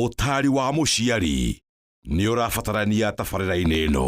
ũtari wa mũciari nĩ ũrabatarania tabarĩra-inĩ ĩno.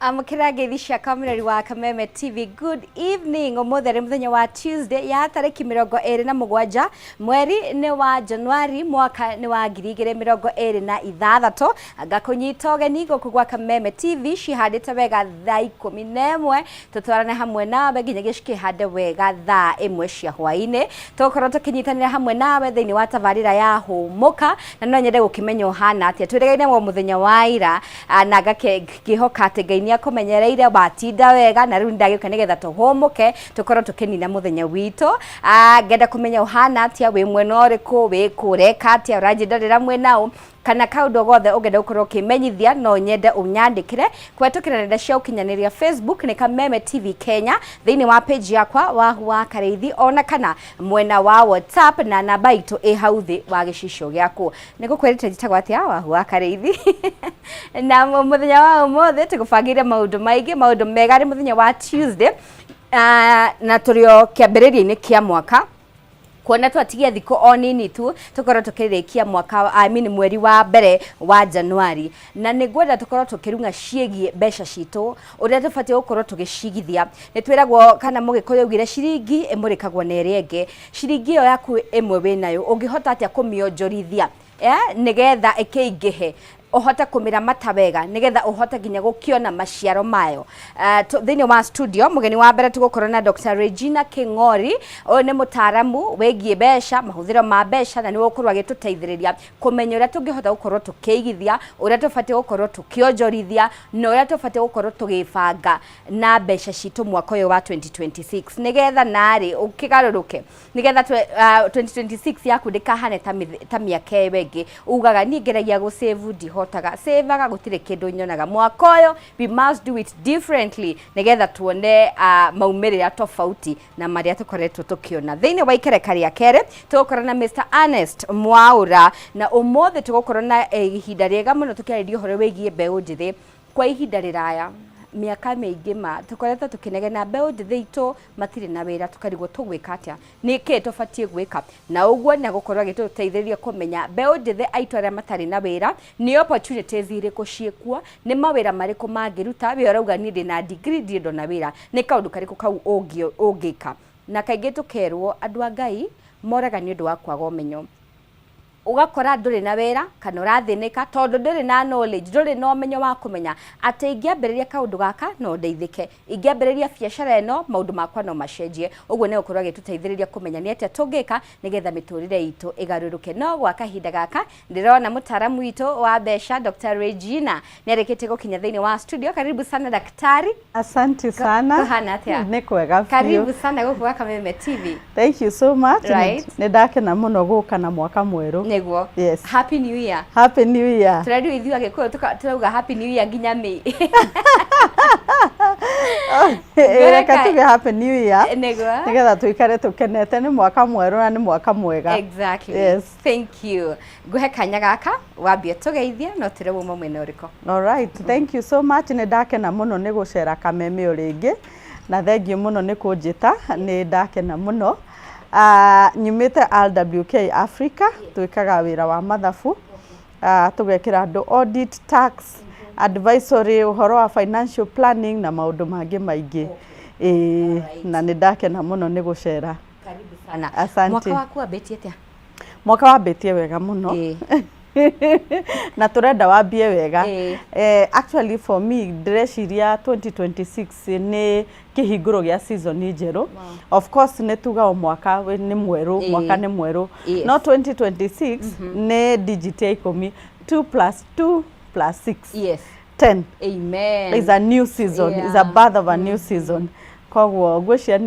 Amukira geithisha kamerari wa Kameme TV. Good evening. Omothere muthenya wa Tuesday ya tariki 27 mweri ni wa Januari mwaka ni wa 2026 agakunyita ugeni guku gwa Kameme TV cihandite wega thaa 11 tutwarane hamwe nawe nginya gicikihande wega thaa 1 cia hwaini tukorwo tukinyitanira hamwe nawe thiini wa tabarira ya humuka na no nyende gukimenya uhana atia twiregeine mo muthenya wa ira na gakihoka ati kumenyereire batinda wega na riu ndagiuka nigetha tuhumuke tukorwo tukinina muthenya wito ngenda kumenya uhana atia wi mwena uriku wi kureka atia uranjindarira mwenao kana kaundu gothe ungenda gukorwo kimenyithia no nyende unyandikire kwetukira nenda cia ukinyaniria Facebook ni Kameme TV Kenya thiini wa page yakwa wa Kareithi ona kana mwena wa WhatsApp na namba itu i hauthi wa gicicio giaku nigukwirite njitagwa atia wa Kareithi na muthenya wa umothe tugubangire maundu maingi maundu mega ri muthenya wa Tuesday na turio kiambiriria-ini kia mwaka kuona twatigia thiko onini tu tukorwo tukirikia mwaka mweri wa mbere wa Januari na nigwenda tukorwo tukirunga ciegie mbeca citu uria tubatie gukorwo tugicigithia nitwiragwo kana mugikoyo ugire ciringi imurikagwo na irienge ciringi iyo yaku imwe winayo ungihota atia kumionjorithia nigetha ikiingihe uhota kumira mata wega nigetha uhota ginya gukiona maciaro mayo thiini wa studio mugeni wa mbere tugukorwo na Dr. Regina King'ori uyu ni mutaramu wegie besha mahuthiro ma besha na ni gukorwo agituteithiriria kumenya uria tungihota gukorwo tukiigithia uria tubatie gukorwo tukionjorithia na uria tubatie gukorwo tugibanga na besha citu mwaka uyu wa 2026 nigetha nari ukigaruruke nigetha 2026 yaku ndikahane ta miaka wengi ugaga ni ngeragia gu save hotaga sevaga gutire kindu nyonaga mwaka uyu we must do it differently nigetha tuone maumirira tofauti na maria tukoretwo tukiona thiini wa ikerekari ya kere tugukorwo na Mr. Ernest Mwaura na umothe tugukorwo na ihinda riega muno tukiaririo horo wigie mbeu njithi kwa ihinda riraya miaka miingi tukoretwo tukinegena mbeu njithi itu matire na wira tukarigwo tugwika atia niki tubatie gwika na uguo na gukorwo agituteithĩrĩria kumenya mbeu njithi aitu aria matari na wira ni opportunities iriku ciekuo ni mawira mariku mangiruta we urauga ni ndina degree ndindo na wira ni kaundu kariku kau ungika na kaingi tukerwo andu a Ngai moraga ni undu wa kwaga umenyo ugakora nduri na wira kana urathinika tondu nduri na knowledge nduri na umenyo wa kumenya ati ingiambiriria kaundu gaka no ndeithike ingiambiriria biacara eno maundu makwa no macenjie uguo ne ukorwo agituteithiriria kumenya ni atia tungika nigetha miturire itu igaruruke no gwa kahinda gaka ndirona mutaramu witu wa besha Dr. Regina ni arikite gukinya thiini wa studio. Karibu sana daktari. Asante sana. Kuhana atia? Ni kwega biũ. Karibu sana guku gwa Kameme TV. Thank you so much. Right. Ni ndakena muno guka na mwaka mweru. Niguo. Yes. Happy New Year. Happy New Year. Turari ithu agikuyu turauga Happy New Year nginya May. Reka tuge Happy New Year. Niguo. Nigetha tuikare tukenete ni mwaka mweru na ni mwaka mwega. Exactly. Yes. Thank you. Nguhe kanya gaka wambie tugeithie no tire wo mwene uriko. All right. Thank you so much. Ni ndakena muno ni gucera Kameme uringi na thengiũ muno ni kunjita ni ndakena muno. Nyumite RWK Africa twikaga wira wa mathabu tugekira andu audit, tax, advisory, uhoro wa financial planning na maundu mangi maingi na ni ndakena muno ni gucera. Karibu sana. Asante. Mwaka waku abetie atia? Mwaka wabetie wega muno. Na turenda wambie wega. Actually for me ndreciria 2026 ni kihinguro gia season njeru. Wow. Of course ne tuga mwaka ni mweru, mwaka ni mweru. Yes. No 2026 ni digital ikomi 2+2+6. Yes. 10. Amen. It's a new season. Yeah. It's a birth of a new season. Koguo ngwĩcia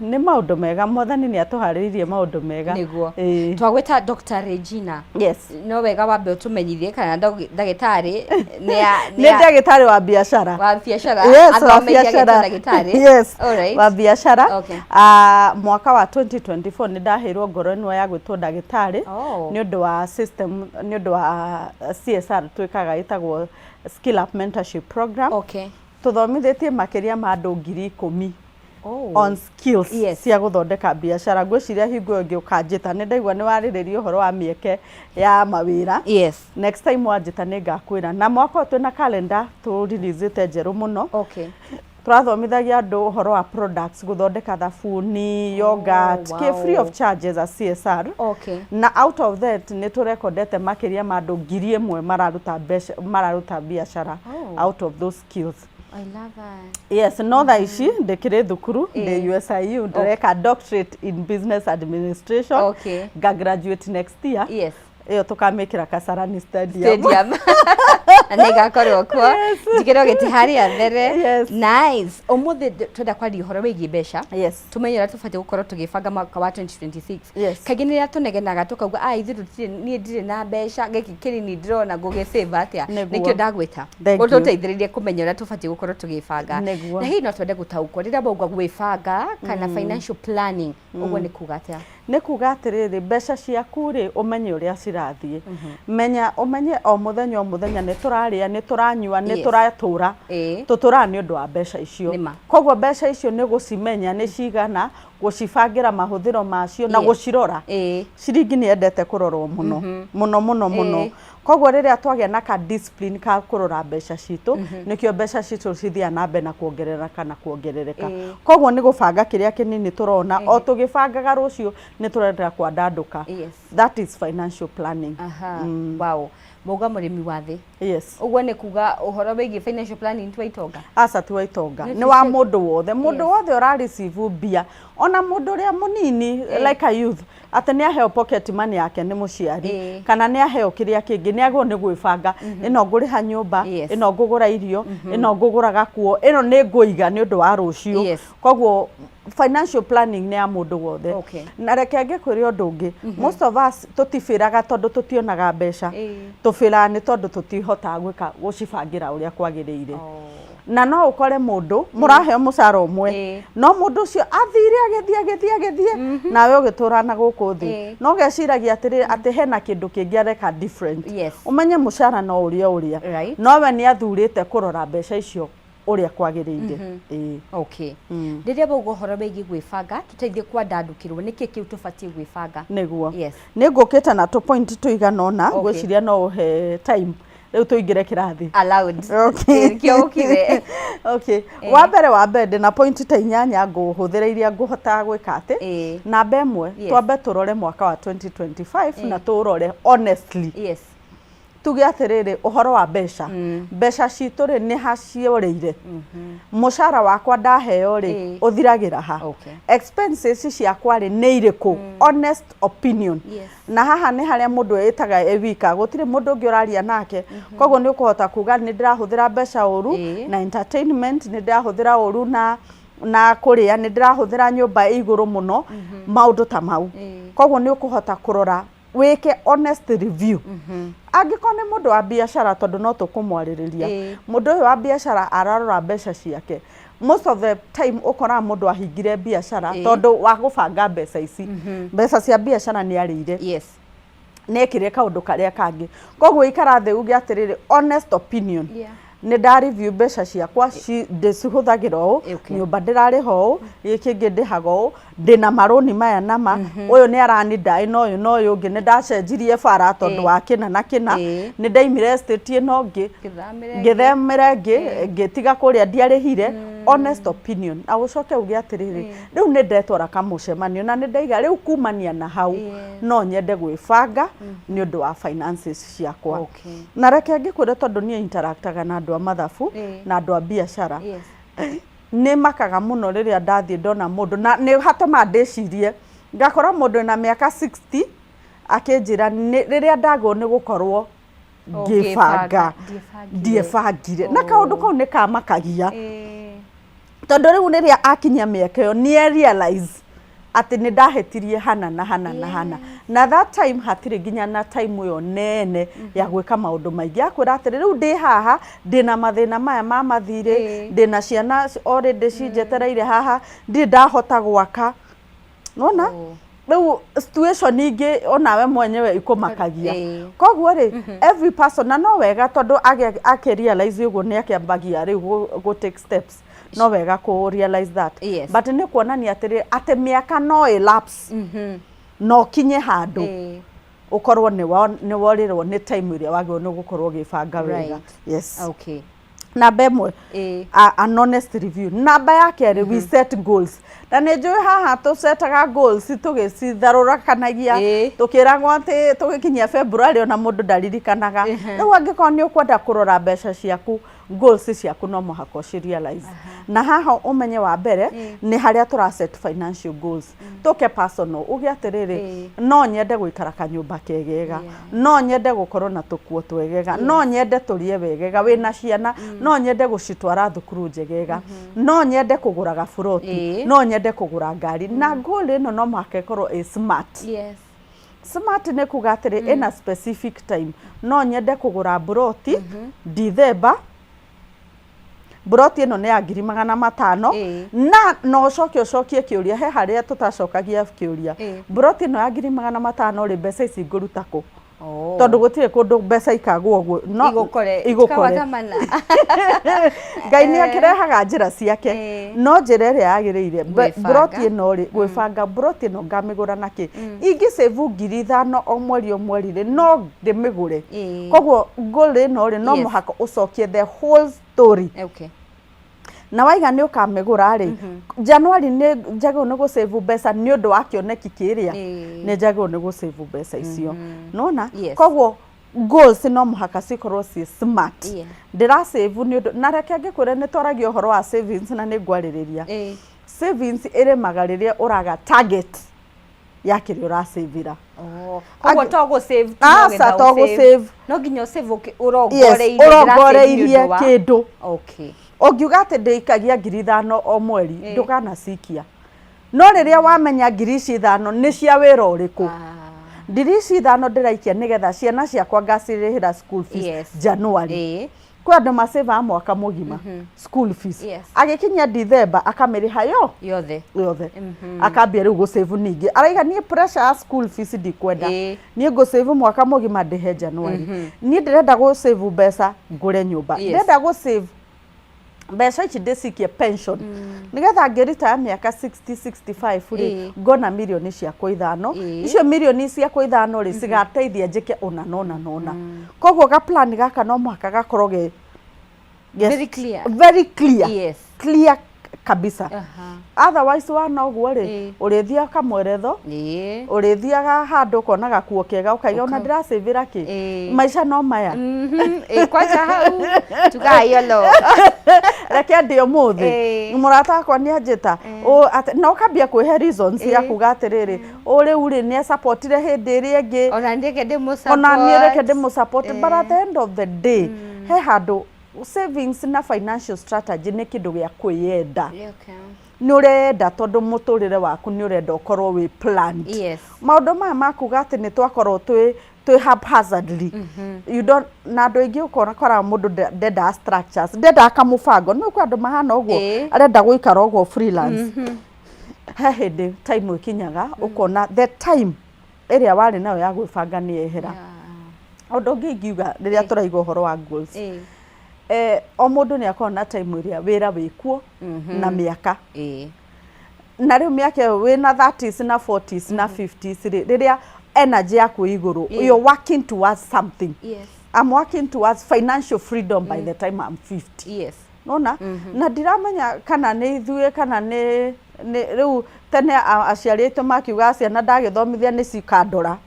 nĩ maũndũ mega Mwathani nĩ atuharĩirie maũndũ mega niguo twagwĩta Dr. Regina yes no wega wambe ũtũmenyithie kana ndagĩtarĩ nĩ ndagĩtarĩ wa biacara yes wa biacara yes wa biacara mwaka wa 2024 nĩ ndaheirwo ngoro ĩno ya gwĩtwo ndagĩtarĩ nĩ ũndũ wa system nĩ ũndũ wa CSR twĩkaga ĩtagwo skill up mentorship program tuthomithĩtie makĩria ma andũ 10,000 on skills cia gũthondeka biacara ngwĩciria hingo ĩngĩ ũkanjĩta nĩ ndaigua nĩ warĩrĩria ũhoro wa mĩeke ya mawĩra next time wanjĩta nĩ ngakwĩra na mwaka ũyũ twĩna calendar tũreleasĩte njerũ mũno turathomithagia andũ ũhoro wa products gũthondeka thabuni yogurt free of charge as a CSR na out of that nĩ tũrekondete makĩria ma andũ 1,000 mararuta biacara out of those skills. I love that. Yes, no tha ici ndikire thukuru ndi USIU ndireka doctorate in business administration ga graduate next year. Yes. Iyo tukamikira Kasarani Stadium. Anega korwo kwa njikiro gitiharia mbere. Nice. Umuthi twenda kwaria uhoro wigi mbeca. Tumenyera tubate gukorwo tugibanga mwaka wa 2026. Kaingĩ nĩrĩa tunegenaga tukauga ithu nie ndire na mbeca giki kĩrĩni ndirona ngũgĩsave atia nikio ndagwĩta ũtũteithĩrĩrie kũmenya ũrĩa tubate gukorwo tugibanga na hihi no twende gũtaũkwo rĩrĩa bauga gwĩbanga kana financial planning ũguo nĩ kuga atĩa nĩ kuga atĩrĩrĩ mbeca ciaku rĩ ũmenye ũrĩa cirathiĩ menya ũmenye o mũthenya nĩ tũrarĩa nĩ turanyua nĩ turatũra tutũra nĩ ũndũ wa mbeca icio koguo mbeca icio nĩ gũcimenya nĩ cigana gũcibangira mahũthĩro macio na gũcirora ciringi nĩ endete kũrorwo mũno koguo rĩrĩa twagĩa na ka discipline ka kũrora mbeca citũ nĩkĩo mbeca citũ cithia na mbe na kuongerereka koguo nĩ gũbanga kĩrĩa kĩnini turona o tũgĩbangaga rũciũ nĩ tũrenda kwandandũka that is financial planning. Wow. Moga mũrĩmi wa thĩ ũguo nĩ kuga ũhoro wĩgiĩ financial planning twaitonga aca twaitonga nĩ wa mũndũ wothe ũra receive mbia ona mũndũ ũrĩa mũnini like a youth atĩ nĩ aheo pocket money yake nĩ mũciari kana nĩ aheo kĩrĩa kĩngĩ nĩ agwo nĩ gwĩbanga ĩno ngũrĩha nyũmba ĩno ngũgũra irio ĩno ngũgũra gakuo ĩno nĩ ngũiga nĩ ũndũ wa rũciũ koguo financial planning nĩ ya mũndũ wothe na reke ngĩkwĩre ũndũ ũngĩ most of us tũtibĩraga tondũ tũtionaga mbeca tũbĩraga nĩ tondũ tũtihotaga gũcibangira ũrĩa kwagĩrĩire na no ũkore mũndũ mũraheo mũcara ũmwe no mũndũ ũcio athire agĩthiĩ nawe ũgĩtũra na gũkũ thĩ no geciragia atĩ hena kĩndũ kĩngĩ areka different ũmenye mũcara no ũrĩa nowe nĩ athurĩte kũrora mbeca icio ũrĩa kwagĩrĩire rĩrĩa bauga ũhoro wĩgiĩ gwĩbanga tũteithie kwandandũkĩrwo nĩkĩ kĩu tũbatie gwĩbanga nĩguo nĩ ngũkĩte na tũpoint tũigana ũna ngwĩciria no ũhe time rĩu tũingĩre kĩrathi allowed wa mbere ndĩna point ta 8 ngũhũthĩra iria ngũhota gwĩka atĩ namba ĩmwe twambe tũrore mwaka wa 2025 na tũrore honestly tuge atĩrĩrĩ ũhoro wa mbeca citũ rĩ nĩ haciũrĩire mũcara wakwa ndaheo rĩ ũthiragĩra ha expenses ciakwa rĩ nĩ irĩkũ honest opinion na haha nĩ harĩa mũndũ etaga ewika gũtirĩ mũndũ ũngĩ ũraria nake koguo nĩ ũkũhota kuga nĩ ndĩrahũthĩra mbeca ũru na entertainment nĩ ndĩrahũthĩra ũru na kũrĩa nĩ ndĩrahũthĩra nyũmba igũrũ mũno maũndũ ta mau koguo nĩ ũkũhota kũrora weke honest review angĩkorwo nĩ mũndũ wa biacara tondũ no tũkũmwarĩrĩria mũndũ ũyũ wa biacara ararora mbeca ciake most of the time ũkoraga mũndũ ahingire biacara tondũ wa gũbanga mbeca ici mbeca cia biacara nĩ arĩire nekire kaũndũ karĩa kangĩ koguo ikara thĩ uge atĩrĩrĩ honest opinion nĩ nda review mbeca ciakwa ndĩcihũthagĩra ũũ nyũmba ndĩrarĩha ũũ gĩkĩ kĩngĩ ndĩhaga ũũ ndĩna marũni maya nama ũyũ nĩ aranindai na ũyũ ũngĩ nĩ ndacenjirie bara tondũ wa kĩna na kĩna nĩ ndaimire estate ĩno ngĩ ngĩthemere ngĩ ngĩtiga kũrĩa ndiarĩhire honest opinion na ũcoke uge atĩrĩrĩ rĩu nĩ ndetwara kamũcemanio na nĩ ndaiga rĩu kumania na hau no nyende gwĩbanga nĩ ũndũ wa finances ciakwa na reke ngĩkwĩre tondũ niĩ interactaga na andũ a mathabu na andũ a biacara nĩ makaga mũno rĩrĩa ndathiĩ ndona mũndũ na nĩ hatũma ndĩcirie ngakora mũndũ na mĩaka 60 akĩnjĩra rĩrĩa ndagwo nĩ gũkorwo ngĩbanga ndiebangire na kaũndũ kau nĩ kamakagia tondu riu niria akinya miaka yo ni realize ati ni ndahetirie hana na hana na hana na that time hatire ginya na time yo nene ya gwika maundu maingi akwira ati riu ndi haha ndina mathina maya ma mathire ndina ciana already cijetereire haha ndi ndahota gwaka nona riu situation ingi onawe mwenyewe ikumakagia koguo ri every person na no wega tondu ake realize uguo ni akiambagia riu go take steps no wega ko realize that but ni kuonania atiri ate miaka no elapse no kinye handu ukorwo ni worirwo ni time iria wagwo ni gukorwo gibanga wega yes okay namba imwe an honest review namba ya keri we set goals na ni njui haha tu setaga goals tugicitharũrakanagia tukiragwo ati tugikinyia February ona mundu ndaririkanaga riu angĩkorwo ni ukwenda kurora mbeca ciaku goals ciaku no muhako realize na haha umenye wa mbere ni haria tura set financial goals tuke personal ugi atiriri no nyende guikara kanyumba kegega no nyende gukorwo na tukuo twegega no nyende turie wegega wina ciana no nyende gucitwara thukuru njegega no nyende kugura gaburoti no nyende kugura ngari na goal ino no makekorwo smart smart ni kuga atiri in a specific time no nyende kugura buroti December buroti ino ni ya 500,000 na no cokie kiuria he haria tutacokagia kiuria buroti ino ya 500,000 ri mbeca ici nguruta ku tondu gutire kundu mbeca ikagwo uguo no igukore Ngai ni akirehaga njira ciake no njira iria yagiriire buroti ino ri gwibanga buroti ino ngamigura naki ingi save 5,000 o mweri ri no ndimigure koguo goal ino ri no muhaka ucokie the whole story na waiga ni ukamigura ri January ni njagwo ni gusave mbeca ni undu wa kioneki kiria ni njagwo ni gusave mbeca icio nona koguo goals no muhaka cikorwo ci smart ndira save ni undu na reke ngikwire ni twaragio uhoro wa savings na ni ngwaririria savings ire magariria uraga target ya kiri urasavira koguo to go save to go save no nginya save urongoreirie kindu ongiuga ati ndikagia 5,000 o mweri ndukana cikia no riria wamenya 5,000 ni cia wira uriku 5,000 ndiraikia nigetha ciana ciakwa ngacirihira school fees January kwa andu maseva mwaka mugima school fees agikinya December akamiriha yothe akambia riu go save ningi araiga ni pressure ya school fees ndikwenda ni go save mwaka mugima ndihe January ni ndirenda go save mbeca ngure nyumba ndirenda go save mbeca ici ndicikie pension nigetha ngirita miaka 60-65 ri ngona milioni ciakwa 5 icio milioni ciakwa 5 ri cigateithia njike ona nona koguo ga plan gaka no mwaka gakorwo ge very clear clear kabisa otherwise wana uguo ri urithia kamweretho urithiaga handu kona gakuo kega ukaiga ona ndirasavira ki maisha no maya kwacha hau tugayolo reke ndio muthi murata akwa ni anjita no kambia kwihe reasons ya kuga atiriri uri uri ni supportire hindi iri ingi ona ndike ndimusupport but at the end of the day he handu savings na financial strategy ni kindu gia kwiyenda ni urenda tondu muturire waku ni urenda ukorwo wi planned maundu maya makuga ati ni twakorwo twi haphazardly you don't na andu aingi ukora mundu ndenda structures ndenda kamubango no kwa andu mahana uguo arenda guikara uguo freelance he hindi time ikinyaga ukona the time area wari nayo ya gwibanga ni ehera undu ungi ngiuga riria turaigwa uhoro wa goals o mundu ni akona time iria wira wikuo na miaka na riu miaka wina 30s na 40s na 50s riria energy yaku iguru you're working towards something I'm working towards financial freedom by the time I'm 50 nona na ndiramenya kana ni ithuĩ kana ni riu tene aciari aitu makiuga ciana ndagithomithia ni cikandora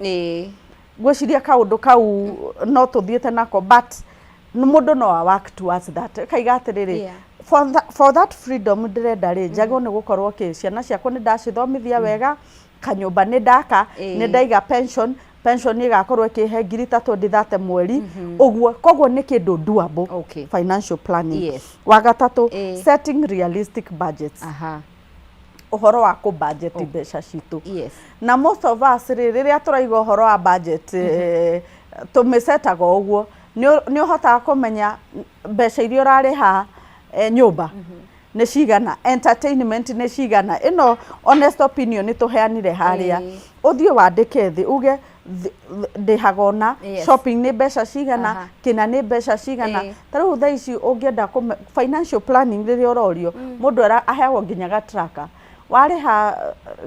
gwiciria kaundu kau no tuthiete nako but mundu no work towards that kaiga atiriri for that freedom ndirenda ri njagwo ni gukorwo ki ciana ciakwa ni ndacithomithia wega kanyumba ni ndaka ni ndaiga pension pension igakorwo ikihe ngiri 3 ndithate mweri uguo koguo ni kindu doable financial planning wa gatatu setting realistic budgets uhoro wa ku budget mbeca citu na most of us riria turaiga uhoro wa budget tumisetaga uguo ni uhota kumenya mbeca iria urariha nyumba ni cigana entertainment ni cigana ino honest opinion ni tuheanire haria uthio wandike thi uge ndihagona shopping ni mbeca cigana kina ni mbeca cigana tariu thaa ici ungienda financial planning riria urorio mundu aheagwo nginya ga tracker wariha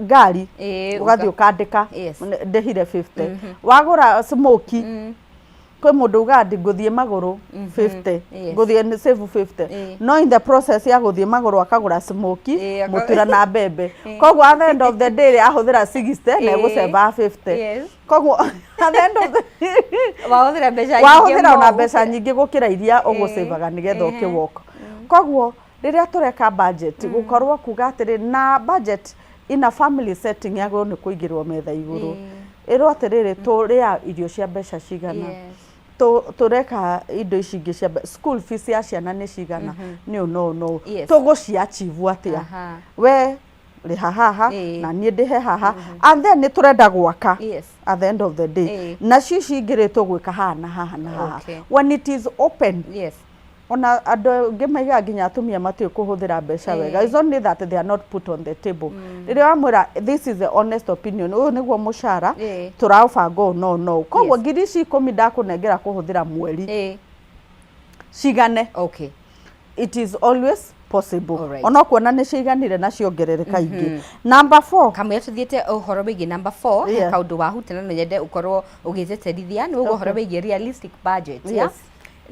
ngari ugathio kandika ndehire 50 wagura smoki kwe mundu ugandi nguthie maguru 50 nguthie save 50 no in the process ya guthie maguru akagura smoki mutura na bebe koguo at the end of the day ahuthira 60 na eguseva 50 koguo at the end of the wahuthira na mbeca nyingi gukira iria ugusevaga nigetha ukiwalk koguo riria tureka budget gukorwo kuga atiri na budget ina family setting yago ni kuingirwo metha iguru iro atiriri turia irio cia mbeca cigana tureka indo ici ingi cia school fees ya ciana ni cigana ni no tugucia achieve atia we riha haha na nie ndihe haha and then ni turenda gwaka at the end of the day na cici ingiritwo gwika haha na haha when it is open ona ando ngimaiga nginya atumia matio kuhuthira mbeca wega is only that they are not put on the table riria amura this is the honest opinion uyu niguo mushara turabango no koguo ngiri ici 10 ndakunengera kuhuthira mweri cigane it is always possible ona kuona ni ciganire na ciongerereka ingi number 4 kamwe tuthiete uhoro wigi number 4 kaundu wa hutana no nyende ukorwo ugizeterithia ni uhoro wigi realistic budget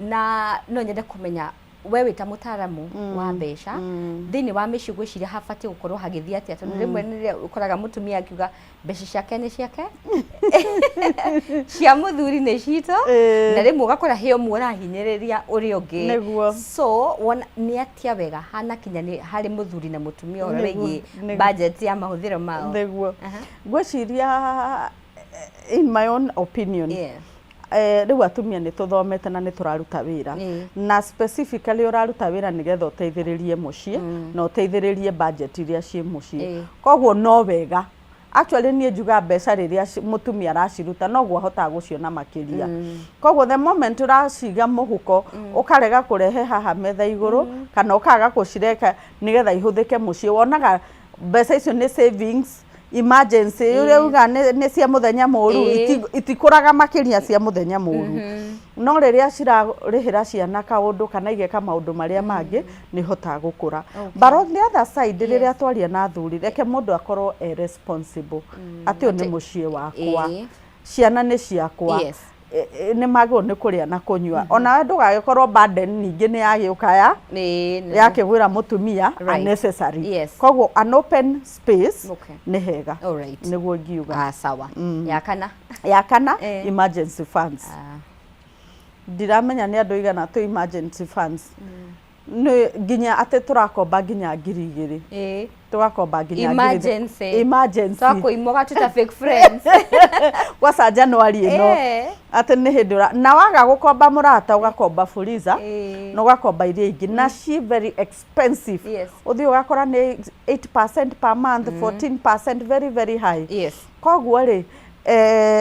na no nyende kumenya wewe ta mutaramu wa mbeca thini wa micigo ciria habati gukorwo hagithia atia tondu rimwe ni ukoraga mutumia akiuga mbeca ciake ni ciake cia muthuri ni cito na rimwe ugakora heo murahinyiriria uri ungi so ni atia wega hana kinya ni hari muthuri na mutumia ora wigi budget ya mahuthiro mao ngwiciria in my own opinion riu atumia ni tuthomete na ni turaruta wira na specifically uraruta wira nigetha uteithiririe mucii na uteithiririe budget iria ci mucii koguo no wega actually nie njuga mbeca riria mutumia araciruta no gwa hota guciona makiria koguo the moment uraciga muhuko ukarega kurehe haha metha iguru kana ukaga gucireka nigetha ihuthike mucii wonaga mbeca icio ni savings emergency uga ne cia muthenya muru itikuraga makiria cia muthenya muru no riria cirarihira ciana kaundu kana igeka maundu maria mangi ni hota gukura but on the other side riria twaria na thuri reke mundu akorwo responsible atio ni mucii wakwa ciana ni ciakwa ni magwo ni kuria na kunyua ona ndugagikorwo burden ningi ni yagiukaya yakigwira mutumia unnecessary koguo an open space ni hega niguo ngiuga sawa ya kana emergency funds ndiramenya ni andu igana tu emergency funds ni nginya ate turakomba nginya ngiri 2 tugakomba nginya emergency twako imoga tuta fake friends kwa sa January ino ate ni hindura na waga gukomba murata ugakomba fuliza no ugakomba iria ingi na she very expensive uthi ugakora ni 8% per month 14% very very high koguo ri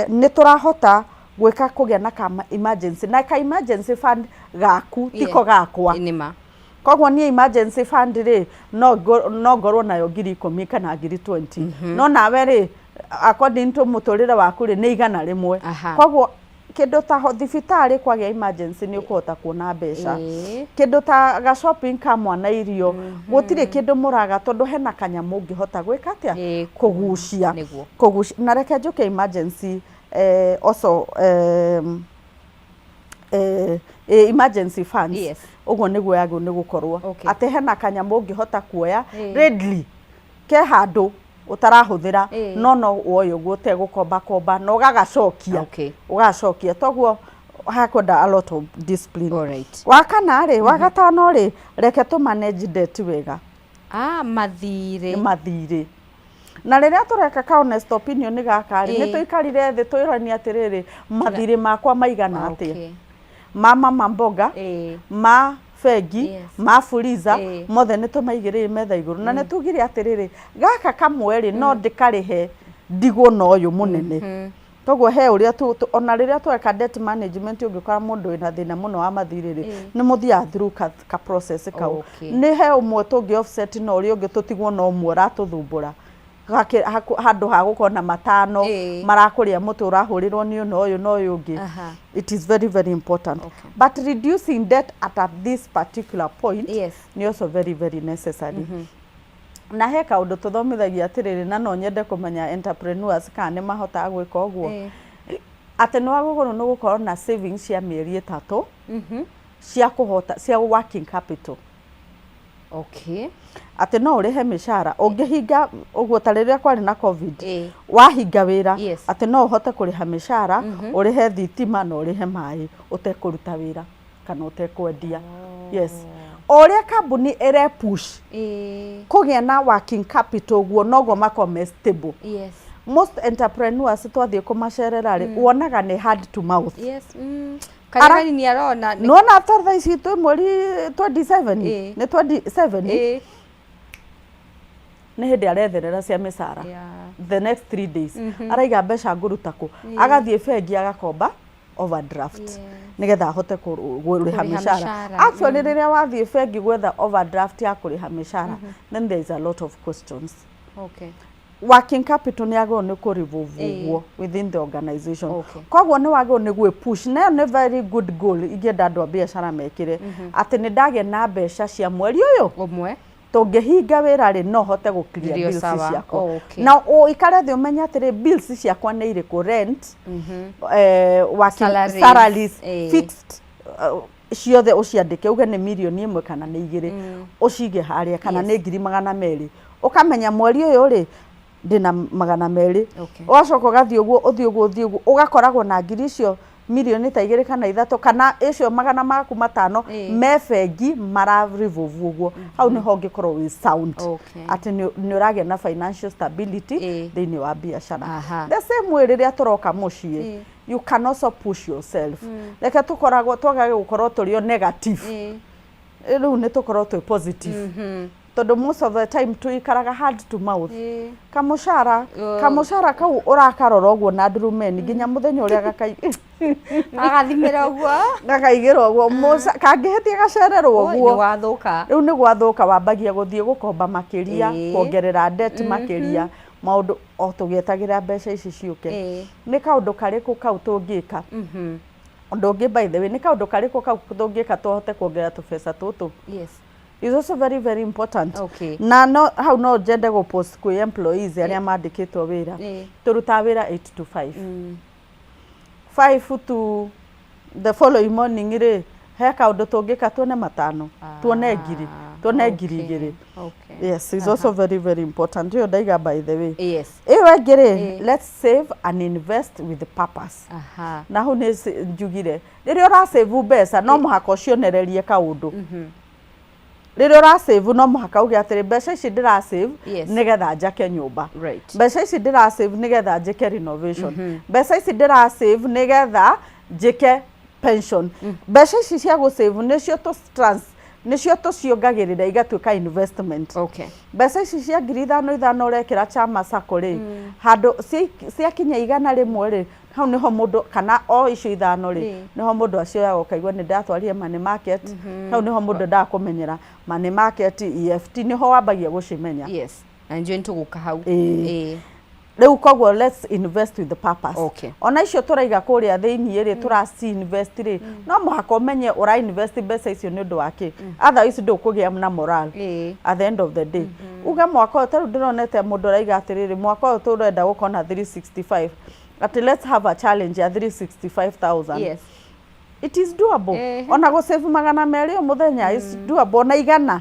ni turahota gwika kugia na kama emergency na ka emergency fund gaku tiko gakwa koguo ni emergency fund ri no ngorwo nayo ngiri 10 kana ngiri 20 no nawe ri according to muturire waku ri ni igana rimwe koguo kindu ta hothibitari kwagia emergency ni ukuhota kuona mbeca kindu ta ga shopping ka mwana irio gutire kindu muraga tondu hena kanyamu ngihota gwika atia kugucia na reke njuke emergency also emergency funds uguo niguo yagu ni gukorwo ate hena kanyamu ngihota kuoya readily ke handu utarahuthira no woyo gute gukomba no ugacokia toguo hakwenda a lot of discipline wakana ri wagatano ri reke tu manage debt wega mathire na riria tureka ka honest opinion gaka ni tuikarire thi twirania atiriri mathiri makwa maigana atia mama mboga ma fegi ma fuliza mothe ni tumaigire metha iguru na ne tugire atiriri gaka kamwe no ndikarihe ndigo no yu munene toguo he uria tu ona riria tweka debt management ungikora mundu ina thina muno wa mathiriri ni muthia through ka process kau ni he umwe tungi offset no uri ungi tutigwo no umwe ratuthumbura handu ha gukona matano marakuria mutu urahurirwo ni no uyu ungi it is very very important but reducing debt at this particular point ni also very very necessary na he kaundu tuthomithagia atiriri na no nyende kumenya entrepreneurs kana mahota gwika ogwo ate no aguguru no gukorwo na savings cia mieri 3 cia kuhota cia working capital ate no urihe mishara ungihinga ogwo tariria kwari na covid wahinga wira ate no uhote kuriha mishara urihe thitima no urihe mai utekuruta wira kana utekwendia oria kambuni ere push kugia na working capital guo nogo makome stable most entrepreneurs twathie kumacerera ri wonaga ni hard to mouth kana ni arona no na after this itu mweri 27 ni 27 ni hindi aretherera cia misara the next 3 days araiga mbeca ngurutako agathie bengi agakomba overdraft nigetha ahote kuriha mishara actually riria wathie bengi gwetha overdraft ya kuriha mishara then there is a lot of questions working capital ni ago ni kurivuvuo within the organization kogwo ni wago ni gwe push na ne very good goal igenda andu a biashara mekire ati ni ndage na mbeca cia mweri uyu umwe tungihinga wira ri no hote gu clear bills ciakwa na o ikare thi umenya atiri bills ciakwa ni iriku rent working salaries fixed ciothe uciandike uge ni milioni 1 kana ni 2 ucige haria kana ni 200,000 ukamenya mweri uyu ri ndina 200 ugacoka gathi uguo uthi uguo ugakoragwo na ngiri icio milioni ta 2 kana 3 kana icio 500 me bengi mararivuvu uguo hau ni honge korwo wi sound ati ni urage na financial stability thini wa biashara the same way riria turoka mucii you can also push yourself like tukoragwo twagage gukorwo turio negative riu ni tukorwo tu positive todo most of the time tuikaraga hard to mouth kamushara kau urakarora ogwo na ndurumeni nginya muthenya uria gakai agathimira ogwo gakaigira ogwo kangihetia gacererwo ogwo ni wathuka riu ni gwathuka wambagia guthie gukomba makiria kuongerera debt makiria maundu o tugietagira mbeca ici ciuke ni kaundu kariku kau tungika undu ungi by the way ni kaundu kariku kau tungika tuhote kuongerera tubesa tutu is also very very important na no how no jende go post ku employees aria mandikitwo wira turuta wira 8 to 5 5 to the following morning ri he kaundu tungika tuone 5 tuone ngiri tuone ngiri igiri yes is also very very important yo daiga by the way ewe ngiri let's save and invest with purpose na hu ni njugire riria ura save mbeca no muhaka ucionererie kaundu riria ura save no muhaka uge atiri mbeca ici ndira save nigetha njake nyumba mbeca ici ndira save nigetha njike renovation mbeca ici ndira save nigetha njike pension mbeca ici cia go save nicio nicio tuciongagirira igatuika investment mbeca ici cia 5,000 urekira chama sacco ri handu cia kinya 100 ri hau niho mundu kana o icio 5 ri niho mundu acioya ukaigwa ni ndatwarire money market hau niho mundu ndakumenyera money market EFT niho wambagia gucimenya na njwe ntuguka hau riu kogwo let's invest with the purpose ona icio turaiga kuria thiini ri turasi invest ri no muhaka umenye ura invest mbeca icio ni undu wake otherwise ndukugia na moral at the end of the day uga mwaka uyu ndironete mundu raiga atiriri mwaka uyu turenda gukona 365 but let's have a challenge ya 365,000 it is doable. Ona go save magana meri muthenya is doable na igana.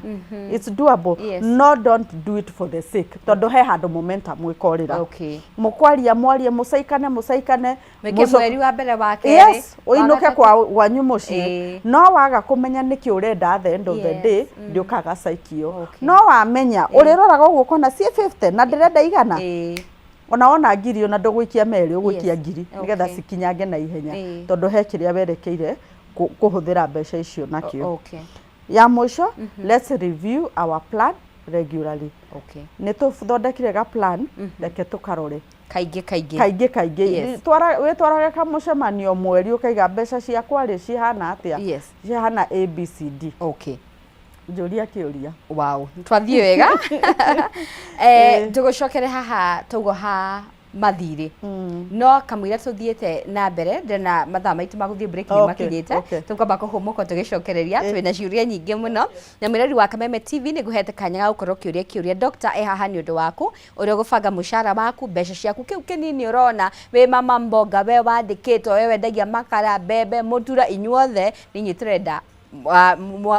It's doable. No, don't do it for the sake. Tondu he handu momentum mwikorira. Okay. Mukwaria mwarie musaikane Meke mweri wa mbere wa keri. Yes, uinuke kwa wanyu mucie. No waga kumenya niki urenda at the end of the day ndiukaga saikio. No wamenya uriroraga uguo kona si 50 na ndirenda igana. Ona ngiri ona ndugwikia meri ugwikia ngiri nigetha sikinyange na ihenya tondu he kiria werekeire kuhuthira mbeca icio nakio. Okay. Ya mwisho, let's review our plan regularly. Okay. Nituthondekire ga plan reke tukarore kaingi witwarage kamucemanio mweri ukaiga mbeca ciakwa ri cihana atia cihana ABCD. Okay. Njuria kiuria. Wow, twathie wega. Tugucokere haha tugo ha mathiri. No kamwira tuthiete na mbere ndena mathaa maitu maguthie break ni makinyite. Tukamba kuhumuka tugicokereria twina ciuria nyingi muno. Na mireri wa Kameme TV ni guhete kanya ga gukorwo kiuria Dr. haha ni undu waku uria gubanga mushara waku mbeca ciaku kiu kinini urona we mama mboga we wandikitwo we wendagia makara bebe mutura inyuothe ninyi turenda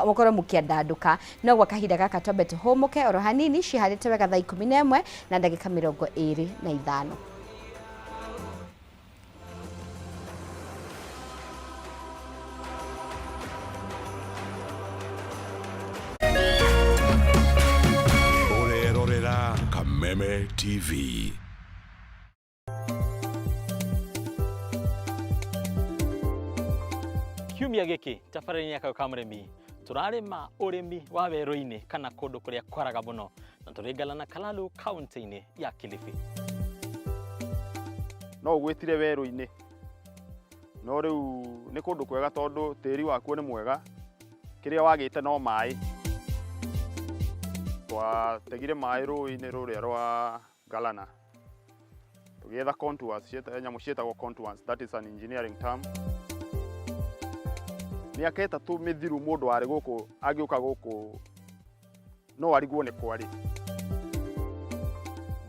mukoro mukiandanduka no gwa kahinda gaka twambe tuhumuke oro hanini ciharite wega thaa 11 na ndagika 25. Urerorera Kameme TV. Kiumia giki tabarĩra-inĩ ya Kayũ ka mũrĩmi turarĩma ũrĩmi wa werũ-inĩ kana kũndũ kũrĩa kwaraga mũno na tũrĩngana Kalalu kaunti-inĩ ya Kilifi. No ũgwĩtire werũ-inĩ no rĩu nĩ kũndũ kwega tondũ tĩri wakuo nĩ mwega kĩrĩa wagĩte no maĩ. Twategire maĩ rũĩ-inĩ rũrĩa rwa Galana tũgĩetha contours nyamũ ciĩtagwo contours, that is an engineering term. Miaka ĩtatũ mithiru mundu ari guku agiuka guku no arigwo ni kwari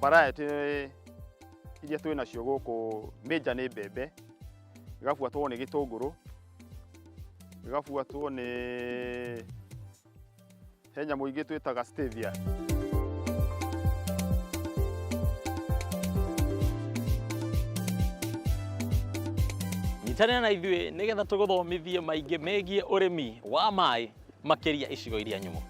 variety iria twina cio guku major ni mbembe igafuatwo ni gitunguru igafuatwo ni henya muingi twitaga stevia. Nyitanĩra na ithuĩ nĩgetha tũgũthomithie maingĩ megiĩ ũrĩmi wa maĩ makĩria icigo iria nyũmũ.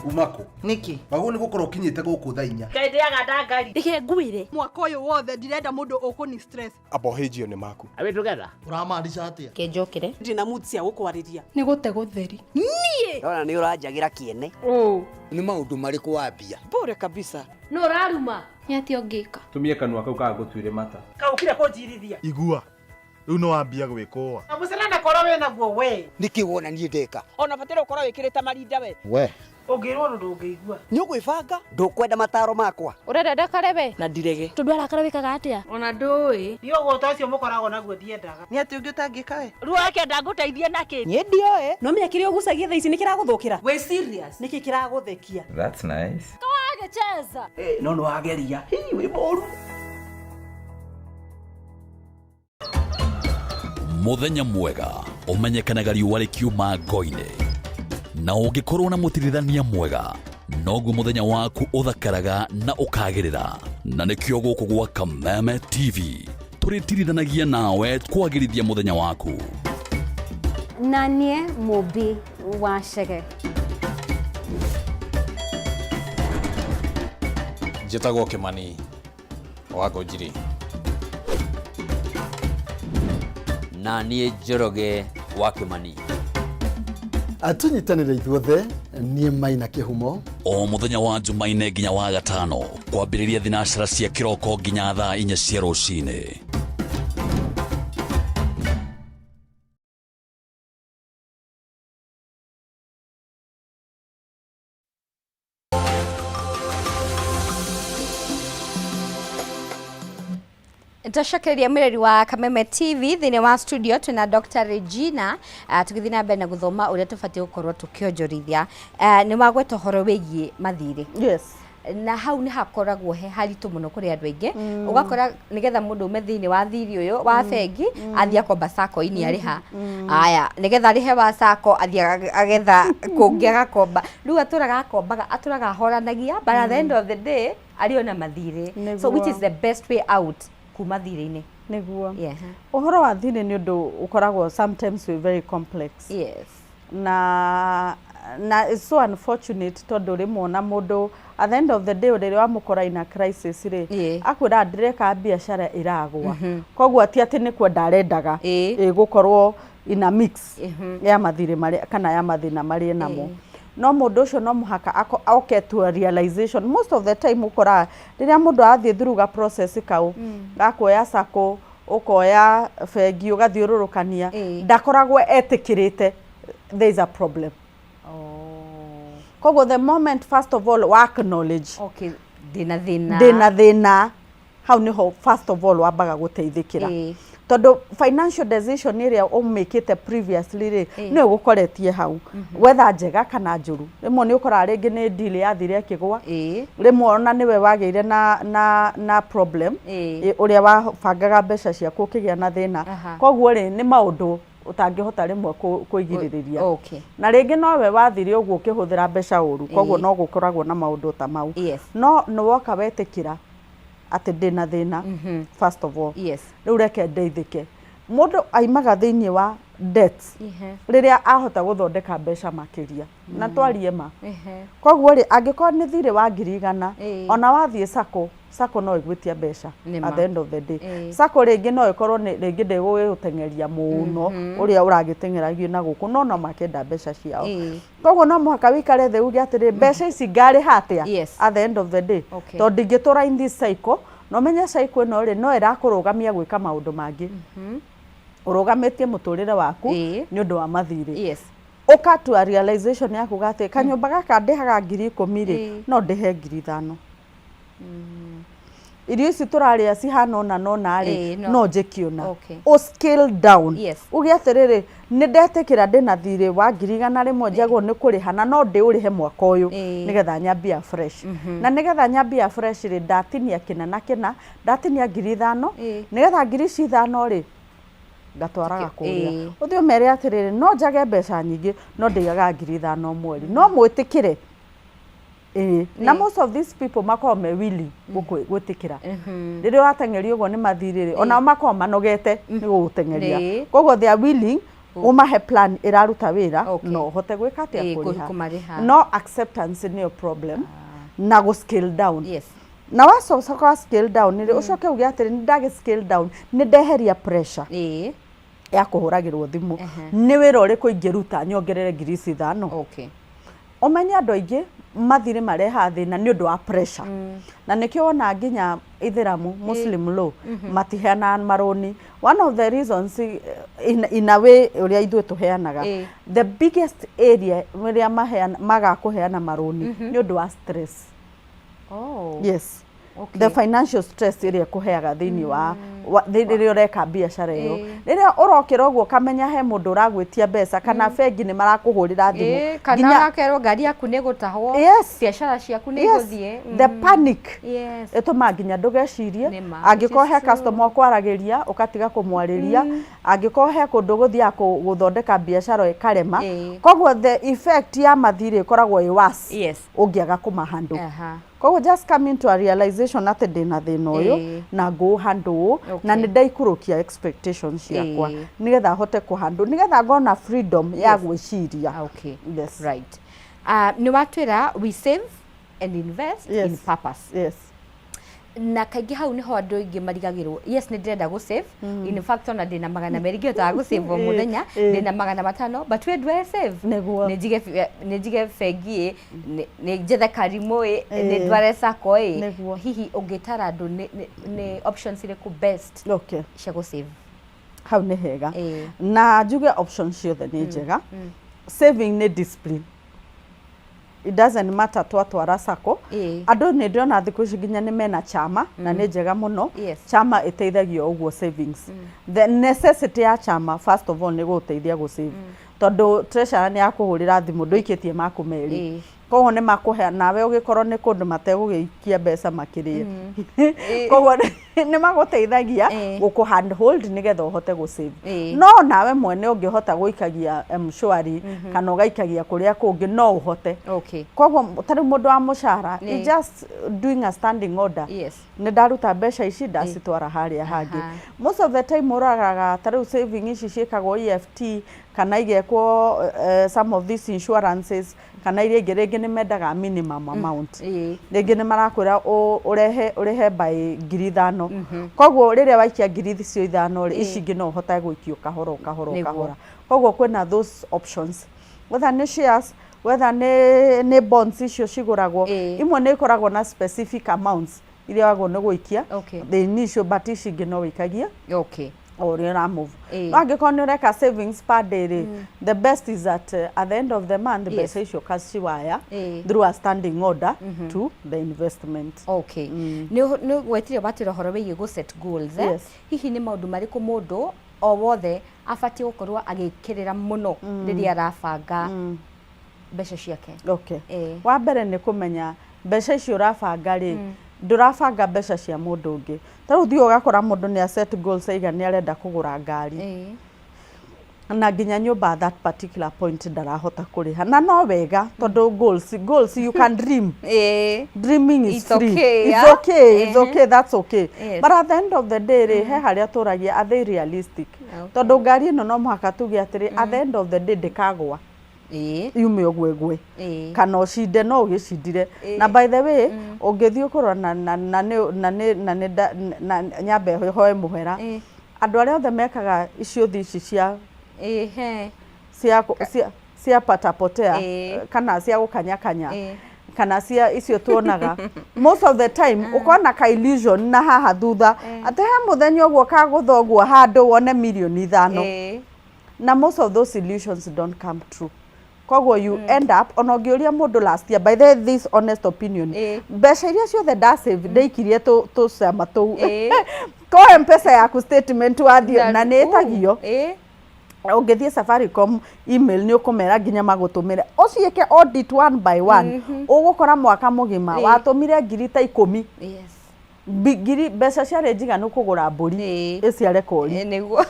Umako niki bagu ni gukora ukinyite guku thaa 4 kaende ya gadangari dike ngwire mwaka uyu wothe ndirenda mundu ukuni stress abohejio ni maku awe together uramaanisha atia kenjokire ndina mutsia gukwariria ni gute gutheri nie ona ni uranjagira kiene ni maundu mariku wambia bure kabisa no raruma nyati ongika tumie kanua kau ka gutwire mata kaukire kunjirithia igua riu no wambia gwikoa amucerana koro we naguo we niki wona nie ndeka ona batire ukoro wikirite marinda we ungirwo ndungigua ni ugwibanga ndukwenda mataro makwa urenda ndakarebe na ndirege tundu arakara wikaga atia ona ndui ni ugo tacio mukorago naguo ndiendaga ni ati ungi utangika we ruake ndanguteithia naki ni ndioe no menya kiria ugucagia thaisi nikiraguthukira we serious niki kiraguthekia. That's nice. kawage cheza no no ageria hi we moru Muthenya mwega umenyekanaga riũa rĩkiuma ngo-inĩ na ũngĩkorwo na mũtirithania mwega noguo muthenya waku uthakaraga na ukagĩrĩra na nĩkĩo gũkũ gwa Kameme TV tũrĩtirithanagia nawe kwagĩrithia muthenya waku. Nanie Mobi wa Shege. Njĩtagwo Kĩmani wa Ngũnjiri. na niĩ Njoroge wa Kĩmani. Atunyitanĩre ithuothe niĩ Maina Kĩhumo. O muthenya wa Jumaine nginya wa Gatano kwambĩrĩria thinacara cia kĩroko nginya thaa 4 cia rũcinĩ. Tũcokereria mwĩrori wa Kameme TV thĩinĩ wa studio twina Dr. Regina tũgĩthiĩ na mbere na gũthoma ũrĩa tũbatiĩ gũkorwo tũkĩonjorithia nĩ wagweta ũhoro wĩgiĩ mathirĩ. Yes. na hau ni hakoragwo he haritu muno kuri andu aingi ugakora nigetha mundu ume thiini wa thiri uyu wa bengi athia komba sako ini ariha aya nigetha rihe wa sako athia agetha kungiaga komba riu aturaga kombaga aturaga horanagia but at the end of the day ariona mathire so which is the best way out kuma thiri-ini niguo uhoro wa thiri ni undu ukoragwo sometimes very complex na it's so unfortunate tondu rimwe na mundu at the end of the day uri wa mukora ina crisis ri akwira ndireka biashara iragwa koguo ati ati ni kwenda arendaga gukorwo ina mix ya mathire mari kana ya mathina mari namo no mundu ucio no muhaka oke to realization most of the time ukora riria mundu athie through ga process kau gakuoya sako ukoya bengi ugathiururukania ndakoragwo etikirite there is a problem. Kogo the moment first of all wa acknowledge dina thina how niho first of all wabaga guteithikira tondu financial decision area umikite previously ni ugukoretie hau whether njega kana njuru rimwe ni ukora ringi ni deal yathire kigwa rimwe ona niwe wageire na problem uria wabangaga mbeca ciaku ukigia na thina koguo ri ni maundu utangihota rimwe kuigiriria na ringi nowe wathire uguo ukihuthira mbeca uru koguo no gukoragwo na maundu ta mau no woka wetikira ati ndina thina first of all riu reke ndeithike mundu aimaga thiini wa debt riria ahota guthondeka mbeca makiria na twarie ma koguo ri angikorwo ni thire wa 100 ona wathie sako no igwitia mbeca at the end of the day sako ringi no ikorwo ringi ndigugutengeria muno uria uragitengeragia na guku no makenda mbeca ciao koguo no muhaka wikare the ugi atiri mbeca ici ngari hatia at the end of the day to ndingitura in this cycle no menye cycle no ri no irakurugamia gwika maundu mangi urugametie muturire waku ni undu wa mathire ukatua realization yaku gati kanyumba gaka ndihaga 10,000 ri no ndihe 5,000 irio ici turaria cihana ona nona ri no njikiona o scale down ugi atiriri ni ndetikira ndina thiri wa 100 rimwe njagwo ni kurihana no ndi urihe mwaka uyu nigetha nyambia fresh na nigetha nyambia fresh ri ndatinia kina ndatinia 5,000 nigetha 5,000 ri ngatwaraga kuria uthio mere atiriri no njage mbeca nyingi no ndigaga 5,000 mweri no mwitikire na most of these people makao me willing gutikira ririo watengeria ugo ni mathirire ona makao manogete ni gutengeria koguo they are willing umahe plan iraruta wira no hote gwika atia kuriha no acceptance ni a problem na go scale down na wacoka scale down ni ucoke ugi atiri ni ndage scale down ni ndeheria pressure ya kuhuragirwo thimu ni wira uriku ingiruta nyongerere 5,000 umenye andu aingi mathire mareha thina ni undu wa pressure na nikio wona nginya ithiramu muslim law matiheana maroni one of the reasons in a way uria ithu tuheanaga the biggest area where maga kuheana maroni ni undu wa stress yes the financial stress area kuheaga thini wa riria ureka biashara iyo riria urokira uguo kamenya he mundu uragwitia mbeca kana bengi ni marakuhurira thimu kana akerwo ngari yaku ni gutahwo biashara ciaku ni guthie the panic etuma nginya ndugecirie angiko he customer kwaragiria ukatiga kumwariria angiko he kundu guthia guthondeka biashara ikarema koguo the effect ya mathire koragwo i worse ungiaga kumahandle koguo just come into a realization ati ndina thina uyu na go handle na ni ndaikurukia expectations yakwa nigetha hote kuhandle nigetha ngona freedom ya gwiciria right ni watwira we save and invest in purpose na kaingi hau niho andu aingi marigagirwo ni ndirenda gu save in fact ona ndina magana meri ngiotaga gu save o muthenya ndina magana 5 but we do I save ni jige bengi ni jethe karimu ni ndware sako hihi ungitara andu ni options iriku best cia gu save hau ni hega na njuge options ciothe ni njega saving ni discipline it doesn't matter twatwara sako andu ni ndiona thiku ici nginya ni mena chama na ni njega muno chama iteithagio uguo savings the necessity ya chama first of all ni guteithia gu save tondu treasurer ni akuhurira thimu nduikitie maku meri koguo nĩ makũhe nawe ũgĩkorwo nĩ kũndũ mategũgĩikia mbeca makĩria koguo nĩ magũteithagia gũkũ handhold nĩgetha ũhote gũsave no nawe mwene ũngĩhota gũikagia M-Shwari kana ũgaikagia kũrĩa kũngĩ no ũhote koguo tarĩ mũndũ wa mũcara just doing a standing order nĩ ndaruta mbeca ici ndacitwara harĩa hangĩ most of the time ũragaga tarĩu saving ici ciĩkagwo EFT kana igekwo some of these insurances kana iria ingĩ rĩngĩ nĩ mendaga minimum amount rĩngĩ nĩ marakwĩra ũrehe by 5,000 koguo rĩrĩa waikia 5,000 ici ingĩ no ũhote gũikio kahora koguo kwĩna those options whether nĩ shares whether nĩ bonds icio cigũragwo imwe nĩ ikoragwo na specific amounts iria wagwo nĩ gũikia the initial but ici ingĩ no wĩikagie or you move no angĩkorwo nĩ ũreka savings per day the best is that at the end of the month mbeca icio kaciwaya through a standing order to the investment nĩ gwetire batĩra horo wĩgiĩ gũ set goals hihi nĩ maũndũ marĩkũ mũndũ o wothe abatie gũkorwo agĩkĩrĩra mũno rĩrĩa arabanga mbeca ciake wa mbere nĩ kũmenya mbeca icio ũrabanga rĩ ndũrabanga mbeca cia mũndũ ũngĩ tarĩu thiĩ ũgakora mũndũ nĩ set goals aiga nĩ arenda kũgũra ngari na nginya nyũmba that particular point ndarahota kũrĩha na no wega tondũ goals you can dream dreaming is free it's okay that's okay but at the end of the day he harĩa tũragia are they realistic tondũ ngari ĩno no mũhaka tuge atĩrĩ at the end of the day ndĩkagwa yume ogwegwe kana ũcinde no ũgĩcindire na by the way ũngĩthiĩ ũkorwo na nyambe hoe mũhera andũ arĩa othe mekaga iciothi ici cia patapotea kana cia gũkanyakanya kana cia icio tuonaga most of the time ukona ka illusion na haha thutha ate he muthenya ũguo kagũthogwo handũ wone milioni 5 na most of those illusions don't come true koguo you end up ona ũngĩũria mũndũ last year by this honest opinion mbeca iria ciothe da save ndaikirie tũcama tũu ko M-Pesa yaku statement wathio na nĩ ĩtagio ũngĩthiĩ Safaricom email nĩ ũkũmera nginya magũtũmĩre ũciĩke audit one by one ũgũkora mwaka mũgima watũmire ngiri ta 10 ngiri mbeca ciarĩ njiganu kũgũra mbũri ĩciare kori nĩguo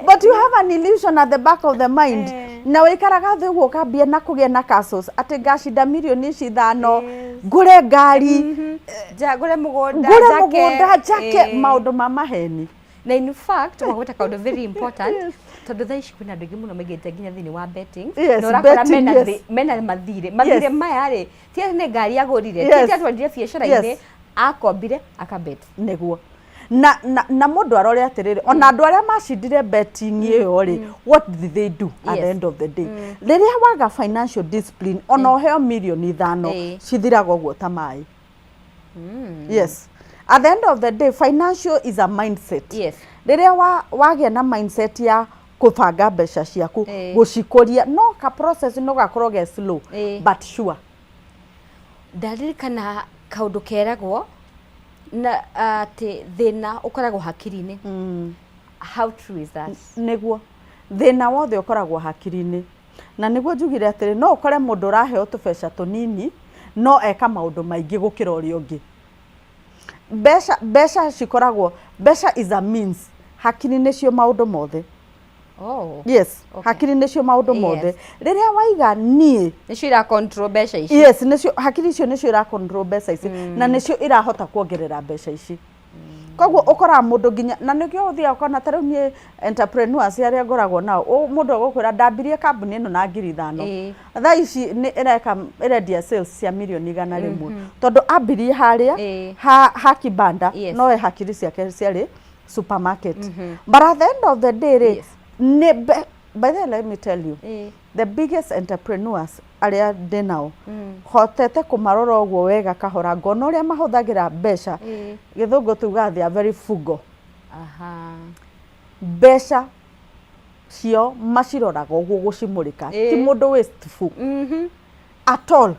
but you have an illusion at the back of the mind na wĩikaraga thĩ ũguo ũkambia na kũgĩa na castles atĩ ngacinda milioni ici 5 ngũre ngari ngũre mũgũnda njake maũndũ ma maheni na in fact magweta kaũndũ very important tondũ thaa ici kwĩna andũ aingĩ mũno megĩte nginya thĩinĩ wa betting na ũrakora mena mathire maya rĩ ti nĩ ngari agũrire ti atwendire biacara-inĩ akombire akabet nĩguo na mũndũ arore atĩrĩrĩ ona andũ arĩa macindire betting ĩyo rĩ what did they do at the end of the day rĩrĩa waga financial discipline ona ũheo milioni 5 cithiraga ũguo ta maĩ yes at the end of the day financial is a mindset rĩrĩa wagĩa na mindset ya kũbanga mbeca ciaku gũcikũria no ka process no gakorwo ge slow but sure ndaririkana kaũndũ keragwo na atĩ thĩna ũkoragwo hakiri-inĩ how true is that nĩguo thĩna wothe ũkoragwo hakiri-inĩ na nĩguo njugire atĩrĩ no ũkore mũndũ ũraheo tũbeca tũnini no eka maũndũ maingĩ gũkĩra ũrĩa ũngĩ mbeca cikoragwo mbeca is a means hakiri nĩcio maũndũ mothe yes hakiri nĩcio maũndũ mothe rĩrĩa waiga niĩ nĩcio ira control mbeca ici yes nĩcio hakiri icio nĩcio ira control mbeca ici na nĩcio irahota kuongerera mbeca ici koguo ũkoraga mũndũ nginya na nĩkĩo ũthiaga ũkona tarĩu niĩ entrepreneurs arĩa ngoragwo nao mũndũ agũkwĩra ndambirie kambuni ĩno na ngiri 5 thaa ici ĩrendia sales cia milioni 100 tondũ ambirie harĩa ha kibanda no hakiri ciake ciarĩ supermarket but at the end of the day by the way, let me tell you the biggest entrepreneurs arĩa ndĩ nao hotete kũmarora ũguo wega kahora ngona ũrĩa mahũthagĩra mbeca gĩthũngũ tuga they are very frugal mbeca cio maciroraga ũguo gũcimũrĩka ti mũndũ wasteful at all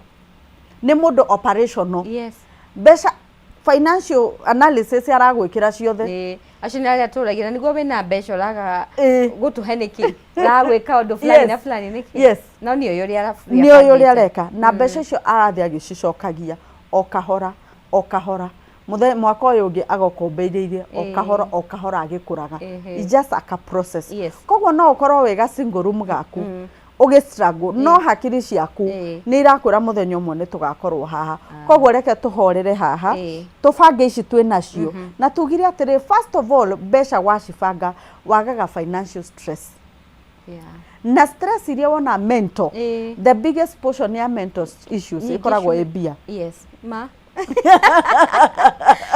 nĩ mũndũ operational mbeca financial analysis aragwĩkĩra ciothe acio nĩ arĩa tũragia na nĩguo wĩna mbeca ũraga gũtũhe nĩkĩ ũragwĩka ũndũ fulani na fulani nĩkĩ yes no nĩ ũyũ ũrĩa areka na mbeca icio arathi agĩcicokagia o kahora mwaka ũyũ ũngĩ agokombeirie o kahora agĩkũraga it's just like a process koguo no ũkorwo wega single room gaku struggle no hakiri ciaku nĩ irakwĩra mũthenya ũmwe nĩ tũgakorwo haha koguo reke tũhorere haha tũbange ici twĩ nacio na tugire atĩrĩ first of all mbeca wacibanga wagaga financial stress na stress iria wona mental the biggest portion ya mental issues ikoragwo mbia yes ma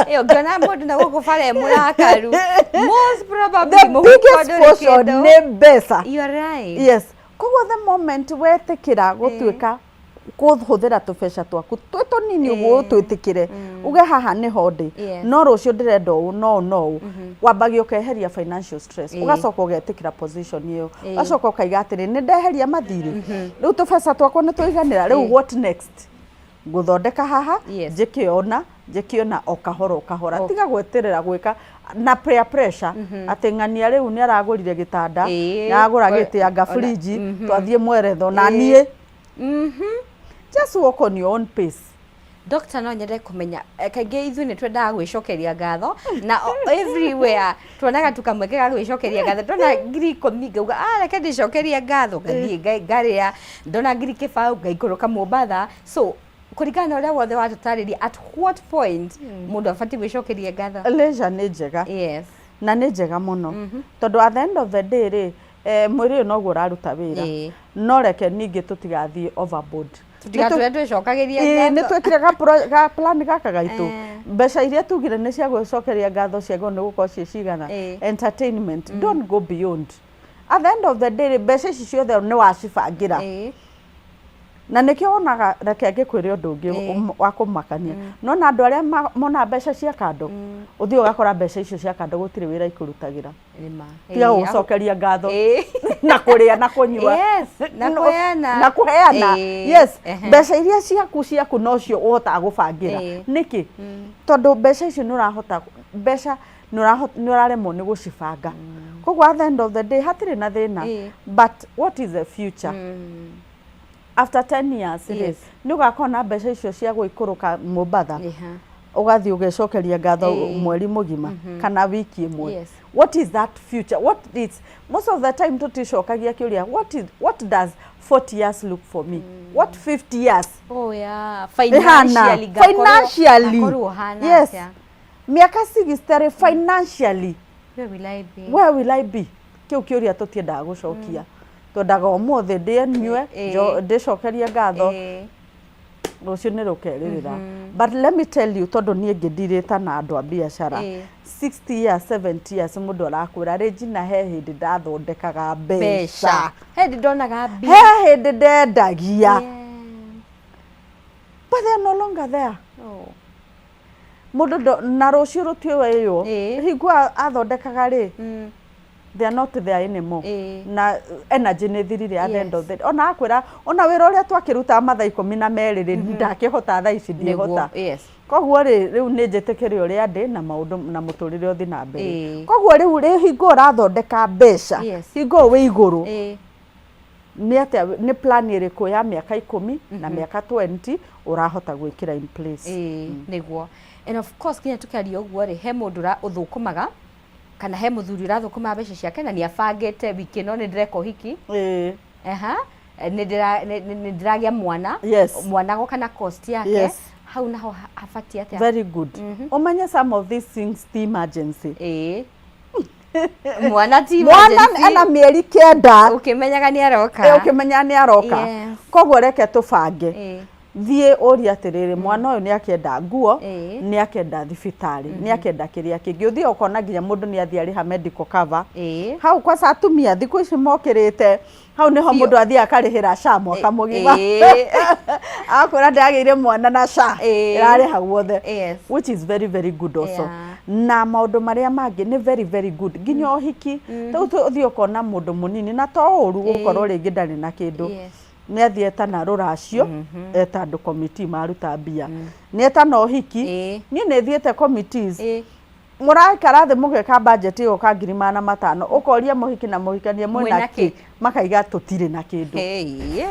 ngĩona mũndũ na gũkũ bara mũrakaru most probably the biggest portion nĩ mbeca you're right yes koguo the moment wetĩkĩra gũtuĩka kũhũthĩra tũbeca twaku twĩ tũnini ũguo twĩtĩkĩre uge haha nĩ hondĩ no rũciũ ndĩrenda ũũ no wambagia ũkeheria financial stress ũgacoka ũgetĩkĩra position ĩyo ũgacoka ũkaiga atĩrĩ nĩ ndeheria mathirĩ rĩu tũbeca twakwa nĩ tũiganĩra rĩu what next gũthondeka haha njĩkĩona o kahora tiga gwĩtĩrĩra gwĩka na prayer pressure atĩ ng'ania rĩu nĩ aragũrire gĩtanda nĩagũra gĩtĩ anga fridge twathiĩ mweretho na niĩ just walk on your own pace Doctor no nyende kũmenya kaingĩ ithuĩ nĩ twendaga gwĩcokeria ngatho na everywhere tuonaga tukamwekega gwĩcokeria ngatho ndona ngiri 10 ngauga reke ndĩcokerie ngatho ngathiĩ ngarĩa ndona ngiri 1 ngaikũrũka Mombatha so kũringana na ũrĩa wothe watũtarĩria at what point mũndũ abatiĩ gwĩcokeria ngatho leisure nĩ njega yes na nĩ njega mũno tondũ at the end of the day rĩ mwĩrĩ ũyũ noguo ũraruta wĩra no reke ningĩ tũtigathiĩ overboard tũtigatũre twĩcokagĩria ngatho nĩ twĩkire ga plan gaka gaitũ mbeca iria tugire nĩ cia gwĩcokeria ngatho ciagwo nĩ gũkorwo ciĩ cigana entertainment don't go beyond at the end of the day mbeca ici ciothe nĩ wacibangĩra na nĩkĩo wonaga reke ngĩkwĩre ũndũ ũngĩ wa kũmakania no na andũ arĩa mona mbeca cia kando ũthiĩ ũgakora mbeca icio cia kando gũtirĩ wĩra ikũrutagĩra tiga gũcokeria ngatho na kũrĩa na kũnyua na kũheana yes mbeca iria ciaku nocio ũhotaga gũbangĩra nĩkĩ tondũ mbeca icio nĩ ũrahota mbeca nĩ ũraremwo nĩ gũcibanga koguo at the end of the day hatirĩ na thĩna but what is the future after 10 years nĩ ũgakorwo na mbeca icio cia gũikũrũka Mombatha ũgathiĩ ũgecokeria ngatho mweri mũgima kana wiki ĩmwe what is that future what is most of the time tũticokagia kĩũria what does 40 years look for me what 50 years financially yes miaka 60 financially where will I be kĩu kĩũria tũtiendaga gũcokia twendaga ũmũthĩ ndĩnyue ndĩcokerie ngatho rũciũ nĩ rũkerĩrĩra but let me tell you tondũ niĩ ngĩndirĩta na andũ a biacara 60 years 70 years mũndũ arakwĩra Regina he hĩndĩ ndathondekaga mbeca he hĩndĩ ndonaga mbia he hĩndĩ ndendagia but they are no longer there mũndũ na rũciũ rũtiũĩywo hingo athondekaga rĩ they are not there anymore na energy nĩ thirire at the end of the day ona akwĩra ona wĩra ũrĩa twakĩruta mathaa 12 rĩ ndakĩhota thaa ici ndĩhota koguo rĩu nĩ njĩtĩkĩre ũrĩa ndĩ na maũndũ na mũtũrĩre ũthi na mbere koguo rĩu hingo ũrathondeka mbeca hingo wĩ igũrũ nĩ atĩa nĩ plan ĩrĩkũ ya mĩaka 10 na mĩaka 20 ũrahota gwĩkĩra in place nĩguo and of course kinya tũkĩaria ũguo rĩ he mũndũ ũthũkũmaga kana he mũthuri ũrathũkũma mbeca ciake na nĩ abangĩte wiki ĩno nĩ ndĩreka ũhiki nĩ ndĩragĩa mwana goka cost yake hau naho abatie atĩa very good ũmenye some of these things the emergency mwana ti emergency ana mĩeri 9 ũkĩmenyaga nĩ aroka koguo reke tũbange thiĩ ũria atĩrĩrĩ mwana ũyũ nĩ akĩenda nguo nĩ akĩenda thibitarĩ nĩ akĩenda kĩrĩa kĩngĩ ũthiĩ ũkona nginya mũndũ nĩ athiĩ arĩha medical cover hau kwa atumia thikũ ici mokĩrĩte hau nĩho mũndũ athiĩ akarĩhĩra SHA mwaka mũgima akwĩra ndagĩire mwana na SHA ĩrarĩha guothe which is very very good also na maũndũ marĩa mangĩ nĩ very very good nginya ũhiki ũthiĩ ũkona mũndũ mũnini na to ũru gũkorwo rĩngĩ ndarĩ na kĩndũ nĩ athiĩta na rũracio eta andũ committee maruta mbia nĩ eta na ũhiki niĩ nĩ thiĩte committees mũraikara thĩ mũgeka budget ĩyo ka 500 ũkoria mũhiki na mũhikania mwena kĩ makaiga tũtirĩ na kĩndũ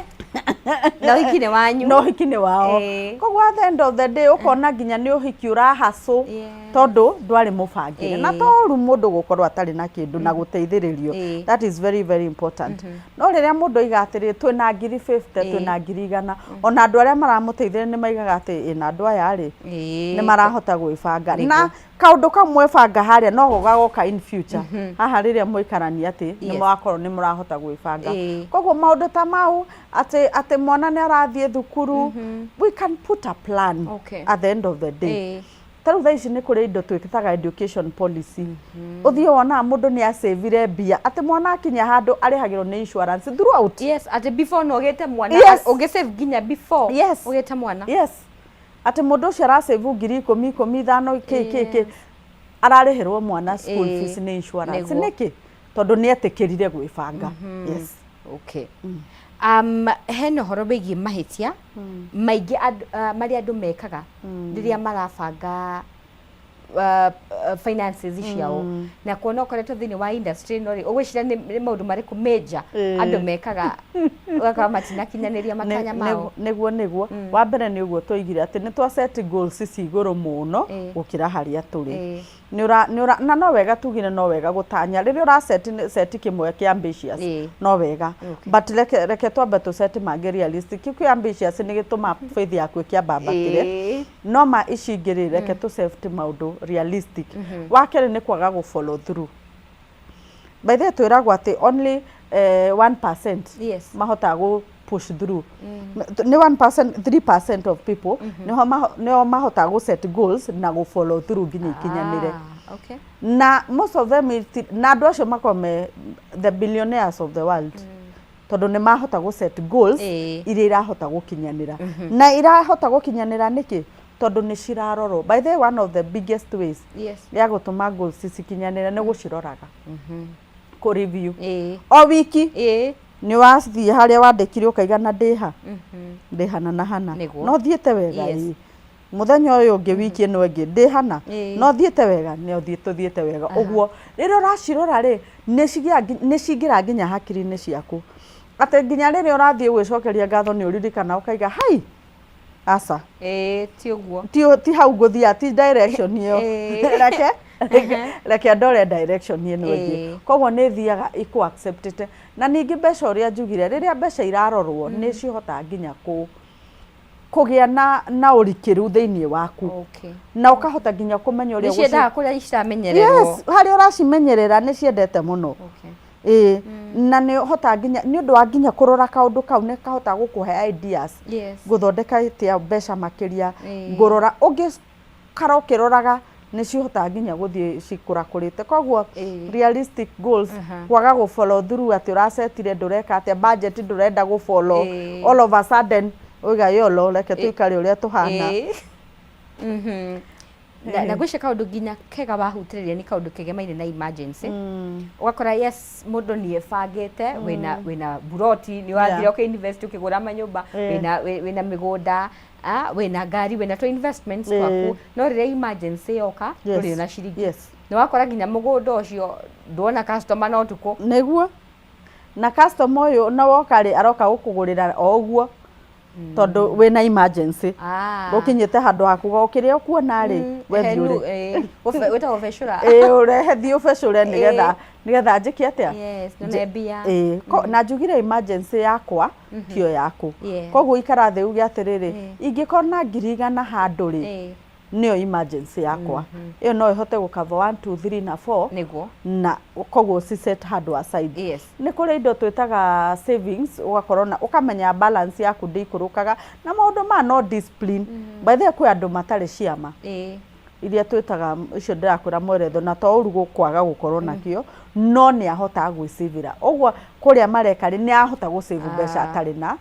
no hikine wanyu no hikine wao koguo at the end of the day ukona nginya ni uhiki urahaso tondu ndwari mubangire na toru mundu gukorwo atari na kindu na guteithiririo that is very very important no riria mundu igatiri twina ngiri 50 twina ngiri 100 ona andu aria maramuteithire ni maigaga ati ina andu aya ri ni marahota gwibanga na kaundu kamwe banga haria no gugagoka in future haha riria muikarani ati ni mwakorwo ni murahota gwibanga koguo maundu ta mau ati mwana ni arathie thukuru we can put a plan at the end of the day taru thaici ni kuri indo twikitaga education policy uthio wona mundu ni asavire bia ati mwana akinya handu arihagirwo ni insurance throughout ati before no gete mwana ugisave ginya before ugete mwana ati mundu ucio arasave ngiri 10 kk ararihirwo mwana school fees ni insurance niki tondu ni etikirire gwibanga heno horo begi mahitia maigi mari andu mekaga riria marabanga finances ciao na kuona ukoretwo thini wa industry no ugwicira ni maundu mariku major andu mekaga waka matina kinyaniria makanya mao niguo wa mbere ni uguo toigire ati ni twa set goals ciguru muno gukira haria turi na no wega tugine no wega gutanya riria ura set kimwe kia ambitious no wega but reke twambe tu set mage realistic ki ambitious ni gituma faith yaku kia babatire no ma icingiri reke tu safety maundu realistic wakere ni kwaga go follow through by the way twiragwo ati only 1% mahota go push through ni 1% 3% of people no mahota go set goals na go follow through ginya ikinyanire na most of them na andu acio makome the billionaires of the world tondu ni mahota go set goals iria irahota gukinyanira na irahota gukinyanira niki tondu ni cirarorwo by the way one of the biggest ways ya gutuma goals cikinyanira ni guciroraga ku review o wiki ni wathie haria wandikire ukaiga na ndiha ndihana na hana no thiete wega muthenya uyu ungi wiki no ingi ndihana no thiete wega ni thiete wega uguo riria uracirora ri ni cingira nginya hakiri-ini ciaku ati nginya riria urathie gwicokeria ngatho ni uririkana ukaiga hai asa ti uguo ti hau nguthia ti direction iyo reke ndore direction ino ingi koguo ni thiaga iku accepted na ningi mbeca uria njugire riria mbeca irarorwo ni cihota nginya kugia na urikiru thiini waku na ukahota nginya kumenya uria ciendaga kuria iciramenyererwo hari uracimenyerera ni ciendete muno na ni hota nginya ni undu wa nginya kurora kaundu kau ne kahota gukuhe ideas guthondeka itia mbeca makiria ngurora ungi karokiroraga ni cihota nginya guthie cikurakurite koguo realistic goals kwaga go follow through ati urasetire ndureka ati budget ndurenda go follow all of a sudden oiga yolo reke tuikare uria tuhana na gwisha kaundu nginya kega bahutiriria ni kaundu kegemaine na emergency ugakora yes mundu ni ebangite wina buroti ni wathire okay invest ukigura manyumba wina migunda wina ngari wina to investments kwaku no riria emergency yoka uri na ciringi ni wakora nginya mugunda ucio ndwona customer no tuko niguo na customer uyu na woka ri aroka gukugurira o uguo tondu wina emergency gukinyite handu haku gokiria kuona ri wethiure weta official urehe thio official nigetha njiki atia none bia na njugire emergency yakwa tio yaku koguo ikara theu gi atiriri ingikona ngiri 100 handu ri nio emergency yakwa iyo no ihote gukava 1 2 3 na 4 niguo na koguo si set handu aside ni kuri indo twitaga savings ugakorwo na ukamenya balance yaku ndikurukaga na maundu ma no discipline by the way kwi andu matari ciama iria twitaga icio ndirakwira mweretho na to urugo kwaga gukorwo nakio no ni ahota gwicivira uguo kuria mareka ni ahota gusave mbeca atari na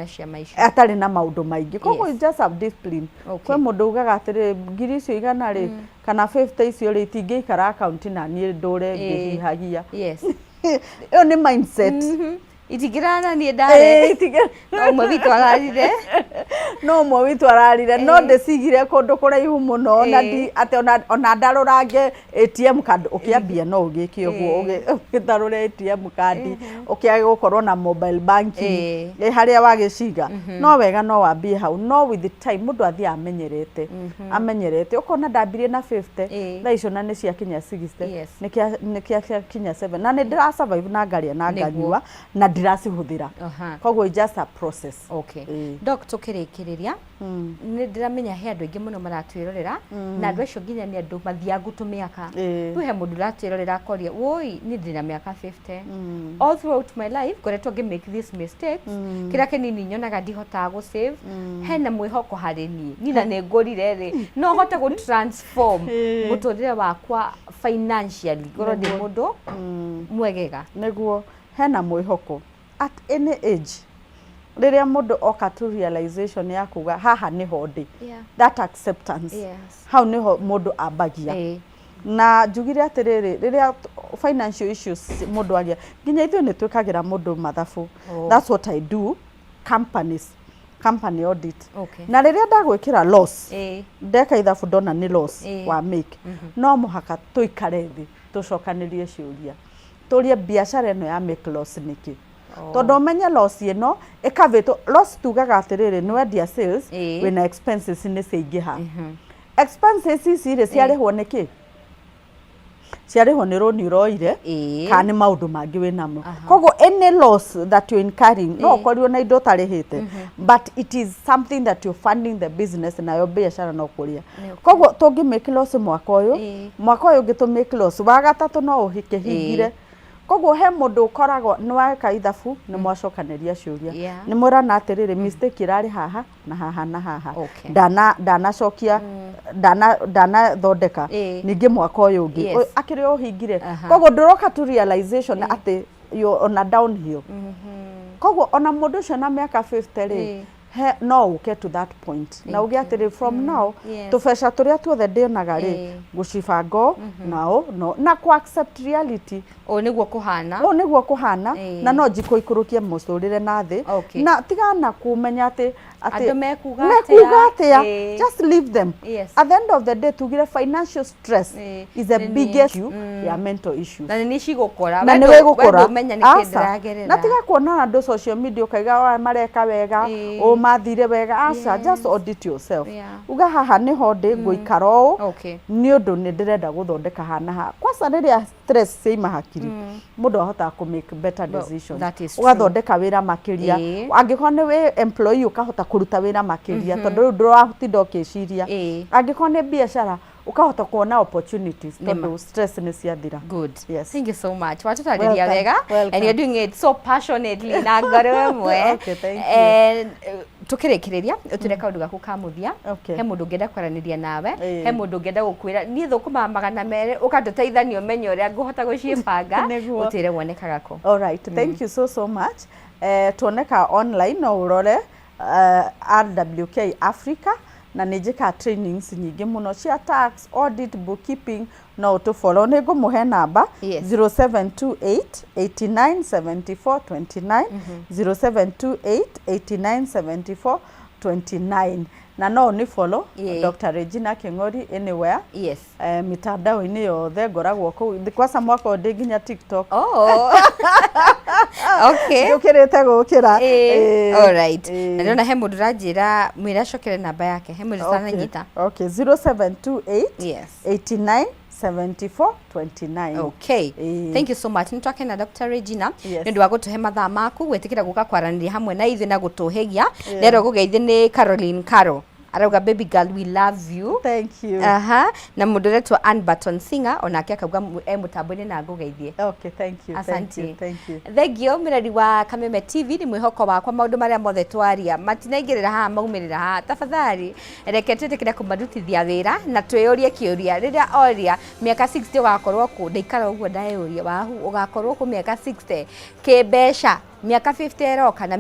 ciama icio atari na maundu maingi koguo just have discipline kwe mundu ugaga atiri ngiri icio igana ri kana 50 icio ri tingiikara account na ni ndure ngihihagia iyo ni mindset itigirana ni ndare no mwe witu ararire no mwe witu ararire no ndecigire kundu kuraihu muno na ndi ate ona ndarurange ATM card ukiambia no ugike uguo ugitarure ATM card ukiage gukorwo na mobile banking haria wagiciga no wega no wambie hau no with the time mundu athie amenyerete ukona ndambirie na 50 tha icio na ni cia kinya 60 nikia kinya 7 na ni ndira survive na ngaria na nganyua na ndiracihuthira koguo just a process. Okay. Doc tukirikiriria ni ndiramenya he andu aingi muno maratwirorera na andu acio nginya ni andu mathiangu tumiaka tuhe mundu ratwirorera akoria woi ni ndina miaka 50 all throughout my life ngoretwo ngi make these mistakes kira kinini nyonaga ndihotaga gu save hena mwihoko hari ni na nengorire ri no hote gu transform muturire wakwa financially goro ndi mundu mwegega neguo hena mwihoko at any age riria mundu oka to realization ya kuga haha ni hodi that acceptance how niho mundu ambagia na njugire atiriri riria financial issues mundu agia nginya ithu ni twikagira mundu mathafu that's what I do company audit na riria ndagwikira loss ndeka ithabu ndona ni loss wa make no muhaka tuikare thi tucokanirie ciuria turie biashara eno ya make loss niki todo menye loss ino ekavito loss tugaga atiriri no endia sales wina expenses ni ciingiha expenses ici ciarihwo niki ciarihwo ni roni roire kana maundu mangi winamo koguo any loss that you incurring no korio na indo tarihite but it is something that you funding the business na yo biashara no kuria koguo tungi make loss mwaka uyu gitu make loss wa gatatu no uhike hingire koguo he mundu ukoragwo ni waka ithabu ni mwacokaniria ciuria ni mwirana atiriri mistake irari haha na haha na haha dana cokia dana thondeka ningi mwaka uyu ungi akiri uhingire koguo nduroka to realization ati you on a downhill koguo ona mundu ucio na miaka 50 ri no uke to that point na ugi atiri from now tubesha turia tuothe ndionaga ri gucibango nao no na ku accept reality o niguo kuhana na no njiko ikurukie mucurire na thi na tigana kumenya ati andu mekuga atia just leave them at the end of the day tugire financial stress is the biggest ya mental issues na ni cigukora na ni wegukora umenya nikindiragerera na tiga kuona andu social media ukaiga mareka wega o mathire wega aca just audit yourself uga haha ni ho ndi nguikaro ni undu ni ndirenda guthondeka hana ha kwasa riria stress seima hakiri mundu ahota ku make better decisions ugathondeka wira makiria angikorwo ni we employee ukahota kuruta wira makiria tondu ndurahutida ukiciria angikorwo ni biashara ukahota kuona opportunities tondu stress ni ciathira. Good. Yes. Thank you so much. Watutariria wega and you're doing it so passionately na ngoro mwe. Okay, thank you. Tukirikiriria utire kaundu gaku ka muthia he mundu ngenda kwaraniria nawe he mundu ngenda gukwira ni thukuma 200 ukanduteithania umenye uria nguhota gucibanga utire wonekaga ko. All right, thank you so much. Tuoneka online no urore RWK Africa na nijika trainings nyingi muno cia tax, audit, bookkeeping no to follow ne go muhe namba 0728 897429 0728 897429 na no ni follow Dr. Regina Kingori anywhere mitandao ini yothe ngoragwo ku kwasa mwako ndi nginya TikTok okay ukirete gukira all right na ndona he mundu ranjira mwira cokere namba yake he mundu sananyita 0728 897429 okay thank you so much nitwake na Dr. Regina ndu wagutuhe mathaa maku gwetikira guka kwaranira hamwe na ithe na gutuhegia lero gugeithi ni Caroline Caro arauga baby girl we love you thank you na mundu retwa Ann Button Singer onake akauga mutambo-ini na ngugeithie okay thank you asante thank you thengio mirari wa Kameme TV ni mwihoko wakwa maundu maria mothe twaria matinaingirira ha maumirira ha tafadhali reke twetikire kumarutithia wira na twiyurie kiuria riria oria miaka 60 ugakorwo ku ndaikara uguo ndayuria wahu ugakorwo ku miaka 60 kibesha miaka 50 eroka na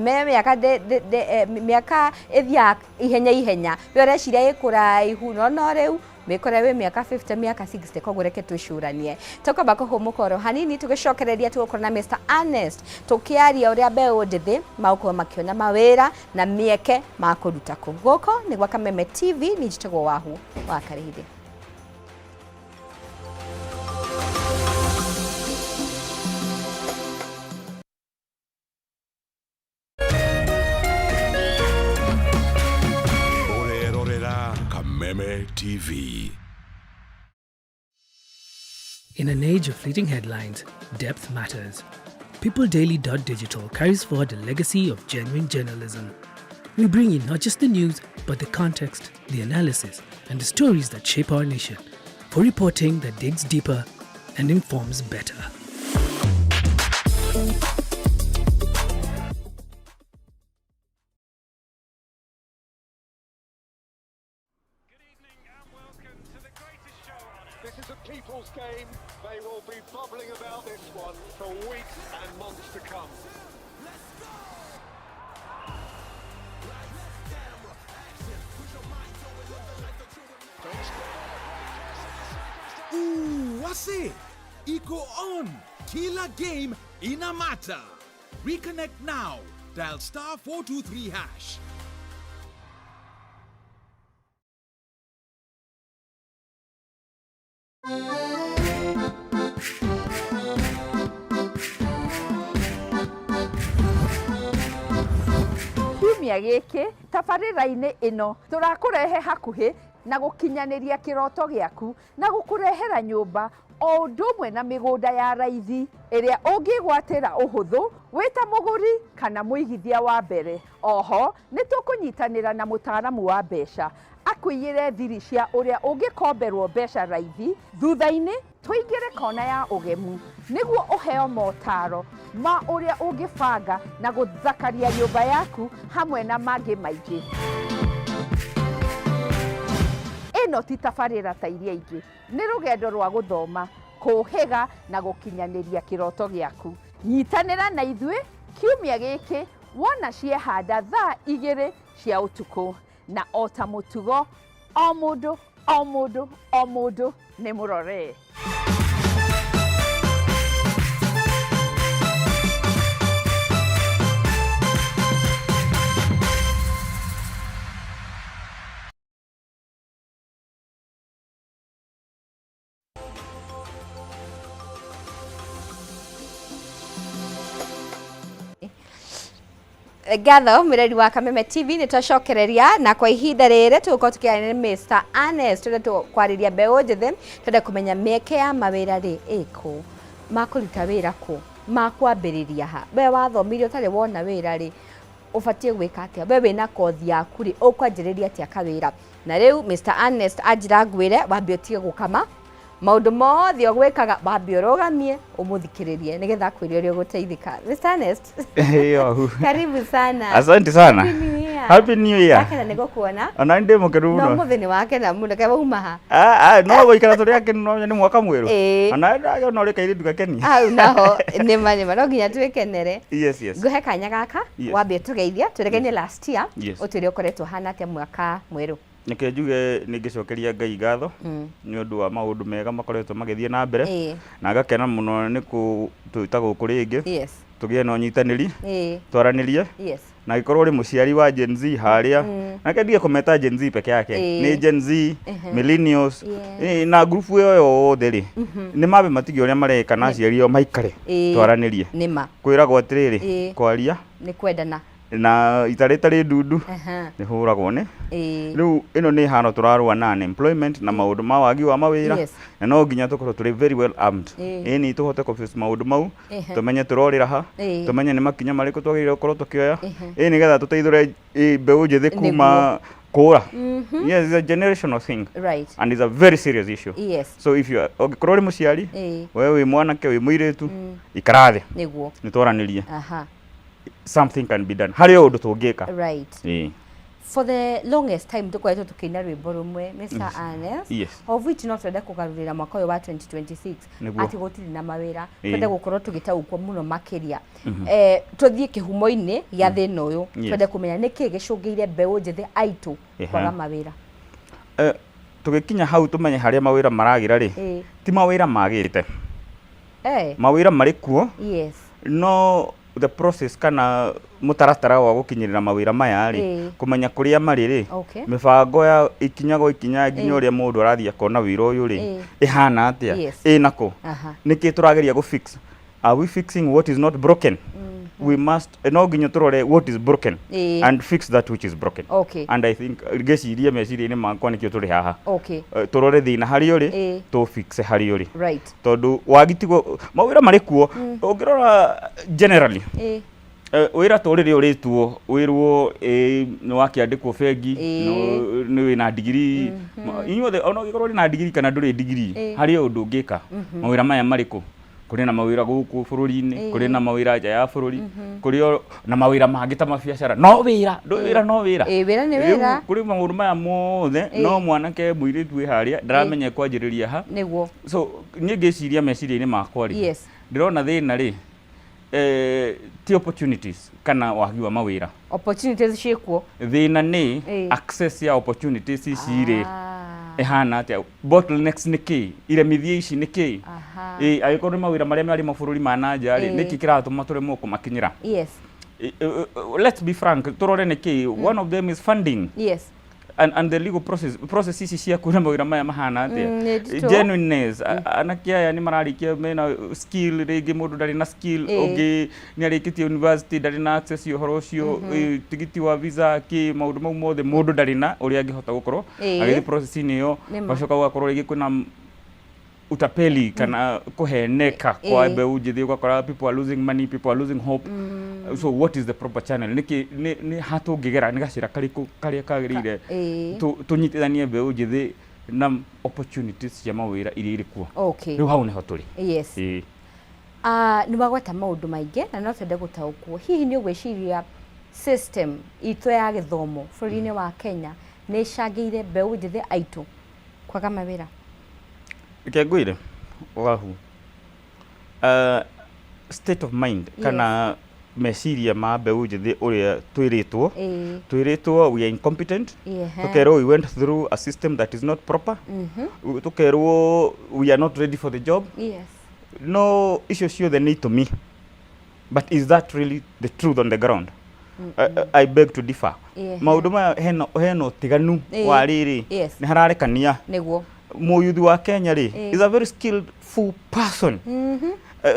miaka ithia ihenya we ureciria ikura ihu no riu wikore we miaka 50 miaka 60 koguo reke twicuranie tukwamba kuhumukoro hanini tugicokereria tugukora na Mr. Ernest tukiaria uria mbeu ndithi mauko makiona mawira na mieke ma kuruta ku goko ni gwa Kameme TV ni njitagwo wahu wa Karithi. Kameme TV. In an age of fleeting headlines, depth matters. PeopleDaily.digital carries forward a legacy of genuine journalism. We bring in not just the news, but the context, the analysis, and the stories that shape our nation, for reporting that digs deeper and informs better. This is a people's game. They will be bubbling about this one for weeks and months to come. Ooh, wase? Iko on. Kila game inamata. Reconnect now. Dial *423#. Kiumia giki tabarĩra-inĩ ĩno tũrakũrehe hakuhĩ na gũkinyaniria kĩroto gĩaku na gũkũrehera nyũmba o ũndũ ũmwe na mĩgũnda ya raithi ĩrĩa ũngĩgwatĩra ũhũthũ wĩta mũgũri kana mũigithia wa mbere. Oho nĩ tũkũnyitanĩra na mũtaaramu wa mbeca akũiyĩre thiri cia ũrĩa ũngĩkomberwo mbeca raithi. Thutha-inĩ tũingĩre kona ya ũgemu nĩguo ũheo motaro ma ũrĩa ũngĩbanga na gũthakaria nyũmba yaku hamwe na mangĩ maingĩ. Ĩno ti tabarĩra ta iria ingĩ, nĩ rũgendo rwa gũthoma, kũhĩga na gũkinyanĩria kĩroto gĩaku. Nyitanĩra na ithuĩ kiumia gĩkĩ wona ciehanda thaa 2 cia ũtukũ, na o ta mũtugo o mũndũ nĩ mũrore. Gatho mireri wa Kameme TV ni twacokereria na kwa ihinda rĩrĩ tũgũkorwo tũkĩaria na Mr. Ernest kwariria mbeũ njĩthĩ twende kũmenya mĩeke ya mawĩra rĩ ĩkũ, makũruta wĩra kũ, makwambĩrĩria ha, we wathomirie ũtarĩ wona wĩra rĩ ũbatiĩ gwĩka atĩa, we wĩna kothi yaku rĩ ũkwanjĩrĩria atĩa kawĩra. Na rĩu Mr. Ernest anjĩra ngwĩre wambe ũtige gũkama maundu mothe ogwikaga wambe ũrũgamie ũmũthikĩrĩrie nigetha akwĩre ũrĩa ũgũteithĩka. Mr. Ernest, karibu sana. Asante sana. Happy New Year. Wakena nĩgũkuona. Ona ndĩ mũkĩru mũno. No mũthenya wakena mũno kaĩ wauma ha. No gũikara tũrĩ akenu nĩ mwaka mwerũ. Ona ndagĩona ũrĩ kairĩ ndugakenia. Au naho nĩma no nginya twĩkenere. Yes. Ngũhe kanya gaka wambe tũgeithia tũregenie last year ũtwĩre ũkoretwo hana atĩa mwaka mwerũ. Nĩkĩo njuge nĩngĩcokeria Ngai ngatho nĩ ũndũ wa maũndũ mega makoretwo magĩthiĩ na mbere na ngakena mũno nĩ twĩta gũkũ rĩngĩ tũgĩe na ũnyitanĩri twaranĩrie na gĩkorwo ũrĩ mũciari wa Gen Z harĩa na ndige kũmeta Gen Z peke yake nĩ Gen Z, millennials na grupu ĩyo yothe rĩ nĩ mabe matigĩ ũrĩa mareka na aciari o maikare twaranĩrie kwĩragwo atĩrĩrĩ kwaria nĩ kwendana na itarĩ ndundu nĩ hũragwo nĩ rĩu ĩno nĩ hano tũrarũa na unemployment na maũndũ ma wagi wa mawĩra na no nginya tũkorwo tũrĩ very well armed ĩni tũhote kũface maũndũ mau tũmenye tũrorĩra ha tũmenye nĩ makinya marĩkũ twagĩrĩirwo gũkorwo tũkĩoya nĩgetha tũteithũre mbeũ njĩthĩ kuma kũra. Yes, it's a generational thing and it's a very serious issue. So if you ũngĩkorwo ũrĩ mũciari wewe wĩ mwanake wĩ mũirĩtu ikara thĩ nĩ twaranĩrie something can be done. Harĩ ũndũ tũngĩka. For the longest time tukoretwo tukĩina rwĩmbo rũmwe Mr. Ernest of which no twende kũgarũrĩra mwaka ũyũ wa 2026 ati gũtirĩ na mawĩra twende gũkorwo tũgĩtaũkwo mũno makĩria tũthiĩ kĩhumo-inĩ gĩa thĩna ũyũ twende kũmenya nĩkĩ gĩcũngĩire mbeũ njĩthĩ aitũ kwaga mawĩra. tugikinya hau tumenye haria mawira maragira ri ti mawira magirite mawira mari kuo yes no the process kana mutaratara wa gukinyirira mawira maya ri kumenya kuria mari ri mibango ya ikinya go ikinya nginya uria mundu arathia kona wira uyu ri ihana atia nako niki turageria go fix. Are we fixing what is not broken? We must no nginya turore what is broken and fix that which is broken. And I think geciria meciria-ini makwa nikio turi haha turore thina hari uri to fix hari uri tondu wagitigo mawira mari kuo ungirora generally wira turire uritwo wirwo ni wakiandikwo bengi ni wina degree inyuothe ona gikorwo na degree kana nduri degree hari undu ngika mawira maya mariku kuri na mawira guku bururi-ini kuri na mawira nja ya bururi kuri na mawira mangi ta mabiacara no wira no wira wira ni wira kuri maundu maya mothe no mwanake mwiritu wi haria ndaramenya kwanjiriria ha niguo so nie ngeciria meciria-ini makwa ri ndirona thina ri ti opportunities kana wagi wa mawira opportunities ciikuo thina ni access ya opportunities ici ri ehana atia bottlenecks niki iremithia ici niki agikorwo mawira maria mari mabũrũri ma nanja ri niki kiratuma turemwo kumakinyira let's be frank turore niki one of them is funding and the legal process ici cia kuona mawira maya mahana atia genuineness anakia ya ni mararikia mena skill rigi mundu ndari na skill ogi ni arikitie university ndari na access uhoro ucio tigiti wa visa ki maundu mau mothe mundu ndari na uria angihota gukorwo agithi process ini yo bacoka gukorwo rigi kwina utapeli kana kuheneka kwa mbeu njithi ugakora people are losing money, people are losing hope. So what is the proper channel? Ni hatungigera ni gacira kariku karia kagirire tunyitithanie mbeu njithi na opportunities cia mawira iria iri kuo riu hau niho turi ni magweta maundu maingi na no twende gutaukwo hihi ni ugwiciria system itu ya githomo bururi-ini wa Kenya ni icangĩire mbeu njithi aitu kwaga mawira ikengwire wahu state of mind kana meciria ma mbeu njithi uria twiritwo we are incompetent tukerwo we went through a system that is not proper tukerwo we are not ready for the job no icio ciothe ni itumi but is that really the truth on the ground? I beg to differ. Maundu maya heno tiganu wa riri ni hararekania niguo muyuthi wa Kenya ri is a very skillful person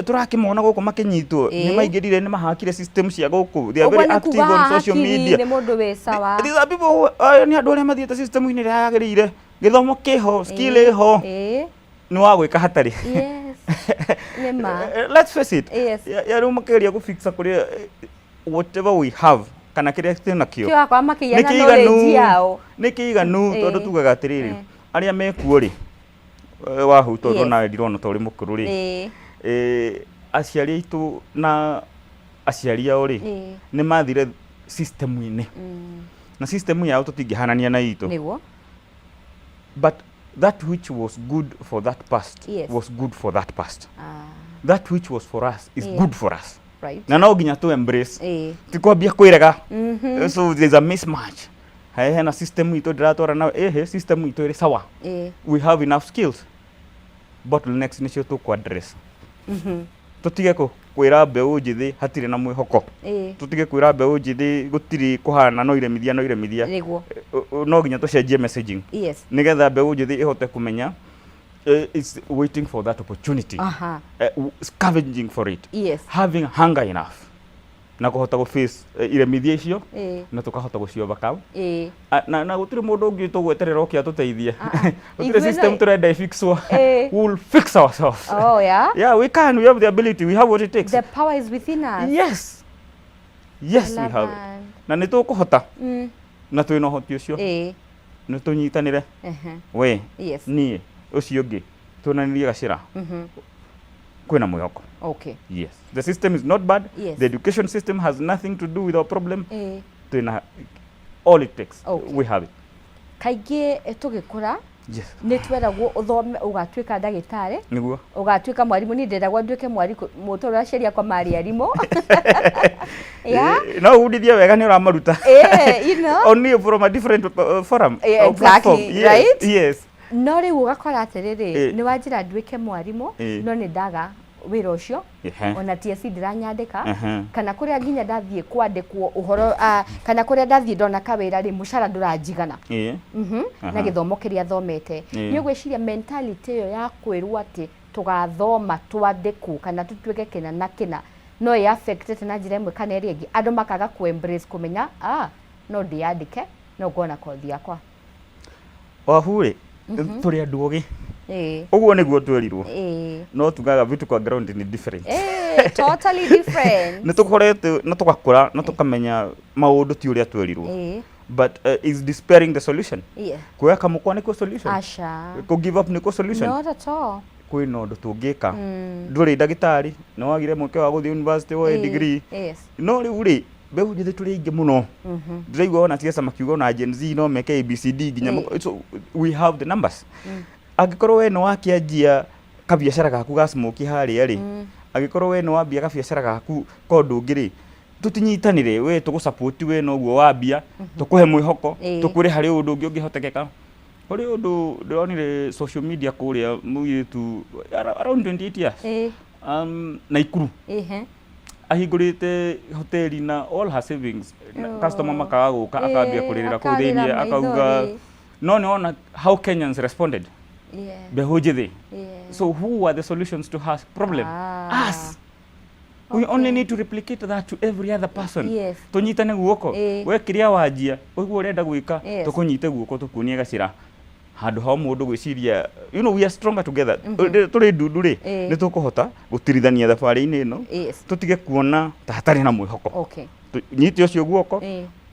turakimona guku makinyitwo ni maingirire ni mahakire system cia guku they are very active on social media ni mundu we sawa these are people ni andu aria mathiete system ini ria yagirire githomo kiho skill iho ni wa gwika hatari let's face it ya ru makiria ku fixa kuri whatever we have kana kiria tena kio kio akwa makiyana knowledge yao nikiganu tondu tugaga atiriri aria mekuo ri wahu tondu na ndirona tori mukuru ri aciari itu na aciari ao ri ni mathire system-ini na system yao tutingihanania na itu niguo but that which was good for that past was good for that past that which was for us is good for us na no nginya tu embrace tikwambia kwirega so there's a mismatch hena system itu ndiratora na system itu iri sawa we have enough skills bottlenecks nicio tu ku address tutige kwira mbeu njithi hatire na mwihoko tutige kwira mbeu njithi gutiri kuhana no iremithia no nginya tucenjie messaging nigetha mbeu njithi ihote kumenya is waiting for that opportunity scavenging for it having hunger enough na kuhota go face iremithia icio na tukahota gucio overcome na gutiri mundu ungi tugweterera okia tuteithie gutiri system turenda ifixwo we will fix ourselves we can, we have the ability, we have what it takes, the power is within us yes we have it. Na ni tukuhota na twina hoti ucio ni tunyitanire we nie ucio ungi tunanirie gacira kwina mwihoko yes the system is not bad the education system has nothing to do with our problem twina all it takes we have it kaingi tugikura ni tweragwo uthome ugatwika ndagitari niguo ugatwika mwarimu ni nderagwo ndwike mwarimu mutura aciari akwa mari arimu no udithia wega ni uramaruta you know only from a different forum exactly right yes no rĩu ũgakora atĩrĩrĩ nĩ wanjĩra nduĩke mwarimũ no nĩ ndaga wĩra ũcio ona TSC ndiranyandĩka kana kũrĩa nginya ndathiĩ kwandĩkwo ũhoro kana kũrĩa ndathiĩ ndona kawĩra rĩ mũcara ndũranjigana na gĩthomo kĩrĩa thomete nĩ ũgwĩciria mentality ĩyo ya kwĩrwo atĩ tũgathoma twandĩkwo kana tũtuĩke kĩna na kĩna no ĩ affected na njĩra ĩmwe kana ĩrĩa ĩngĩ andũ makaga ku embrace kũmenya no ndĩandĩke no ngona kothi yakwa wahure tũrĩ andũ ogĩ ũguo nĩguo twerirwo no tugaga vitu kwa ground ni different totally different nĩ tũkorete na tũgakũra na tũkamenya maũndũ ti ũrĩa twerirwo but is despairing the solution kuoya kamũkwa nĩkuo solution ku give up nĩkuo solution not at all kwĩna ũndũ tũngĩka ndũrĩ ndagĩtarĩ no wagire mweke wa gũthiĩ university woe degree no rĩu rĩ behu njĩthĩ tũrĩ aingĩ mũno ndĩraigua ona ciaca makiuga na Gen Z no meke ABCD nginya so we have the numbers angĩkorwo we no wakĩanjia kabiacara gaku ga smoke harĩa rĩ angĩkorwo we no wambia kabiacara gaku kondu ngĩrĩ tutinyitanire we tugusupport we no guo wambia tukuhe mwĩhoko tukwĩre harĩ ũndũ ũngĩ ũngĩhotekeka kuri ũndũ ndĩronire social media kũrĩa mũirĩtu around 28 years Naikuru ahingũrĩte hoteli na all her savings customer makaga gũka akambia kũrĩrĩra kũu thĩinĩ akauga no nĩona how Kenyans responded behu njĩthĩ so who are the solutions to her problem us we only need to replicate that to every other person tunyitane guoko we kĩrĩa wanjia ũguo ũrenda gwĩka tũkũnyite guoko tũkuonie gacĩra handũ ha mũndũ gwĩciria you know we are stronger together tũrĩ ndundu rĩ nĩ tũkũhota gũtirithania thabarĩ-inĩ ĩno tũtige kuona ta hatarĩ na mwĩhoko nyite ũcio guoko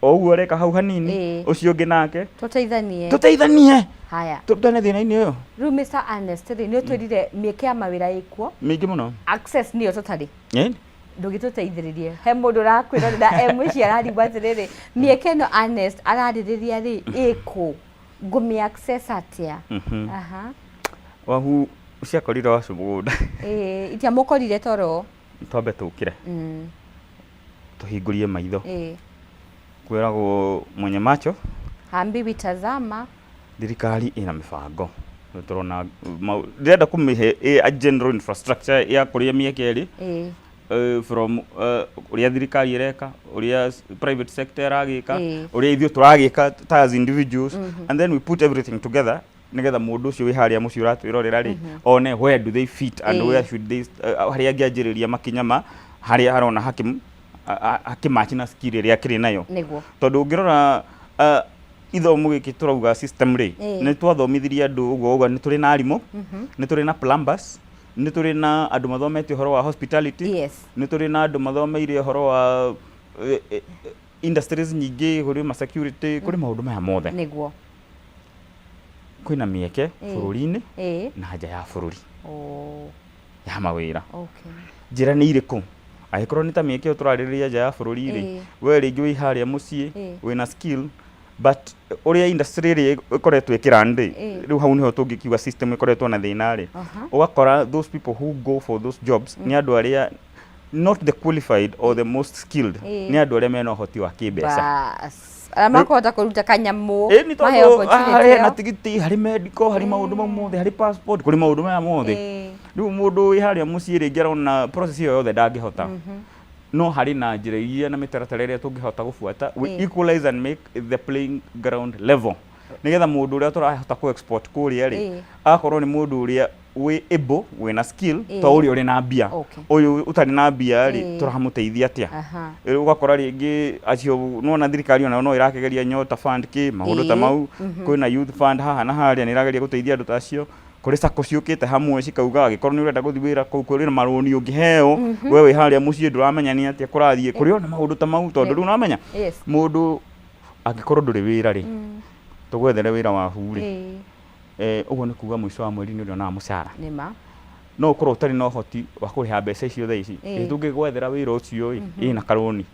o ũguo ũreka hau hanini ũcio ũngĩ nake tũteithanie haya tũtane thĩna-inĩ ũyũ rĩu Mr. Ernest rĩ nĩ ũtwĩrire mĩeke ya mawĩra ĩkuo mĩingĩ mũno access nĩyo tũtarĩ ndũgĩtũteithĩrĩrie he mũndũ ũrakwĩrorera mũciĩ ararigwo atĩrĩrĩ mĩeke ĩno Ernest ararĩrĩria rĩ ĩkũ ngũmĩ access atĩa wahu ciakorire wacu mũgũnda itiamũkorire toro twambe tũkĩre tũhingũrie maitho kwĩragwo mwenye macho hambi vitazama thirikari ina mĩbango turona ndĩrenda kũmĩhe a general infrastructure ya kũrĩa mĩeke ĩrĩ from ũrĩa thirikari ĩreka ũrĩa private sector ĩragĩka ũrĩa ithuĩ tũragĩka as individuals and then we put everything together nigetha mũndũ ũcio wĩ harĩa mũciĩ ũratwĩrorera rĩ one where do they fit and where should they harĩa angĩanjĩrĩria makinya ma harĩa harona hakimachi na skill ĩrĩa akĩrĩ nayo tondũ ũngĩrora ithomo gĩkĩ tũrauga system rĩ nĩ twathomithirie andũ ũguo nĩ tũrĩ na arimũ nĩ tũrĩ na plumbers nĩ tũrĩ na andũ mathomete ũhoro wa hospitality nĩ tũrĩ na andũ mathomeire ũhoro wa industries nyingĩ kũrĩ ma security kũrĩ maũndũ maya mothe nĩguo kwĩna mĩeke bũrũri-inĩ na nja ya bũrũri ya mawĩra njĩra nĩ irĩkũ angĩkorwo nĩ ta mĩeke tũrarĩrĩria nja ya bũrũri rĩ we rĩngĩ wĩ harĩa mũciĩ wĩna skill but ũrĩa industry ĩrĩa ĩkoretwo ĩkĩrandĩ rĩu hau nĩho tũngĩkiuga system ĩkoretwo na thĩna rĩ ũgakora those people who go for those jobs nĩ andũ arĩa not the qualified or the most skilled nĩ andũ arĩa mena ũhoti wa kĩmbeca makota kũruta kanyamũ mahe opportunity na tigiti harĩ medical harĩ maũndũ mau mothe harĩ passport kũrĩ maũndũ maya mothe rĩu mũndũ wĩ harĩa mũciĩ rĩngĩ arona process ĩyo yothe ndangĩhota no harĩ na njĩra iria na mĩtaratara ĩrĩa tũngĩhota gũbuata we equalize and make the playing ground level nigetha mũndũ ũrĩa tũrahota ku export kũrĩa rĩ akorwo nĩ mũndũ ũrĩa wĩ able wĩna skill ta ũrĩa ũrĩ na mbia ũyũ ũtarĩ na mbia rĩ tũramũteithia atĩa ũgakora rĩngĩ acio nona thirikari ona no ĩrakĩgeria Nyota Fund kĩ maũndũ ta mau kwĩna youth fund haha na harĩa nĩ ĩrageria gũteithia andũ ta acio kũrĩ sako ciũkĩte hamwe cikauga agĩkorwo nĩ ũrenda gũthiĩ wĩra kũu kũrĩ na marũni ũngĩheo we wĩ harĩa mũciĩ ndũramenya nĩ atĩa kũrathiĩ kũrĩ ona maũndũ ta mau tondũ rĩu ũramenya mũndũ angĩkorwo ndũrĩ wĩra rĩ tũgwethere wĩra waku rĩ ũguo nĩ kuga mũico wa mweri nĩ ũrĩonaga mũcara no ũkorwo ũtarĩ na ũhoti wa kũrĩha mbeca icio thaa ici tũngĩgwethera wĩra ũcio ĩna karũni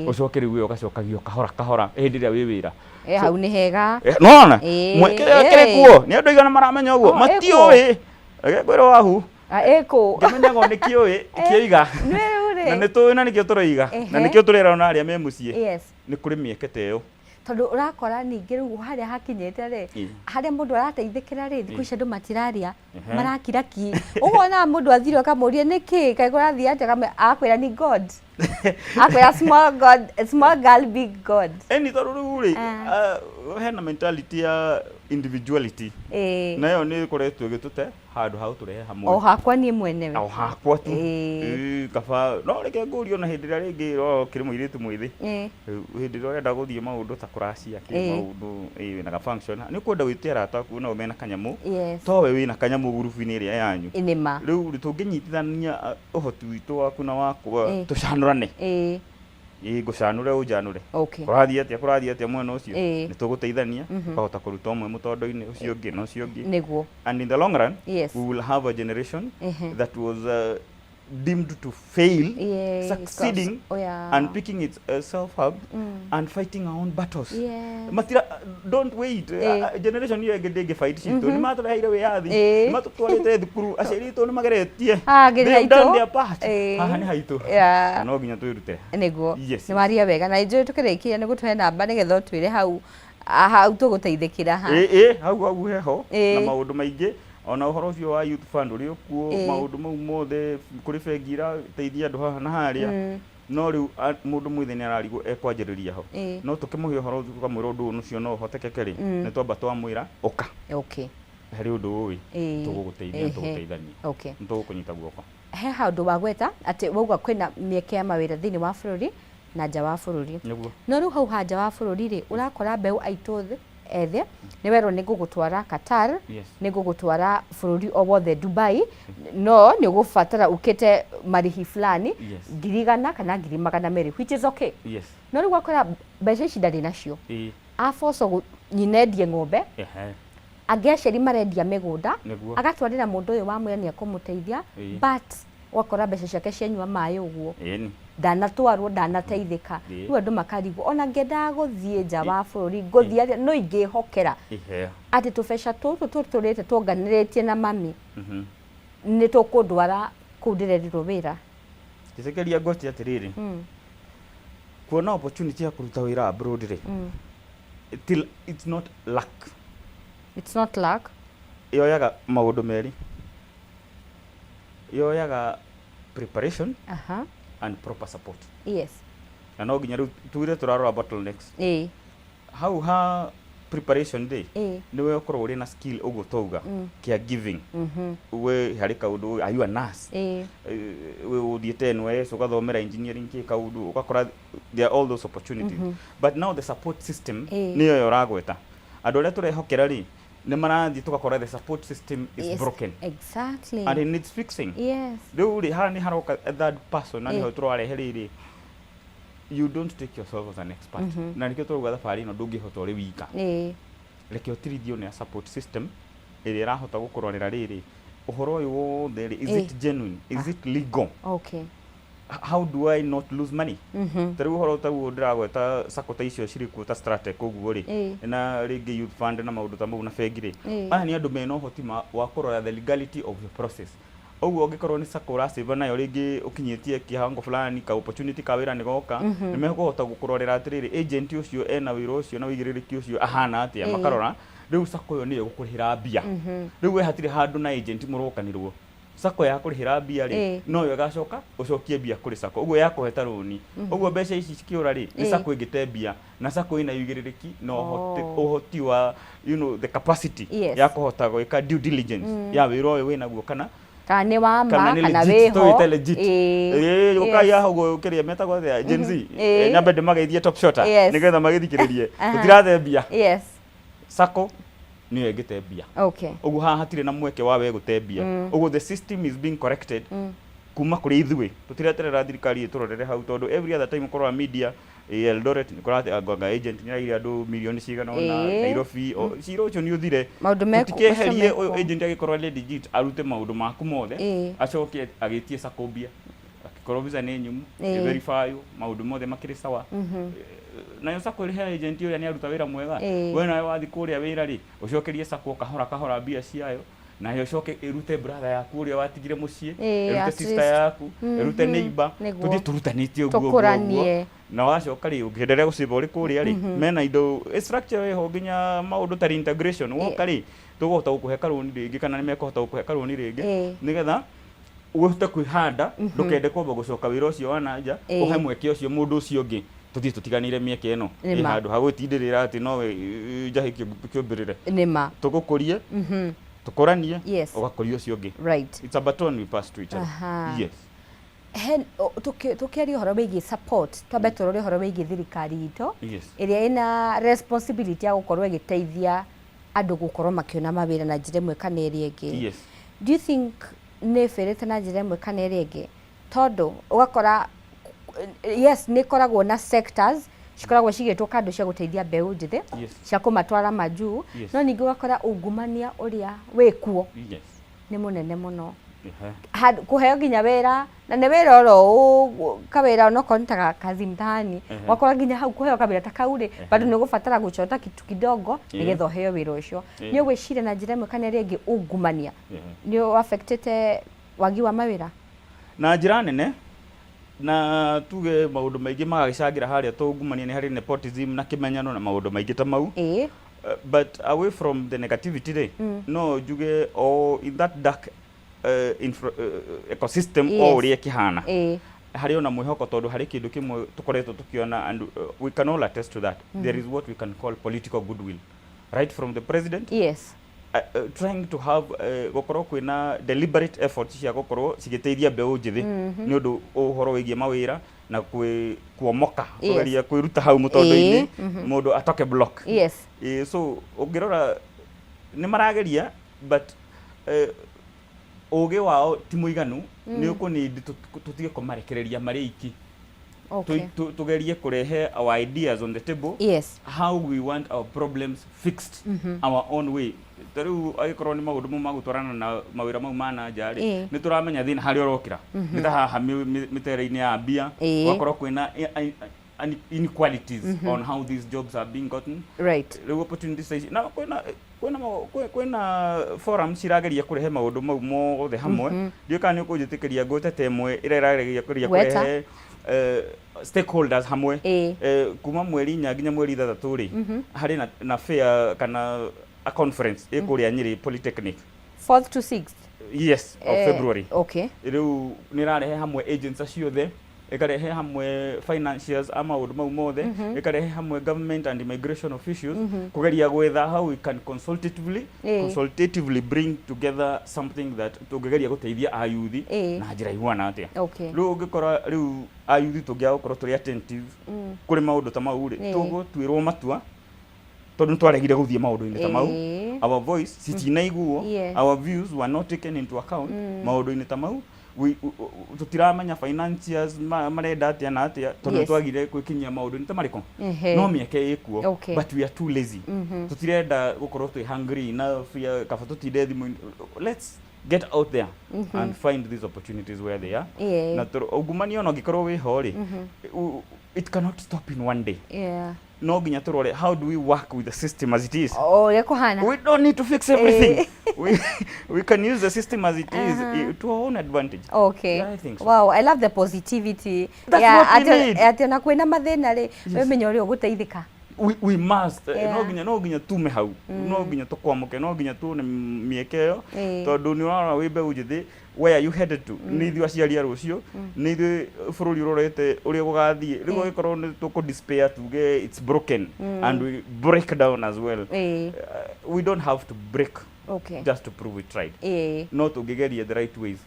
ũcoke rĩu we ũgacokagio kahora kahora hĩndĩ ĩrĩa wĩ wĩra hau nĩ hega nona mweke kĩrĩ kuo nĩ andũ aigana maramenya ũguo matiũĩ agĩkwĩrwo wahu ĩkũ ngĩmenyaga nĩ kĩũĩ kĩoiga na nĩ tũĩ na nĩkĩo tũroiga na nĩkĩo tũrera ona arĩa me mũciĩ nĩ kũrĩ mĩeke ta ĩyo tondu urakora ningi riu haria hakinyete ri haria mundu arateithikira ri thiku ici andu matiraria marakira ki ugona mundu athire akamuria niki kai kurathi atia kama akwira ni god akwira small girl big god eni tondu riu ri hena mentality ya individuality nayo ni koretwo gitute handu hau turehe hamwe o hakwa ni mwenewe o hakwa tu kaba no reke ngurio na hindi ria ringi ro kiri muiritu mwithi hindi ria urenda guthie maundu ta kuracia ki maundu wina ka function ni kwenda gwitira ataku na umena kanyamu to we wina kanyamu gurubu-ini ria yanyu inima riu tunginyitithania uhoti witu waku na wakwa tucanurane ngucanure ujanure kurathie atia mwena ucio ni tuguteithania kahota kuruta umwe mutondo-ini ucio ungi no ucio ungi niguo and in the long run we will have a generation that was deemed to fail succeeding and picking its self up and fighting our own battles matira don't wait generation hiyo ngende fight shito ni matũreheire wiyathi ni matũtwarĩte thukuru aciari itũ ni mageretie haha ni haitũ no nginya twirute niguo ni maria wega na njũĩ tukĩrĩkia nĩ gũtũhe namba nĩgetha ũtwĩre hau tũgũteithĩkĩra hau heho na maũndũ maingĩ ona uhoro ucio wa youth fund uri kuo maundu mau mothe kuri bengira teithia andu haha na haria no riu mundu mwithe ni ararigo ekwanjiriria ho no tukimuhe uhoro ucio tukamwira undu ucio no hotekeke ri ni twamba twamwira uka hari undu uyu tuguguteithania nitugukunyita guoko he handu wagweta ati wauga kwina mieke ya mawira thini wa bururi na nja wa bururi no riu hau hanja wa bururi ri urakora mbeu aitu ethe ni wero ni gugutwara Qatar ni gugutwara bururi o wothe Dubai no ni gufatara ukite marihi fulani ngirigana kana ngirimagana meri which is okay no riu wakora mbeca ici ndari nacio afoco nyinendie ng'ombe ageceri marendia migunda agatwarira mundu uyu wa mwira ni akumuteithia but wakora mbeca ciake cianyua maĩ uguo ndanatwarwo ndanateithika riu andu makarigwo ona ngenda guthie nja wa bururi nguthia no ingihokera ati tubeca tutu turite tuonganiritie na mami ni tukundwara kundirerirwo wira kisekeria ngoti atiriri kuona opportunity ya kuruta wira abroad ri it's not luck yoyaga maundu meri yoyaga preparation and proper support na no nginya tuire turarora bottlenecks how ha preparation day ni we ukorwo uri na skill uguo touga caregiving we hari kaundu are you a nurse we uthiete NYS ugathomera engineering ki kaundu ugakora there are all those opportunities but now the support system niyo yoragweta andu aria turehokera ri ni marathi tukakora the support system is broken and it needs fixing riu ri hani haroka that person nani ho turwareherire you don't take yourself as an expert na nikio turuga thabari no ndungihota uri wika reke utirithio ni support system iri irahota gukurorera riri uhoro uyu wothe is it genuine is it legal how do I not lose money tariu horo taguo ndiragweta sako ta icio ciriku ta Stratec uguo ri na ringi youth fund na maundu ta mau na bengi ri aya ni andu mena uhoti wa kurora the legality of the process uguo ngikorwo ni sako urasave nayo ringi ukinyitie kihango fulani ka opportunity ka wira ni goka ni mekuhota gukurorera atiriri agent ucio ena wira ucio na wigiririki ucio ahana atia makarora riu sako yo ni gukurihira mbia riu we hatire handu na agent murokanirwo sako ya kurihira mbia ri no yo gacoka ucokie mbia kuri sako uguo yakuheta runi uguo mbeca ici cikiura ri ni sako igite mbia na sako ina yugiririki no uhoti wa the capacity ya kuhota gwika due diligence ya wira uyu wina guo kana ni wa ma kana weho ukaya hugo ukiria metagwo the Gen Z nyambe ndimageithie top shotter nigetha magithikiririe utirathe mbia sako niyo egite mbia uguo haha hatire na mweke wa we gute mbia uguo the system is being corrected kuma kuri ithui tutireterera thirikari iturorere hau tondu every other time korwa media Eldoret nikorate aganga agent ni ira andu milioni cigana ona Nairobi ciro ucio ni uthire tikeherie uyu agent agikorwa legit arute maundu maku mothe acoke agitie sako mbia akikorwo visa ni nyumu verify maundu mothe makiri sawa na sako ri agent uria ni aruta wira mwega we nawe wathi kuria wira ri ucokerie sako kahora mbia ciayo na yo coke irute brother yaku uria watigire mucii irute sister yaku irute neighbor tuthie turutanitie uguo na wacoka ri ungiendelea guciba uri kuria ri mena indo structure ho nginya maundu ta integration woka ri tugohota gukuhe karuni ringi kana ni mekohota gukuhe karuni ringi nigetha uhote kwihanda ndukende kwamba gucoka wira ucio wa nanja uhe mweke ucio mundu ucio ungi tuthie tutiganire mieke ino handu ha gwitindirira ati no njahi kiumbirire nima tugukurie tukoranie ugakuria ucio ungi it's a baton we pass to each other yes tukiaria horo wigi support twabe turore horo wigi thirikari ito iria ina responsibility ya gukorwo igiteithia andu gukorwo makiona mawira na njira imwe kana iria ingi do you think ne ferete na njira imwe kana iria ingi tondu ugakora yes ni koragwo na sectors cikoragwo cigitwo kandu cia guteithia mbeu njithi cia kumatwara majuu no ningi ugakora ungumania uria wikuo ni munene muno kuheo nginya wera na ne wera oro kawera no konta kazi mtani wakora nginya hau kuheo kabira takaure bado ni gufatara guchota kitu kidogo nigetho heo wira ucio ni gwicire na njira imwe kana iria ingi ungumania ni affected wagi wa mawira na njira nene na tuge maundu maingi magagicangira haria tungumania ni hari nepotism na kimenyano na maundu maingi ta mau but away from the negativity no juge in that dark ecosystem oria kihana hari ona mwihoko tondu hari kindu kimwe tukoretwo tukiona and we can all attest to that there is what we can call political goodwill right from the president trying to have gokorwo kwina deliberate efforts cia gokorwo cigiteithia mbeu njithi ni undu uhoro wigie mawira na kuomoka kugeria kwiruta hau mutondo-ini mundu atoke block so ungirora ni marageria but uge wao ti muiganu ni ukunindi tutige kumarekereria mari iki tugerie kurehe our ideas on the table how we want our problems fixed our own way tariu aikorwo ni maundu magutwarana na mawira mau mana njari ni turamenya thina hari orokira ni ta haha mitereinĩ ya mbia wakorwo kwina inequalities on how these jobs are being gotten riu opportunities na kwina forum cirageria kurehe maundu mau mothe hamwe ndiũka nĩ ũkũnjĩtĩkĩria ngũtete ĩmwe ĩrĩa ĩrageria kurehe stakeholders hamwe kuma mweri nya nginya mweri 3 ri hari na fair kana a conference ĩkũrĩa Nyeri Polytechnic 4th to 6th yes of February riu nĩrarehe hamwe agents aciothe ikarehe hamwe financiers ama maundu mau mothe ikarehe hamwe government and immigration officials kugeria gwetha how we can consultatively bring together something that tungegeria guteithia ayuthi na njira ihuana atia riu ungikora riu ayuthi tungia gukorwo turi attentive kuri maundu ta mau ri tugutwirwo matua tondu twaregire guthie maundu-ini ta mau our voice citinaiguo our views were not taken into account maundu-ini ta mau tutiramenya financiers marenda atia na atia tondu twagire gwikinyia maundu ni ta mariko no mieke ikuo but we are too lazy tutirenda gukorwo twi hungry na fear kaba tutinde thimu let's get out there and find these opportunities where they are na ugumania no gikorwo wi hori it cannot stop in one day no nginya turore how do we work with the system as it is we don't need to fix everything we can use the system as it is to our own advantage I think so. Wow, I love the positivity ati na kwina mathina ri wemenya uri uguteithika we must no nginya tume hau no nginya tukwamuke no nginya tuone mieke yo tondu ni urara wi mbeu njithi where you headed to ni ithu aciaria rucio ni ithu bururi urorete uria gugathie rigo gikorwo ni tuku despair tuge it's broken and we break down as well we don't have to break just to prove we tried not to gegeria the right ways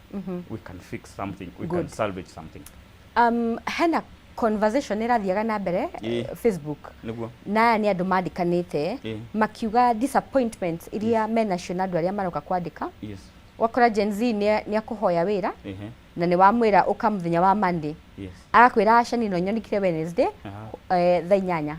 we can fix something we can salvage something hena conversation irathiaga na mbere Facebook na ni andu mandikanite makiuga disappointments iria menacio na andu aria maroka kwandika wakora Gen Z ni akuhoya wira na ni wamwira uka muthenya wa Monday agakwira acani no nyonikire Wednesday thaa 8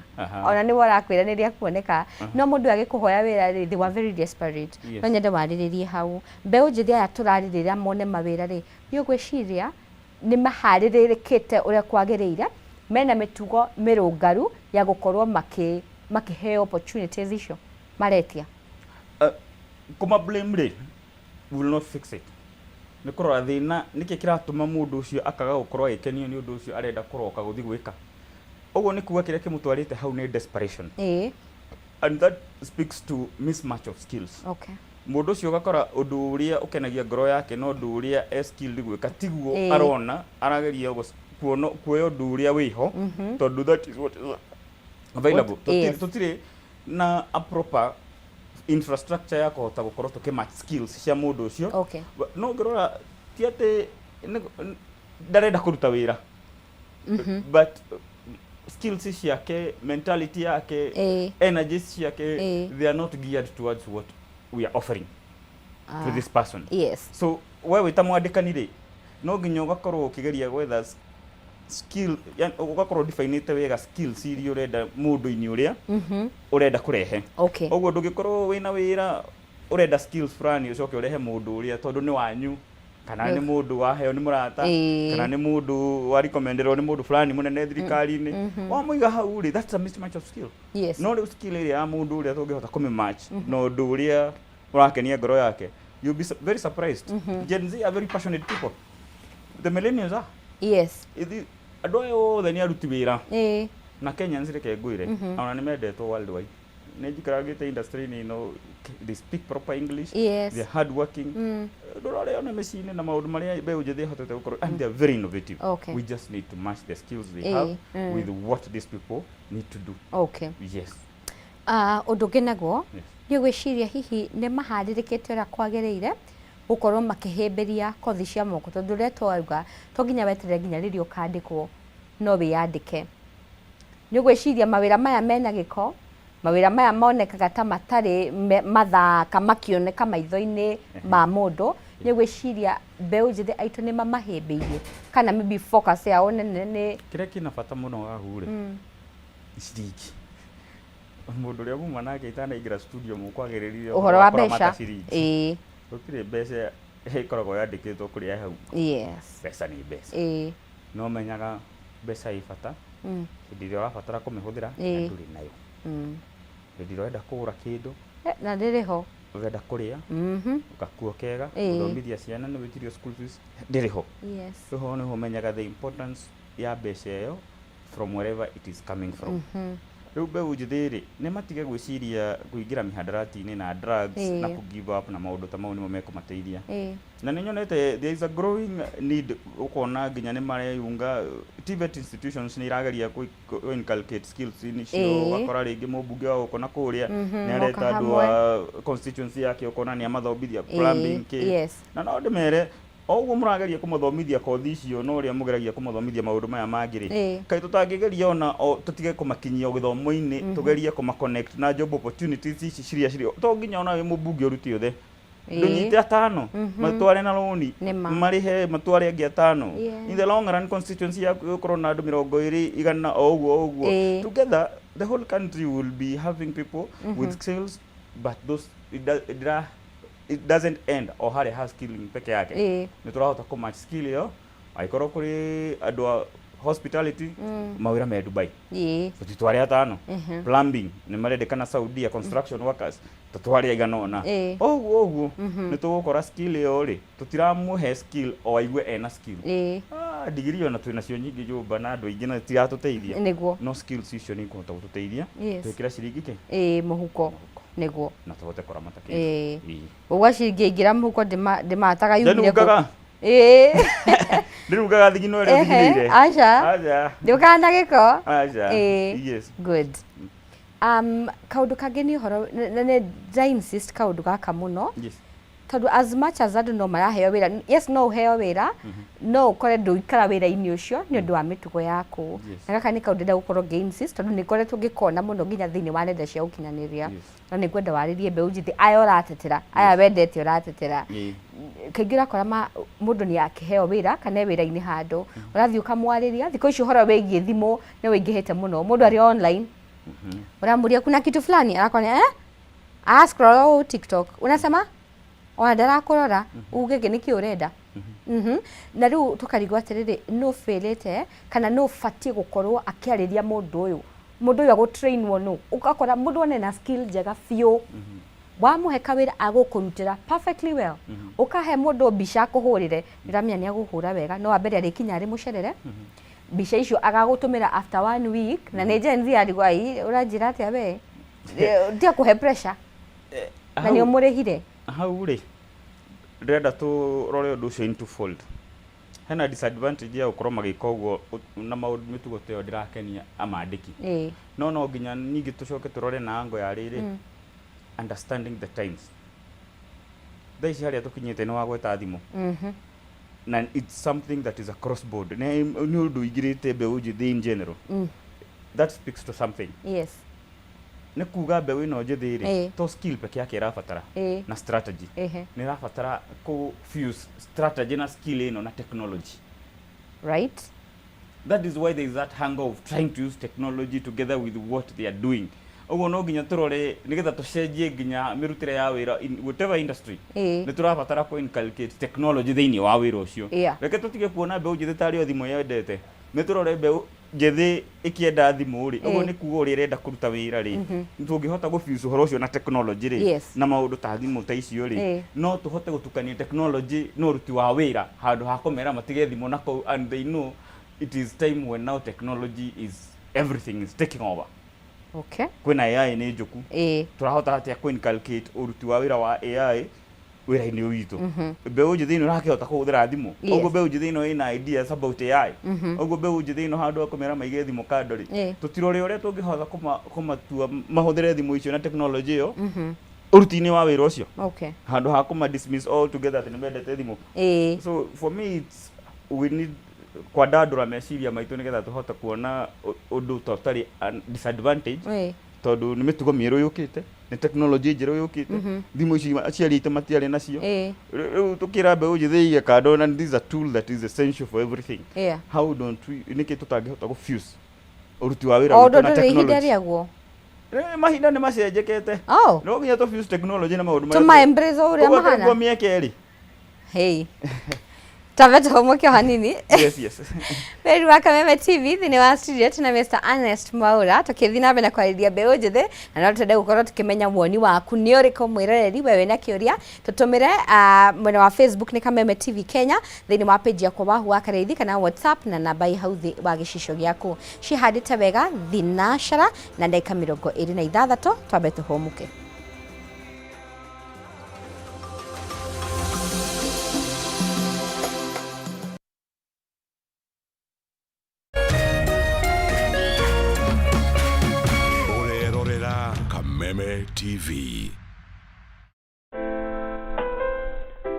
ona ni warakwira ni ria kuoneka no mundu agikuhoya wira ri they were very desperate no nyende wariririe hau mbeu njithi aya turaririria mone mawira ri ni ugwiciria ni maharirikite uria kwagiriire mena mitugo mirungaru ya gukorwo makihe opportunities icio maretia kuma blame ri will not fix it. Nĩ kũrora thĩna nĩkĩ kĩratũma mũndũ ũcio akaga gũkorwo agĩkenio nĩ ũndũ ũcio arenda kũroka gũthiĩ gwĩka. Ũguo nĩ kuuga kĩrĩa kĩmũtwarĩte hau nĩ desperation. And that speaks to mismatch of skills. Okay. Mũndũ ũcio ũgakora ũndũ ũrĩa ũkenagia ngoro yake no ũndũ ũrĩa skilled gwĩka tiguo arona arageria kuoya ũndũ ũrĩa wĩho tondũ that is what is available. Tũtirĩ na a proper infrastructure ya kũhota gũkorwo tũkĩmatch skills cia mũndũ ũcio. No ngĩrora ti atĩ ndarenda kũruta wĩra but skills ciake, mentality yake, energies ciake, they are not geared towards what we are offering to this person. So wewe ta mwandĩkani rĩ no nginya ũgakorwo ũkĩgeria gwetha skill, yani ugakorwo definite wega skills iria urenda mundu-ini uria urenda kurehe. Oguo ndungikorwo wina wira urenda skills fulani ucoke urehe mundu uria tondu ni wanyu kana ni mundu waheo ni murata kana ni mundu wa recommenderwo ni mundu fulani munene thirikari-ini wa muiga hau ri, that's a mismatch of skill. No riu skill iria ya mundu uria tungihota kumimatch no ndu uria urakenia ngoro yake, you'll be very surprised. Gen Z are very passionate people. The millennials are. Andũ aya othe nĩ aruti wĩra na Kenyans reke ngwĩre ona nĩ mendetwo worldwide. Nĩ njikaragĩte industry-inĩ ĩno, they speak proper English, they are hard working. Ndũrore ona mĩciĩ-inĩ na maũndũ marĩa mbeũ njĩthĩ ĩhotete gũkorwo, and they are very innovative. We just need to match the skills they have with what these people need to do. Yes. Ũndũ ũngĩ naguo nĩ gwĩciria hihi nĩ maharĩrĩkĩte ũrĩa kwagĩrĩire gukorwo makihimbiria kothi cia moko tondu rä twauga to nginya weterere nginya rĩrĩa ũkandĩkwo no wĩyandĩke. Nĩ gwĩciria mawĩra maya mena gĩko, mawĩra maya monekaga ta matarĩ mathaka makĩoneka maitho-inĩ ma mũndũ. Nĩ gwĩciria mbeũ njĩthĩ aitũ nĩ mamahĩmbĩirie kana maybe focus yao nene nĩ kĩrĩa kĩna bata mũno hahu rĩ ciringi. Mũndũ ũrĩa muma nake itanaingĩra studio mũkwagĩrĩria ũhoro wa mbeca. Gũtirĩ mbeca ĩkoragwo yandĩkĩtwo kũrĩa hau. Mbeca nĩ mbeca. No menyaga mbeca ĩ bata hĩndĩ ĩrĩa ũrabatara kũmĩhũthĩra na ndũrĩ nayo. Hĩndĩ ĩrĩa ũrenda kũgũra kĩndũ na ndĩrĩ ho, ũrenda kũrĩa ũgakuo kega, ũthomithia ciana nĩ wĩtirio school fees ndĩrĩ ho. Ho nĩho ũmenyaga the importance ya mbeca ĩyo from wherever it is coming from. Rĩu mbeũ njĩthĩ rĩ nĩ matige gwĩciria kũingĩra mĩhadarati-inĩ na drugs na ku give up na maũndũ ta mau nĩmo mekũmateithia. Na nĩ nyonete there is a growing need, ũkona nginya nĩ mareyunga TVET institutions nĩ irageria ku inculcate skills icio. Ũgakora rĩngĩ mũmbunge wa gũkũ na kũrĩa nĩ areta andũ a constituency yake ũkona nĩ amathomithia plumbing na no ndĩmere oguo mũrageria kũmathomithia kothi icio no ũrĩa mũgeragia kũmathomithia maũndũ maya mangĩ rĩ kaĩ tũtangĩgeria ona tũtige kũmakinyia gĩthomo-inĩ tugerie kũmaconnect na job opportunities ici ciria cirĩ to nginya ona wĩ mũmbunge ũruti othe ndũnyite atano matware na roni marĩhe matware angĩ atano in the long run constituency yaku ĩgũkorwo na andũ 20 igana o ũguo together the whole country will be having people with skills but those it doesn't end o harĩa ha skilling peke yake. Nĩ tũrahota kũmatch skill ĩyo aikorwo kũrĩ andũ a hospitality mawĩra me Dubai tũtitware atano, plumbing nĩ marendekana Saudia, construction workers tũtware igana ona. Ũguo nĩ tũgũkora skill ĩyo rĩ tũtiramũhe skill o aigue ena skill. Degree ona twĩnacio nyingĩ nyũmba na andũ aingĩ na tiratũteithia, no skills icio nĩ ikũhota gũtũteithia twĩkĩra ciringi mũhuko niguo na tũhote kũramata kĩndũ. Ũguo ciringi ingĩra mũhuko ndĩmataga yumire kũ ndirugaga thigino ĩrĩa thigirĩire aca ndĩũkana gĩko yes good. Kaũndũ kangĩ nĩ ũhoro nĩ insist kaũndũ gaka mũno tondũ as much as andũ no maraheo wĩra, yes no ũheo wĩra no ũkore ndũikara wĩra-inĩ ũcio nĩ ũndũ wa mĩtugo yaku. Na gaka nĩ kaũndũ ndĩrenda gũkorwo ngĩ-insist tondũ nĩ ngoretwo ngĩkona mũno nginya thĩinĩ wa nenda cia ũkinyanĩria na nĩ ngwenda warĩrie mbeũ njĩthĩ aya ũratetera, aya wendete ũratetera. Kaingĩ ũrakora mũndũ nĩ akĩheo wĩra kana wĩra-inĩ handũ ũrathiĩ ũkamwarĩria. Thikũ ici ũhoro wĩgiĩ thimũ nĩ wĩingĩhĩte mũno, mũndũ arĩ online ũramũria kuna kitu fulani arakwambia scroll TikTok unasema ona ndarakũrora uge nĩkĩ ũrenda. Na rĩu tũkarigwo atĩrĩrĩ no failite kana no batiĩ gũkorwo akĩarĩria mũndũ ũyũ agũtrainwo no ũgakora mũndũ one na skill njega biũ wamuhe kawira agukurutira perfectly well ukahe mundu mbica kuhurire ndiramenya ni aguhura wega no ambere ari kinya ari mucerere mbica icio agagutumira after 1 week na ni Gen Z arigwai uranjira atia we ndia kuhe pressure na ni umurehire hau ri renda tu rore undu ucio into fold hena disadvantage ya ukorwo magika uguo na maundu mitugo teo ndirakenia amandiki no nginya ningi tucoke turore na ango ya riri understanding the times thaici haria tukinyite no wagweta thimu na it's something that is across board ni undu igirite mbeu njithi in general that speaks to something yes ne kuga mbeu ino njithi ri to skill peke yake irabatara na strategy ni irabatara ku fuse strategy na skill ino na technology right that is why there is that hunger of trying to use technology together with what they are doing ogo no ginya turore nigetha tucenjie ginya mirutire ya wira in whatever industry ni turabatara ku inculcate technology thiini wa wira ucio reke tutige kuona mbeu njithi tari o thimu yendete ni turore mbeu njithi ikienda thimu ri ogo ni kuga uri renda kuruta wira ri tungihota gufuse uhoro ucio na technology ri na maundu ta thimu ta icio ri no tuhote gutukania technology no ruti wa wira handu ha kumera matige thimu nako and they know it is time when now technology is everything is taking over. Okay. Kwina AI ni njuku. Turahota atia ku inculcate uruti wa wira wa AI wira ini witu. Mbeu njithi ino rakihota kuhuthira thimu. Ogo mbeu njithi ino ina ideas about AI. Ogo mbeu njithi ino handu akumera maige thimu kandori. Tutirore uria tungihotha kumatua mahuthire thimu icio na technology iyo. Uruti-ini wa wira ucio. Okay. Handu ha kuma dismiss all together tene mendete thimu. So for me it's we need kwa dadura meciria maitu nigetha tuhota kuona undu totally disadvantage tondu ni mitugo mieru yukite ni technology njeru yukite thimu ici aciari itu matiari nacio riu tukira mbeu njithi kando na this is a tool that is essential for everything how don't we niki tutangihota ku fuse uruti wa wira na technology mahinda ni macenjekete no nginya tu fuse technology na maundu maya tuma embrace uria mahana kwa mieke eri hey Taveto homoke hanini. Yes. Very welcome TV thini wa studio tuna Mr. Ernest Maura tukithina bena kwariria mbeu njithi na no tende gukorwo tukimenya muoni waku ni uriko mwirereri wewe na kiuria tutumire mwena wa Facebook ni Kameme TV Kenya thini wa page yakwa wa Wakaraithi kana WhatsApp na namba hauthi wa gicisho giaku cihadite wega thinashara na ndagika 26 twabeto homuke. Kameme TV.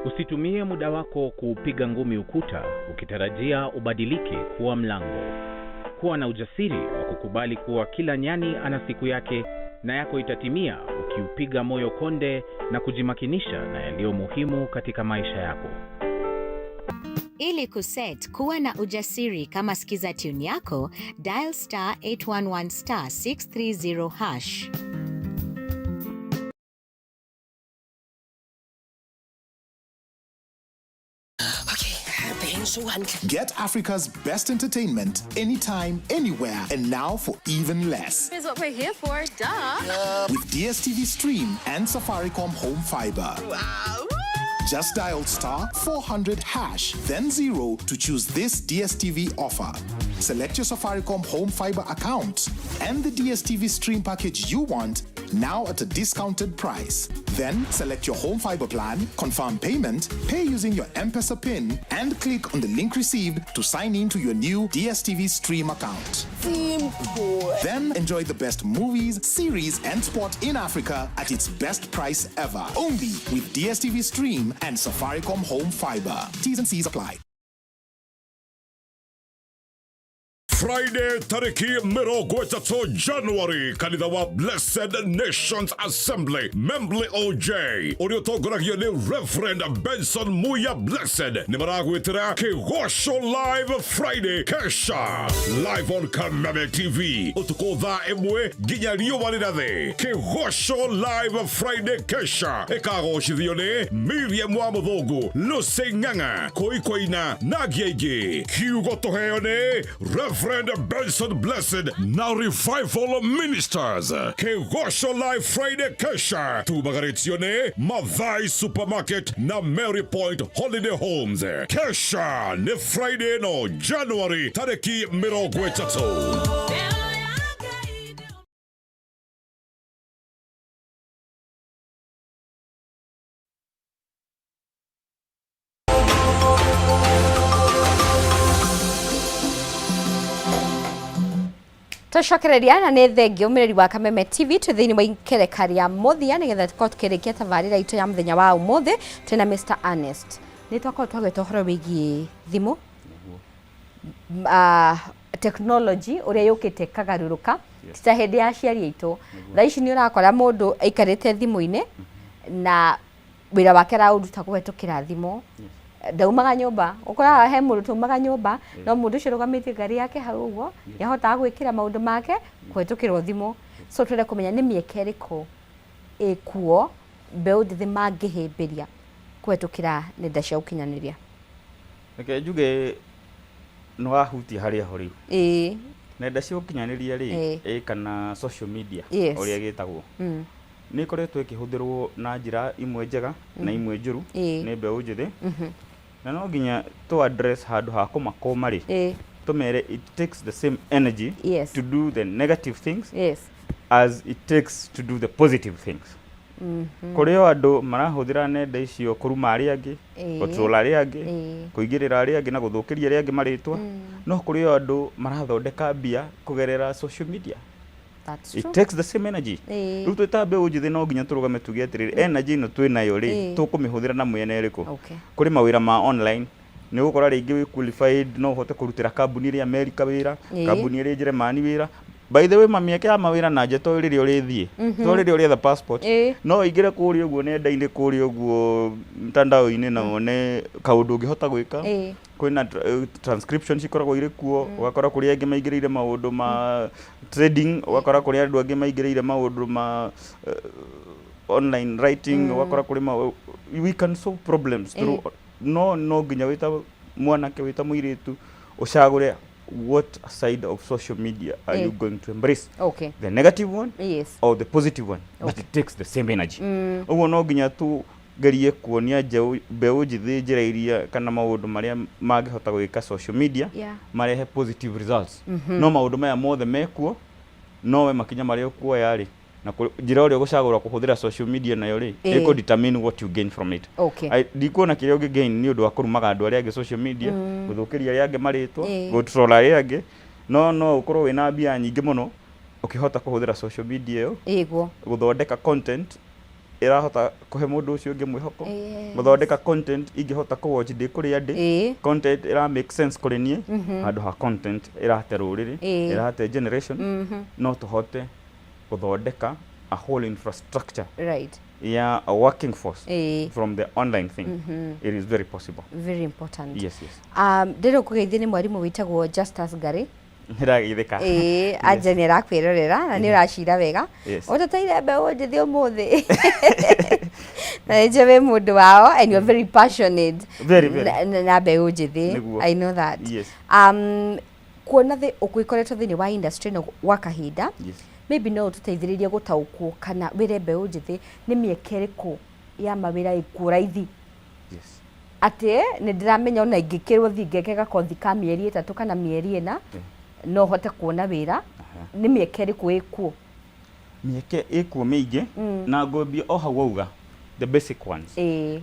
Usitumie muda wako kupiga ngumi ukuta ukitarajia ubadilike kuwa mlango. Kuwa na ujasiri wa kukubali kuwa kila nyani ana siku yake na yako itatimia ukiupiga moyo konde na kujimakinisha na yaliyo muhimu katika maisha yako. Ili kuset kuwa na ujasiri kama sikiza tune yako, dial *811*630#. Get Africa's best entertainment anytime, anywhere, and now for even less. Here's what we're here for, duh. With DSTV Stream and Safaricom Home Fiber. Wow. Just dial *400# then 0 to choose this DSTV offer. Select your Safaricom Home Fiber account and the DSTV Stream package you want, now at a discounted price. Then select your home fiber plan, confirm payment, pay using your M-Pesa PIN, and click on the link received to sign in to your new DSTV Stream account. Simple. Then enjoy the best movies, series, and sport in Africa at its best price ever. Only with DSTV Stream and Safaricom Home Fiber. T's and C's apply. Friday tariki 3 January kanitha wa Blessed Nations Assembly Membly OJ uliotongoragio ni Reverend Benson Muya Blessed ni maragwitira Kigosho Live Friday kesha live on Kameme TV utuko thaa imwe nginya riũa rĩrathe. Kigosho Live Friday kesha ikagoshithio ni Miriam wa Muthũngũ, Lucy Ng'ang'a, Koi Koina na angĩ aingĩ. Kiugo tũheo ni Reverend Reverend Benson Blessed na Revival Ministers. Kegosho Live Friday kesha tubagaritio Mathai Supermarket na Mary Point Holiday Homes. Kesha ni Friday no January tariki 30. Tũcokereria na nĩ thengio ũmĩrĩri wa Kameme TV twĩ thĩinĩ wa ikerekari ya mũthia nĩgetha tũkorwo tũkĩrĩkia tabarĩra itũ ya mũthenya wa ũmũthĩ twĩna Mr. Ernest. Nĩ twakorwo twagĩte ũhoro wĩgiĩ thimũ technology ũrĩa yũkĩte kagarũrũka ta hĩndĩ ya aciari aitũ. Thaa ici nĩ ũrakora mũndũ aikarĩte thimũ-inĩ na wĩra wake araũruta kũhetũkĩra thimũ. Ndaumaga nyũmba ũkoraga he mũndũ tumaga nyũmba no mũndũ ũcio rũgamĩtie ngari yake hau ũguo yahotaga gwĩkĩra maũndũ make kũhetũkĩrwo thimũ. So twende kũmenya nĩ mĩeke ĩrĩkũ ĩkuo mbeũ njĩthĩ mangĩhĩmbĩria kũhetũkĩra nenda cia ũkinyanĩria. Reke njuge no ahutia harĩa ho rĩu. Nenda cia ũkinyanĩria rĩ kana social media ũrĩa gĩtagwo nĩ ĩkoretwo ĩkĩhũthĩrwo na njĩra imwe njega na imwe njũru nĩ mbeũ njĩthĩ. Na no nginya to address handũ ha kũmakoma rĩ tumere it takes the same energy to do the negative things as it takes to do the positive things. Kũrĩ o andũ marahũthĩra nenda icio kũruma arĩa angĩ, gũtrola arĩa angĩ, kũingĩrĩra arĩa angĩ na gũthũkĩria arĩa angĩ marĩtwa. No kũrĩ o andũ marathondeka mbia kũgerera social media. It takes the same energy. Rĩu twĩta mbeũ njĩthĩ no nginya tũrũgame tuge atĩrĩrĩ energy ĩno twĩnayo rĩ tũkũmĩhũthĩra na mwena ĩrĩkũ. Kũrĩ mawĩra ma online nĩ ũgũkora rĩngĩ wĩ qualified no ũhote kũrutĩra kambuni ĩrĩa America wĩra, kambuni ĩrĩa Germany wĩra. By the way mamieke ya mawĩra na nje to rĩrĩa ũrĩthiĩ to rĩrĩa ũrĩetha passport no ingĩre kũrĩa ũguo nenda-inĩ kũrĩa ũguo mtandao-inĩ na wone kaũndũ ũngĩhota gwĩka. Kwĩna transcription cikoragwo irĩ kuo ũgakora kũrĩa angĩ maingĩrĩire maũndũ ma trading ũgakora kũrĩa andũ angĩ maingĩrĩire maũndũ ma online writing ũgakora kũrĩ we can solve problems through no nginya wĩta mwanake wĩta mũirĩtu ũcagũre what side of social media are you going to embrace? The negative one or the positive one? But it takes the same energy. Ũguo no nginya tu gerie kuonia mbeũ njĩthĩ njĩra iria kana maũndũ marĩa mangĩhota gwĩka social media marehe positive results. No maũndũ maya mothe mekuo no we makinya marĩa ũkuoya rĩ na njĩra ũrĩa ũgũcagũra kũhũthĩra social media nayo rĩ ĩkũ determine what you gain from it. Ndikuona kĩrĩa ũngĩ gain nĩ ũndũ wa kũrumaga andũ arĩa angĩ social media gũthũkĩria arĩa angĩ marĩtwa gũtrola arĩa angĩ no ũkorwo wĩna mbia nyingĩ mũno ũkĩhota kũhũthĩra social media ĩyo gũthondeka content irahota kũhe mũndũ ũcio ũngĩ mwĩhoko gũthondeka content ingĩhota kũwatch ndĩ kũrĩa ndĩ content ira make sense kũrĩ niĩ handũ ha content irate rũrĩrĩ irate generation no tũhote gũthondeka a whole infrastructure yeah a working force from the online thing. It is very possible, very important. Yes. Ndĩrĩ kũgeithia nĩ mwarimũ wĩtagwo Justus Ngari. Ndĩrageithĩka. Anja nĩ arakwĩrorera na nĩ ũracira wega ũteteire mbeũ njĩthĩ ũmũthĩ na nĩ wĩ mũndũ wao and you are very passionate na mbeũ njĩthĩ. I know that. Kuona ũkwĩkoretwo thĩinĩ wa industry no gwa kahinda maybe no tũteithĩrĩrie gũtaũkwo kana wĩre mbeũ njĩthĩ nĩ mĩeke ĩrĩkũ ya mawĩra ĩkuo raithi atĩ nĩ ndĩramenya ona ingĩkĩrwo thi ngekega kothi ka mĩeri 3 kana mĩeri 4 no hote kuona wĩra nĩ mĩeke ĩrĩkũ ĩkuo. Mĩeke ĩkuo mĩingĩ na ngũmbia o hau auga the basic ones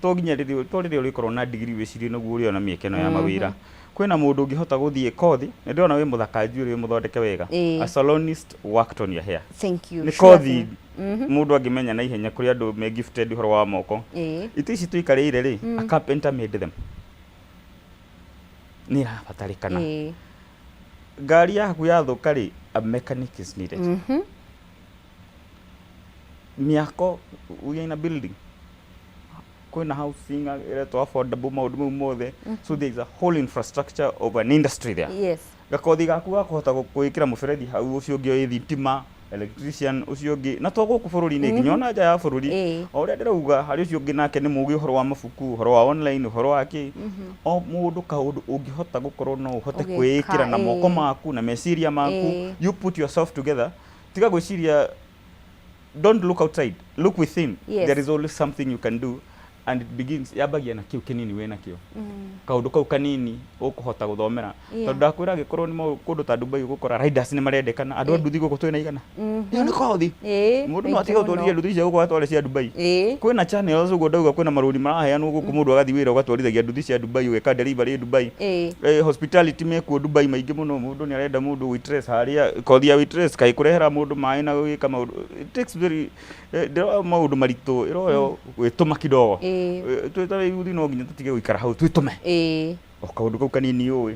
to nginya rĩrĩa ũrĩkorwo na degree wĩcirie nĩguo ũrĩona mĩeke ĩno ya mawĩra. Kwĩna mũndũ ũngĩhota gũthiĩ kothi nĩ ndĩrona wĩ mũthaka njuĩrĩ mũthondeke wega a salonist worked on your hair. Thank you. Nĩ kothi mũndũ angĩmenya na ihenya kũrĩ andũ me gifted ũhoro wa moko itũ ici tũikarĩire rĩ a carpenter made them nĩ irabatarĩkana. Ngari yaku yathũka rĩ a mechanic is needed. Mĩako we in a building kwĩna housing iretwo affordable maũndũ mau mothe so there is a whole infrastructure of an industry there. Gakothi gaku gakũhota gwĩkĩra mũberethi hau ũcio ũngĩ thitima electrician ucio ngi na to guku bururi-ini nginya ona nja ya bururi o uria ndirauga hari ucio ngi nake ni mugi uhoro wa mabuku uhoro wa online uhoro wa ki o mundu kaundu ungihota gukorwo no uhote kwikira na moko maku na meciria maku you put yourself together tiga gwiciria don't look outside look within there is always something you can do and it begins yabagia na kiu kinini wena kio kaundu kau kanini ukuhota guthomera tondu ndakwira gikorwo ni kundu ta Dubai ugukora riders ni marendekana andu nduthi guku twina igana ni kothi mundu no atiga utwarithia nduthi cia guku atware cia Dubai kwina channels uguo ndauga kwina maruri maraheanwo guku mundu agathi wira ugatwarithagia nduthi cia Dubai ugeka delivery Dubai hospitality mekuo Dubai maingi muno mundu ni arenda mundu waitress haria kothi ya waitress kai kurehera mundu mai na gwika maundu it takes very maundu maritu iroyo gwituma kidogo twetawe yuthi no nginya tutige guikara hau twitume o kaundu kau kanini ui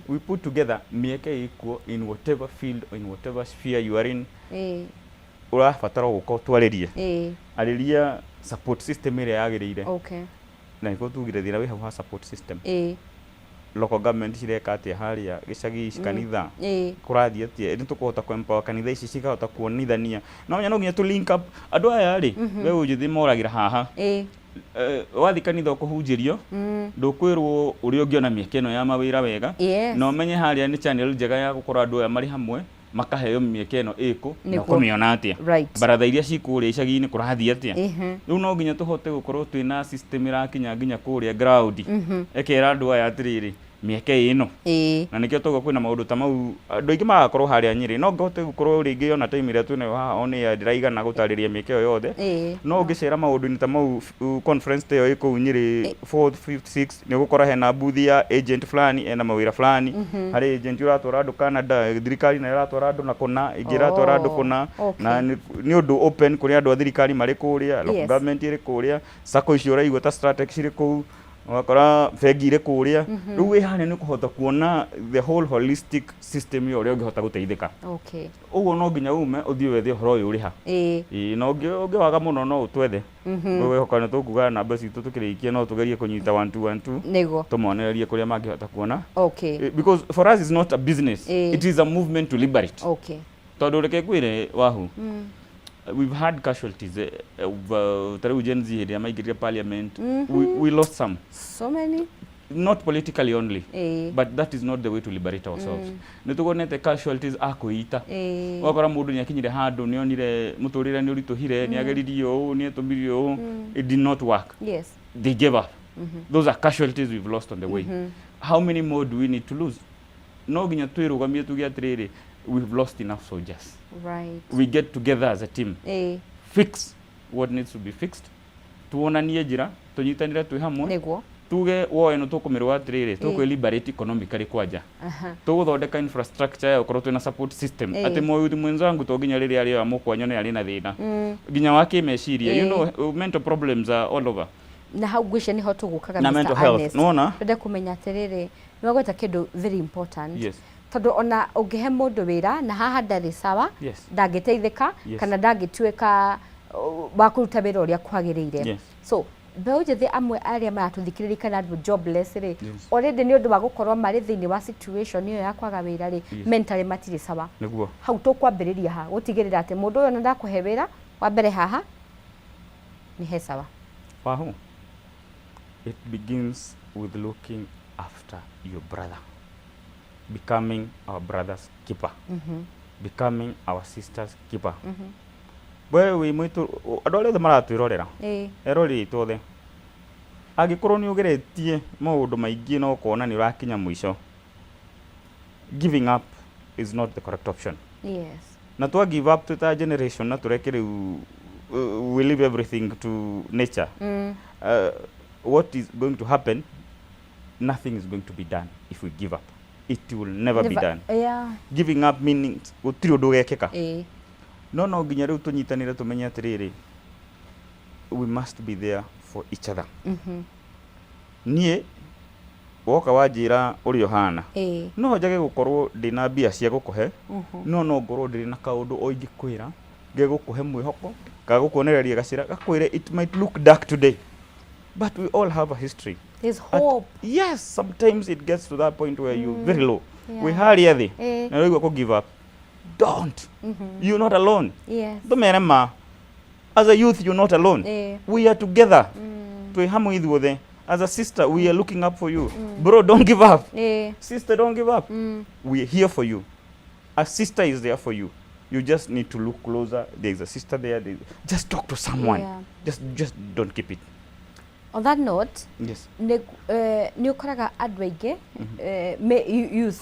we put together mieke ikuo in whatever field or in whatever sphere you are in urabatara guko twaririe ariria support system ire yagirire na iko tugire thira we have support system local government cireka atia haria gicagi kanitha kurathia atia ni tukuhota ku empower kanitha ici cikahota kuonithania no nya no nginya tu link up andu aya ri we ujuthi moragira haha wathi kanitha kuhunjirio ndukwirwo uri ungiona mieke ino ya mawira wega no menye haria ni channel njega ya gukora andu aya mari hamwe makaheo mieke ino iko na kumiona atia baratha iria cikuria icagi-ini kurathia atia riu no nginya tuhote gukorwo twina system irakinya nginya kuria ground ekera andu aya atiriri mieke ino na nikio togo kwina maundu ta mau andu aingi magakorwo haria Nyeri no ngote gukorwo ringi ona time iria twina haha one ya ndiraigana gutariria mieke yo yothe no ngicera maundu ni ta mau conference te yo iko Nyeri 4th 5th 6th ni gukora hena booth ya agent fulani ena mawira fulani hari agent uratwara andu Canada thirikari na iratwara andu na kuna igiratwara andu kuna na ni undu open kuri andu a thirikari mari kuria local government iri kuria sako icio uraigua ta strategy iri kuu wakora fegi ire kuria riu we hane ni kuhota kuona the whole holistic system yo ria ungihota guteithika uguo no nginya ume uthie wethe horo uyu uri ha no ungiwaga muno no utwethe we hokana tukuga namba citu tukirikia no tugerie kunyita 1212 tumonererie kuria mangihota kuona because for us is not a business it is a movement to liberate tondu reke kwire wahu we've had casualties of Gen Z here migrated parliament we lost some so many not politically only but that is not the way to liberate ourselves nitugonete casualties akuita wakora mundu ni akinyire handu ni onire muturire ni urituhire ni ageririo ni etumirio it did not work they gave up those are casualties we've lost on the way how many more do we need to lose no ginya twirugamie tugia atiriri we've lost enough soldiers we get together as a team fix what needs to be fixed tuonanie njira tunyitanire twi hamwe tuge woe no tukumirwa atiriri tukwe liberate economically kwanja tuguthondeka infrastructure ya ukorwo twina support system ati moyuthi mwenzangu to ginya riri ari amukwanya ni ari na thina ginya wake meciria you know mental problems are all over na hau gwisha ni hotu gukaga na mental health nona ndenda kumenya atiriri ni wagweta kindu very important tondu ona ungihe mundu wira na haha ndari sawa ndangiteithika kana ndangituika wa kuruta wira uria kwagiriire so mbeu njithi amwe aria maratuthikiriria kana andu jobless ri already ni undu wa gukorwo mari thiini wa situation iyo ya kwaga wira ri mentally matiri sawa niguo hau tukwambiriria ha gutigirira ati mundu uyu ndakuhe wira wa mbere haha ni he sawa wahu it begins with looking after your brother becoming our brother's keeper becoming our sister's keeper we mwitu adole the maratu irorera erori itothe agikorwo ni ugeretie maundu maingi no kuona ni urakinya mwisho giving up is not the correct option na to give up to the generation na turekere we leave everything to nature what is going to happen nothing is going to be done if we give up it will never be done giving up means gutiri undu gekeka no nginya riu tunyitanire tumenye atiriri we must be there for each other nie woka wajira uri ohana no njage gukorwo ndina bia cia gukuhe no ngorwo ndiri na kaundu oingi kwira ngegukuhe mwihoko gagukuonereria gacira gakwire it might look dark today but we all have a history. There's hope. Yes, sometimes it gets to that point where you're very low. We hardly na wewe go give up. don't. You're not alone. Yes. Domerema, as a youth, you're not alone. We are together. As a sister, we are looking up for you. Bro, don't give up. Sister, don't give up. We are here for you. A sister is there for you. You just need to look closer. There's a sister there. Just talk to someone. Just don't keep it. On that note, yes. Ni ukoraga andũ aingĩ youth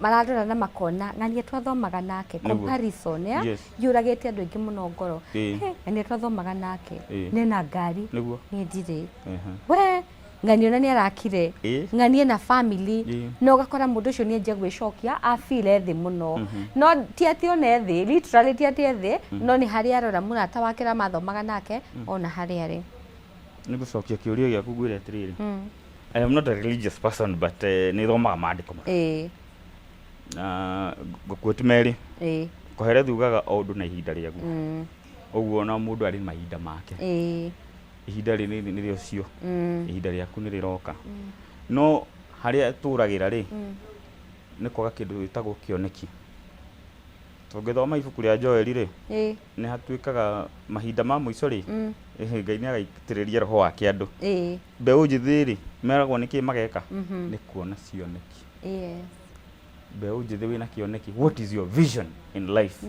maradora na makona ng'ania twathomaga nake comparison ya yuragĩte andũ aingĩ mũno ngoro ng'ania twathomaga nake nena ngari nĩ ndirĩ we ng'ania ona nĩ arakire ng'ania na family no gakora mũndũ ũcio nĩ enje gwĩcokia afile thĩ mũno no ti atĩ one thĩ literally ti atĩ thĩ no nĩ harĩa arora mũrata wake ra mathomaga nake ona harĩa arĩ nigucokia kiuria giaku gwire atiriri I am not a religious person but ni thomaga maandiko na gukwetimeri kohere thugaga o undu na ihinda riagu uguo na mundu ari mahinda make ihinda ri ni rio cio ihinda riaku ni riroka no haria turagira ri ni kwaga kindu gitagwo kioneki tungithoma ibuku ria Joeli ri ni hatuikaga mahinda ma muico ri Ngai ni agaitiriria roho wake andu mbeu njithi ri meragwo niki mageka ni kuona cioneki mbeu njithi wina kioneki what is your vision in life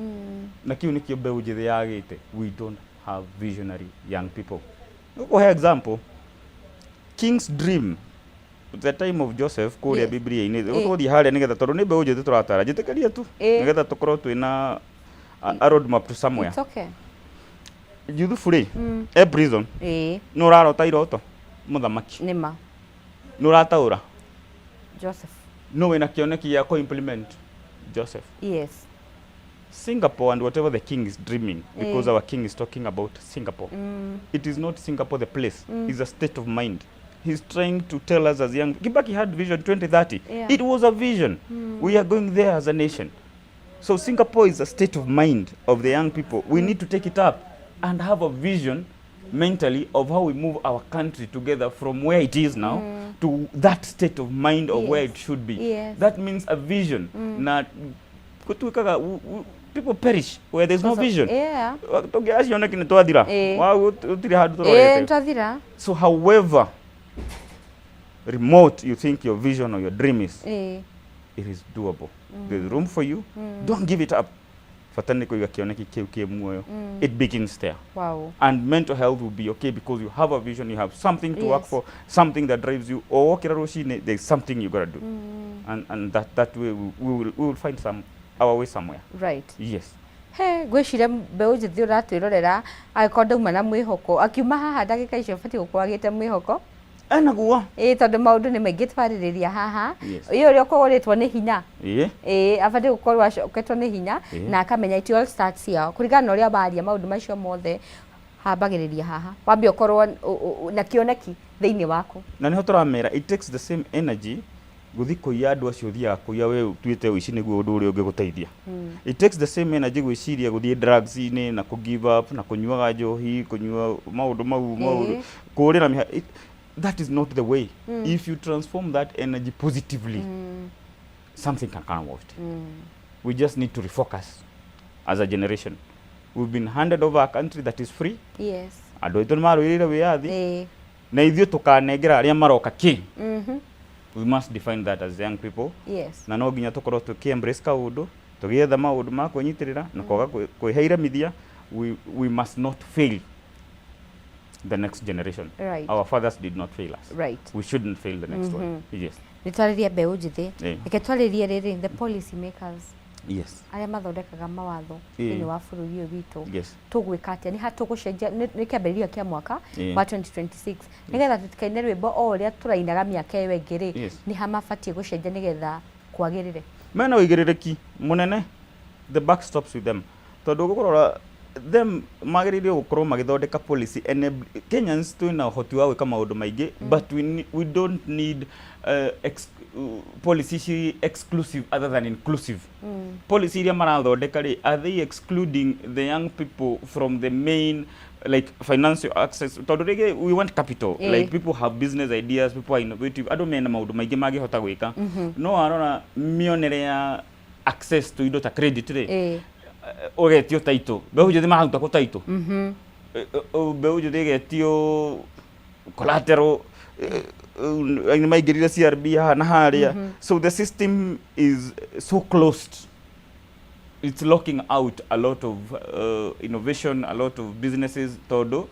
na kiu nikio mbeu njithi yagite we don't have visionary young people for example king's dream the time of Joseph kuria Biblia ini utothi haria nigetha tondu ni mbeu njithi turatara njitikaria tu nigetha tukorwo twina a road map to somewhere. It's okay. Youth free prison no rarota iroto muthamaki nima no rataura Joseph no wena kioneki ya ko implement Joseph. Yes. Singapore and whatever the king is dreaming because our king is talking about Singapore. It is not Singapore the place. It's a state of mind. He's trying to tell us as young Kibaki had vision 2030. It was a vision. We are going there as a nation. So Singapore is a state of mind of the young people. We need to take it up and have a vision mentally of how we move our country together from where it is now to that state of mind of where it should be. That means a vision. Na kutuikaga people perish where there's no vision. Togeaciona kine twathira. Wa utire handu turorete. Twathira. So however remote you think your vision or your dream is, it is doable. There's room for you. Don't give it up. Fatani kuiga kioneki kiu kie muoyo. It begins there. Wow. And mental health will be okay because you have a vision, you have something to work for, something that drives you. Or there's something you gotta do. And that way we will find our way somewhere. Right. Yes. He gwicire mbeu njithi uratwirorera agikorwo uma na mwihoko akiuma haha ndagika icio bati gukorwo agite mwihoko enaguo tondu maundu ni maingi twaririria haha iyo uri ukogoretwo ni hinya abati gukorwo acoketwo ni hinya na akamenya it all starts here kurigana na uria baria maundu macio mothe hambagiriria haha wambe ukorwo na kioneki thiini waku na niho turamera it takes the same energy guthi kuya andu acio thia kuya we tuite wici niguo undu uri ungeguteithia it takes the same energy gwiciria guthi drugs ini na ku give up na kunyuaga njohi kunyua maundu mau kurira that is not the way. If you transform that energy positively, something can come out. We just need to refocus as a generation. We've been handed over a country that is free. Yes. Andu itu maruirire wiathi. Na ithio tukanengera aria maroka ki. We must define that as young people. Yes. Na no nginya tukorwo tuki-embrace kaundu, tugietha maundu ma kunyitirira na kwaga kwiheira mithia. We must not fail the next generation. Right. Our fathers did not fail us. Right. We shouldn't fail the next one. Yes. Nitwariria mbeu njithi. Eke twaririe riri the policy makers. Yes. Aria mathondekaga mawatho ini wa bururi uyu witu. Yes. Tugwika atia ni hatugucenjia ni kiambiriria kia mwaka wa 2026. Nigetha tutikaine rwimbo o uria turainaga miaka iyo ingiri ni hamabatie gucenjia nigetha kwagirire. Mena uigirereki munene the buck stops with them. Tondu gukorora them magiririo gukorwo magithondeka policy and Kenyans twina hoti wa gwika maundu maingi but we don't need policy exclusive other than inclusive. Policy iria marathondeka ri are they excluding the young people from the main like financial access? Tondu rege we want capital like people have business ideas, people are innovative. Ado mena maundu maingi magihota gwika no arona mionere ya access to indo ta credit ri ugetio title mbeũ njĩthĩ maharuta kũ title mbeũ njĩthĩ igetio collateral ni maingĩrire CRB na harĩa so the system is so closed. It's locking out a lot of innovation, a lot of businesses todo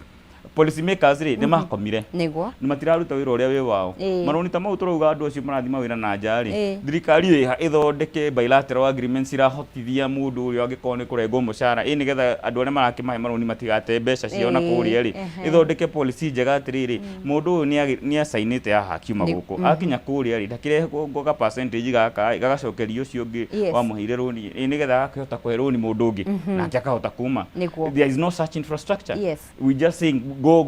policy makers ri nĩmakomire nĩguo nĩmatiraruta wĩra ũrĩa wĩ wao maronita mau tũrauga andũ acio marathima wĩra na njari thirikari ĩha ĩthondeke bilateral agreements irahotithia mũndũ ũrĩa angĩkorwo nĩ kũrengwo mũcara nĩgetha andũ arĩa marakĩmahe maroni matigate mbeca ciao na kũrĩa ri ĩthondeke policy njega atĩrĩrĩ mũndũ ũyũ nĩ asainĩte haha akiuma gũkũ akinya kũrĩa ri ndakĩrehwo ga percentage gaka gagacokerio ũcio ũngĩ wamũheire roni nĩgetha akahota kũhe roni mũndũ ũngĩ nake akahota kuma. There is no such infrastructure. We just saying go,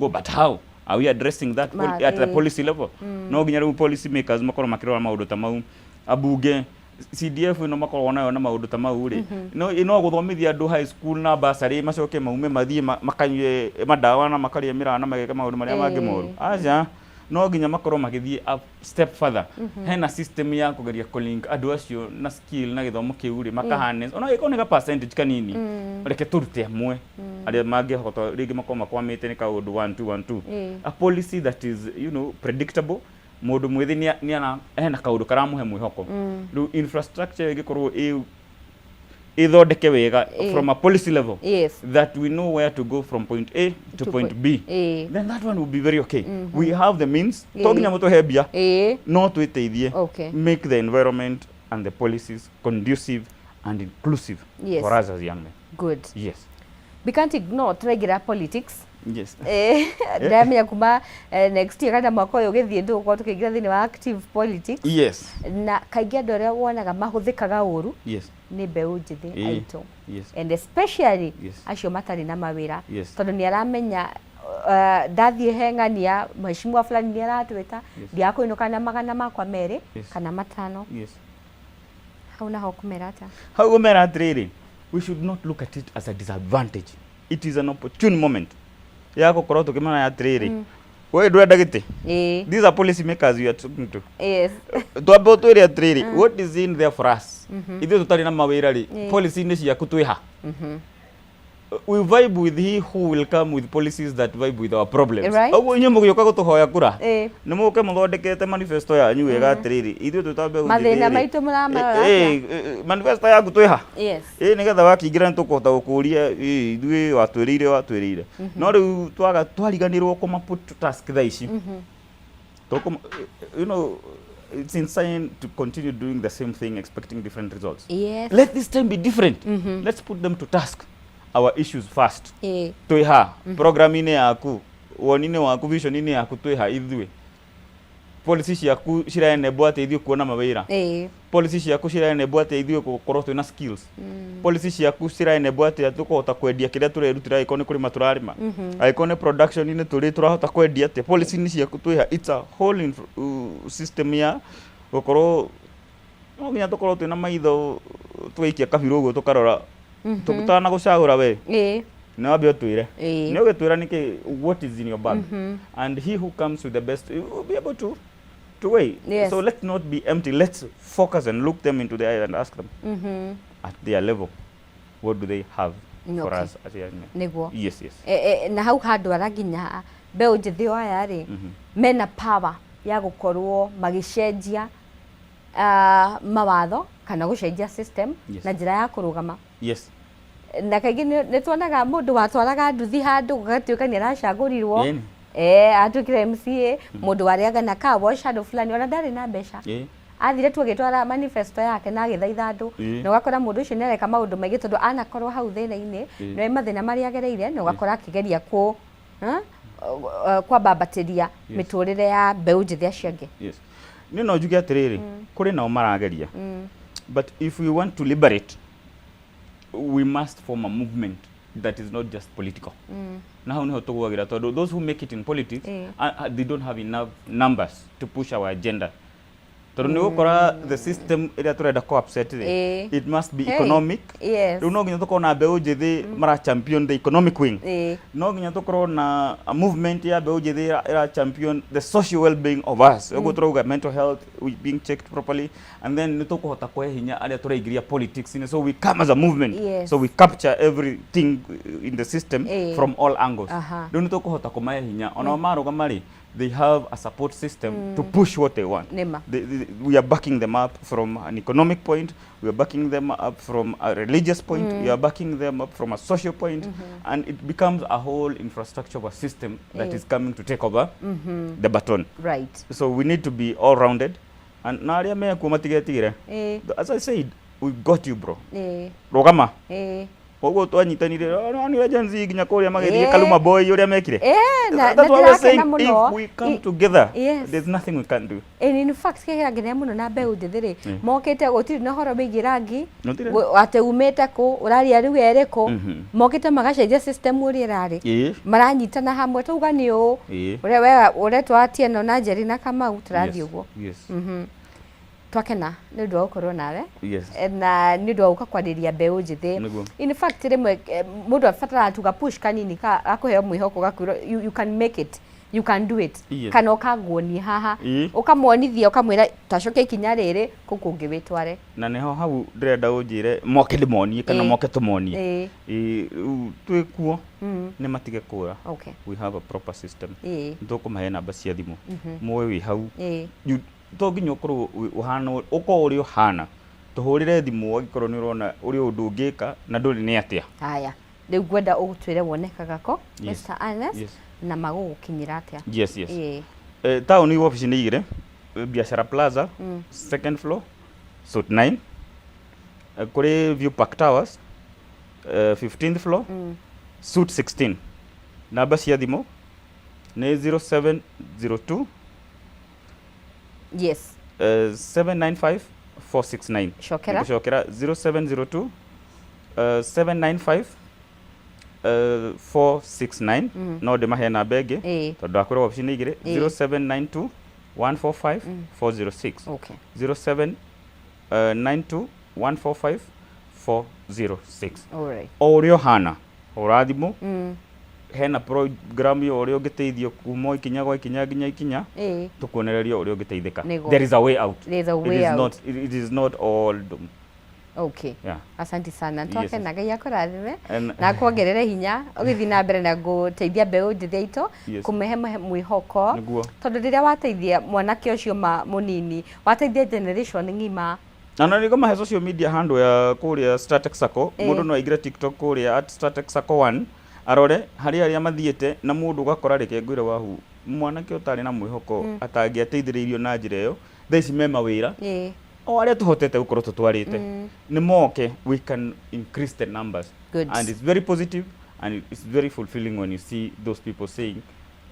but how are we addressing that at the policy level? No nginya rĩu policy makers makorwo makĩrora maũndũ ta mau abunge CDF no makorwo nayo na maũndũ ta mau ri no gũthomithia andũ high school na bursary macoke maume mathiĩ makanyue madawa na makarĩa mĩraa na mageke maũndũ marĩa mangĩ moru aja no nginya makorwo magĩthiĩ a step further hena system ya kũgeria kũlink andũ acio na skill na gĩthomo kĩu ri makaharness ona ĩkorwo nĩ ga percentage kanini reke tũrute hamwe arĩa mangĩhota rĩngĩ makorwo makwamĩte nĩ kaũndũ 1 2 1 2 a policy that is predictable mũndũ mwĩthĩ nĩ hena kaũndũ karamũhe mwĩhoko rĩu infrastructure ĩgĩkorwo ithondeke wega from a policy level that we know where to go from point A to point B then that one will be very okay. We have the means toginya mũtũ hebia no twĩteithie make the environment and the policies conducive and inclusive for us as young men. Good. Yes. We can't ignore regular politics. Yes. Ndamenya kuma next year kana mwaka ũyũ gĩthiĩ ndũgũkorwo tũkĩingĩra thĩinĩ wa active politics. Yes. Na kaingĩ andũ arĩa wonaga mahũthĩkaga ũru nĩ mbeũ njĩthĩ aitũ. And especially acio matarĩ na mawĩra tondũ nĩ aramenya ndathiĩ heng'ania mheshimiwa fulani nĩ aratwĩta ndiakũinũka na magana makwa merĩ kana matano. Hau naho kũmera ata? Hau kũmera atĩrĩrĩ, we should not look at it as a disadvantage. It is an opportune moment ya gũkorwo tũkĩmenya atĩrĩrĩ we ndwenda gĩtĩ these are policy makers you are talking to. Twambe ũtwĩre atĩrĩrĩ what is in there for us ithuĩ tũtarĩ na mawĩra rĩ policy nĩ ciaku twĩha. We vibe with he who will come with policies that vibe with our problems. Oguo inyuĩ mũgĩũka gũtũhoya kura nĩ mũke mũthondekete manifesto yanyu wega atĩrĩrĩ ithuĩ tũtambe mathĩna maitũ mũramara manifesto yaku twĩha nĩgetha wakĩingĩra nĩ tũkũhota gũkũria ithuĩ watwĩrĩire no rĩu twariganĩrwo kũma put to task thaa ici you know it's insane to continue doing the same thing expecting different results. Let this time be different. Let's put them to task. Our issues first. Twĩha programming yaku woni-inĩ waku vision-inĩ yaku twĩha ithuĩ policy ciaku ciraenebwo atĩ ithuĩ kuona mawĩra policy ciaku ciraenebwo atĩ ithuĩ gũkorwo twĩna skills policy ciaku ciraenebwo atĩ tũkũhota kwendia kĩrĩa tũrerutĩra angĩkorwo nĩ kũrĩma tũrarĩma angĩkorwo nĩ production-inĩ tũrahota kwendia atĩ policy-inĩ ciaku twĩha it's a whole system ya gũkorwo no nginya tũkorwo twĩna maitho twaikia kabirũ ũguo tũkarora tũtana gũcagũra we nĩ wambe ũtwĩre nĩ ũgĩtwĩra nĩkĩ what is in your bag and he who comes with the best will be able to weigh. So let's not be empty, let's focus and look them into the eye and ask them at their level what do they have for us as young men. Nĩguo yes na hau handũ ara nginya mbeũ njĩthĩ aya rĩ mena power ya gũkorwo magĩcenjia mawatho kana gũcenjia system na njĩra ya kũrũgama. Na kaingĩ nĩ tuonaga mũndũ watwaraga nduthi handũ gũgatuĩka nĩ aracagũrirwo atuĩkire MCA mũndũ warĩaga na car wash handũ fulani ona ndarĩ na mbeca athire tu agĩtwara manifesto yake na agĩthaitha andũ na ũgakora mũndũ ũcio nĩ areka maũndũ maingĩ tondũ anakorwo hau thĩna-inĩ nĩ mathĩna marĩa agereire na ũgakora akĩgeria kwambambatĩria mĩtũrĩre ya mbeũ njĩthĩ acio angĩ. Niĩ no njuge atĩrĩrĩ kũrĩ nao marageria but if we want to liberate we must form a movement that is not just political. Na hau niho tũgwagĩra tondũ those who make it in politics they don't have enough numbers to push our agenda Tondũ nĩ gũkora the system ĩrĩa tũrenda co-upset it must be economic. Rĩu no nginya tũkorwo na mbeũ njĩthĩ mara champion the economic wing. No nginya tũkorwo na a movement ya mbeũ njĩthĩ ĩra champion the social well-being of us. Ũguo tũrauga mental health being checked properly, and then nĩ tũkũhota kũhe hinya arĩa tũraingĩria politics. So we come as a movement. So we capture everything in the system from all angles. Rĩu nĩ tũkũhota kũmahe hinya ona marũgama rĩ, they have a support system to push what they want. We are backing them up from an economic point, we are backing them up from a religious point, we are backing them up from a social point, and it becomes a whole infrastructure of a system that is coming to take over the baton. Right. So we need to be all-rounded, and naria me kumatigetire. As I said, we got you, bro. Rogama. Ogo twanyitanire ni agency ginya kuria magethie Kaluma Boy uria mekire. That's what we're saying. If we come together, there's nothing we can do. In fact, kegera ngene muno na mbeũ njĩthĩ mokite gutiri na horo bigi rangi ate umete ku uraria riu eriko mokite magacenjia system uria irari maranyitana hamwe tuga ni u uria wega uretwa Atieno na Njeri na Kamau turathi uguo. Twakena nĩ ũndũ wa gũkorwo nawe na nĩ ũndũ wa gũka kwarĩria mbeũ njĩthĩ. In fact rĩmwe mũndũ abataraga tuga push kanini akũheo mwĩhoko gakwĩrwo you can make it, you can do it, kana ũkaguonia haha ũkamwonithia ũkamwĩra tacoke ikinya rĩrĩ kũu kũngĩ wĩtware. Na nĩho hau ndĩrenda ũnjĩre moke ndĩmonie kana moke tũmonie twĩ kuo nĩ matige kũra. We have a proper system. Tũkũmahe namba cia thimũ muoe wĩ hau to nginya ũkorwo ũhana ũkorwo ũrĩ ũhana tũhũrĩre thimũ angĩkorwo nĩ ũrona ũrĩ ũndũ ũngĩka na ndũrĩ nĩ atĩa. Haya rĩu ngwenda ũgũtwĩre wonekaga kũ Mr. Ernest na magũgũkinyĩra atĩa. Taũni wabici nĩ igĩrĩ, Biashara Plaza second floor suite 9, kũrĩ View Park Towers 15th floor suite 16. Namba cia thimũ nĩ 0702 795 469. Shokera 0702 795 469. No ndĩmahe namba ĩngĩ tondũ akorwo wabici nĩ igĩrĩ 0792 145 406. 0792 145 406. O ũrĩa ũhana hũra thimũ hena program yo ũrĩa ũngĩteithio kuma ikinya gwa ikinya nginya ikinya tukuonereria ũrĩa ũngĩteithĩka. There is a way out. It is not all doom. Okay. Asante sana. Ntoke na Ngai akũrathime na kuongerere hinya ũgĩthiĩ na mbere na gũteithia mbeũ njĩthĩ aitũ kũmehe mwĩhoko tondũ rĩrĩa wateithia mwanake ũcio mũnini wateithia generation ng'ima. Na nĩ ngũmahe social media handle ya kũrĩa Stratex Sacco. Mũndũ no aingĩre TikTok kũrĩa @StratexSacco1 arore harĩa mathiĩte na mũndũ ugakora reke ngwĩre wahu mwanake ũtarĩ na mwĩhoko atangĩateithĩrĩirio na njĩra ĩyo thaa ici me mawĩra o arĩa tũhotete gũkorwo tũtwarĩte nĩ moke we can increase the numbers. And it's very positive and it's very fulfilling when you see those people saying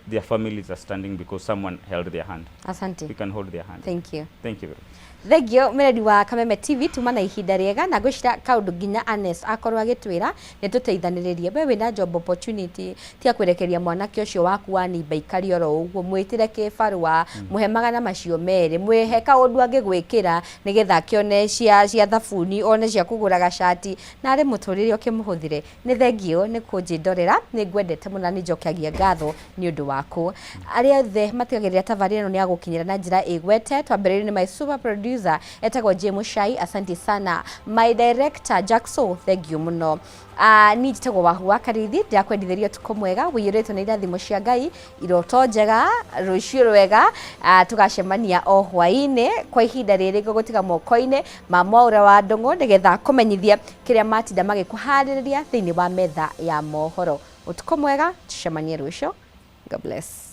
their families are standing because someone held their hand. Asante. We can hold their hand. Thank you. Thank you very much. Thegio miradi wa Kameme TV tuma na ihinda riega na gwicira kaundu nginya Ernest akorwo agitwira ni tuteithaniririe we wina job opportunity tia kwerekeria mwanake ucio waku wa nimba ikari oro uguo mwitire kibarua muhe magana macio mere mwihe kaundu angigwikira nigetha kione cia thabuni one cia kugura gacati na ari muturire ukimuhuthire ni thegio ni kunjindorera ni ngwendete muna ni njokagia ngatho ni undu waku ari othe matigagirira tavari ino ni agukinyira na njira igwete twambere ni my super producer etagwo James Shai. Asante sana my director Jackson, thank you muno. Ni njitagwo Wahu wa Karithi ndakwendithĩria tuko mwega wĩyũrĩtwo nĩ irathimo cia Ngai iroto njega rũciũ rwega tugacemania o hwainĩ kwa ihinda rĩrĩ gũgũtiga moko-inĩ ma Mwaũra wa Ndũng'ũ nĩgetha kũmenyithia kĩrĩa matinda magĩkũharĩrĩria thĩinĩ wa metha ya mohoro. Ũtukũ mwega tucemanie rũciũ. God bless.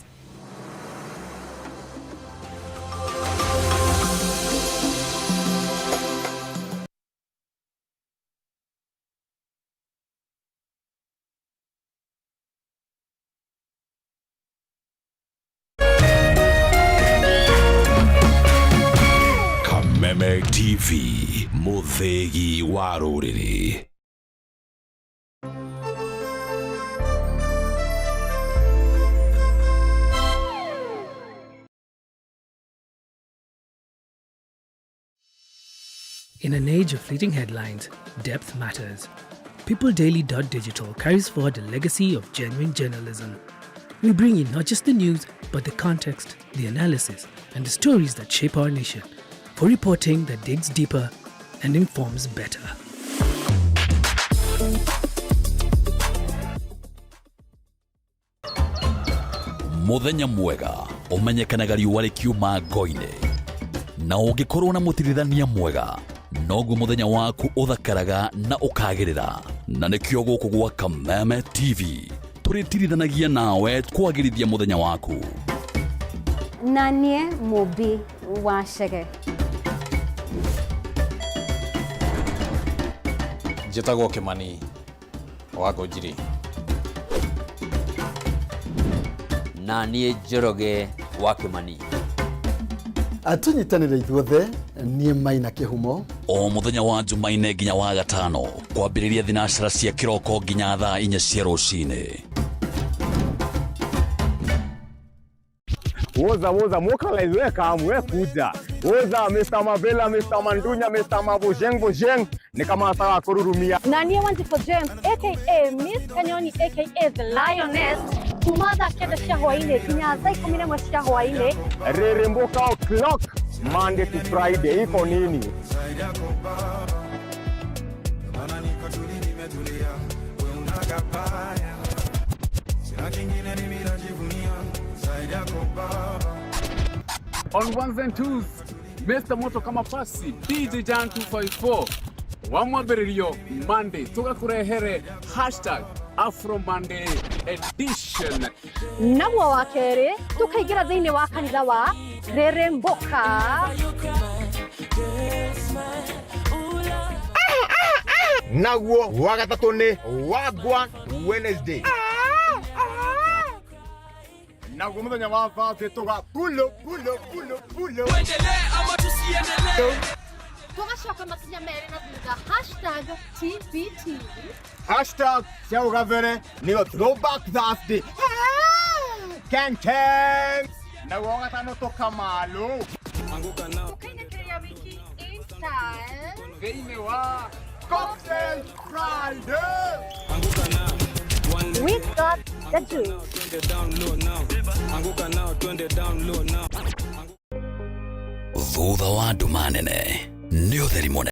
Kameme TV, muthegi wa rũrĩrĩ. In an age of fleeting headlines, depth matters. Peopledaily.digital carries forward a legacy of genuine journalism. We bring you not just the news, but the context, the analysis, and the stories that shape our nation, for reporting that digs deeper and informs better. Muthenya mwega umenyekanaga riũa rĩkiuma ngo-inĩ, na ũngĩkorwo na mũtirithania mwega noguo muthenya waku ũthakaraga na ũkagĩrĩra. Na nĩkĩo gũkũ gwa Kameme TV tũrĩtirithanagia nawe kwagĩrithia muthenya waku. Na niĩ Mũmbi wa Chege. Njĩtagwo Kĩmani wa Ngũnjiri. Na niĩ Njoroge wa Kĩmani. Atunyitanĩre ithuothe niĩ Maina Kĩhumo. O muthenya wa Jumaine nginya wa Gatano kwambĩrĩria thinashara cia kĩroko nginya thaa 4 cia rũcinĩ. Woza mukalaiweka mwekuja. Woza Mr. Mavela, Mr. Mandunya, Mr. Mabojeng ni kama ataka kururumia. Na niĩ Wanjiko James aka Miss Kanyoni aka The Lioness. Kumada kenda cia hwainĩ nginya thaa 11 cia hwainĩ. Reremboka o'clock Monday to Friday iko nini? On ones and twos, Mr. Moto kama pasi, DJ Jan 254. Wamwambĩrĩrio Monday, tugakurehere #Afro Monday edition. Naguo wa kerĩ, tukaingĩra thĩinĩ wa kanitha wa Reremboka. Naguo wa gatatũ nĩ Wagwan Wednesday. Naguo muthenya wa Thursday tuga pulo. Tuendelee ama tusiendelee? Tugacoka makinya merĩ na thutha #TBT. cia ũgavere nĩyo Throwback Thursday. Kang. Naguo wa gatano tũkamalũ. Tukainĩkĩria wiki in-style. Thĩinĩ wa Cocktail Friday. We got the juice. Thutha wa nduma nene nĩ ũtheri mũnene.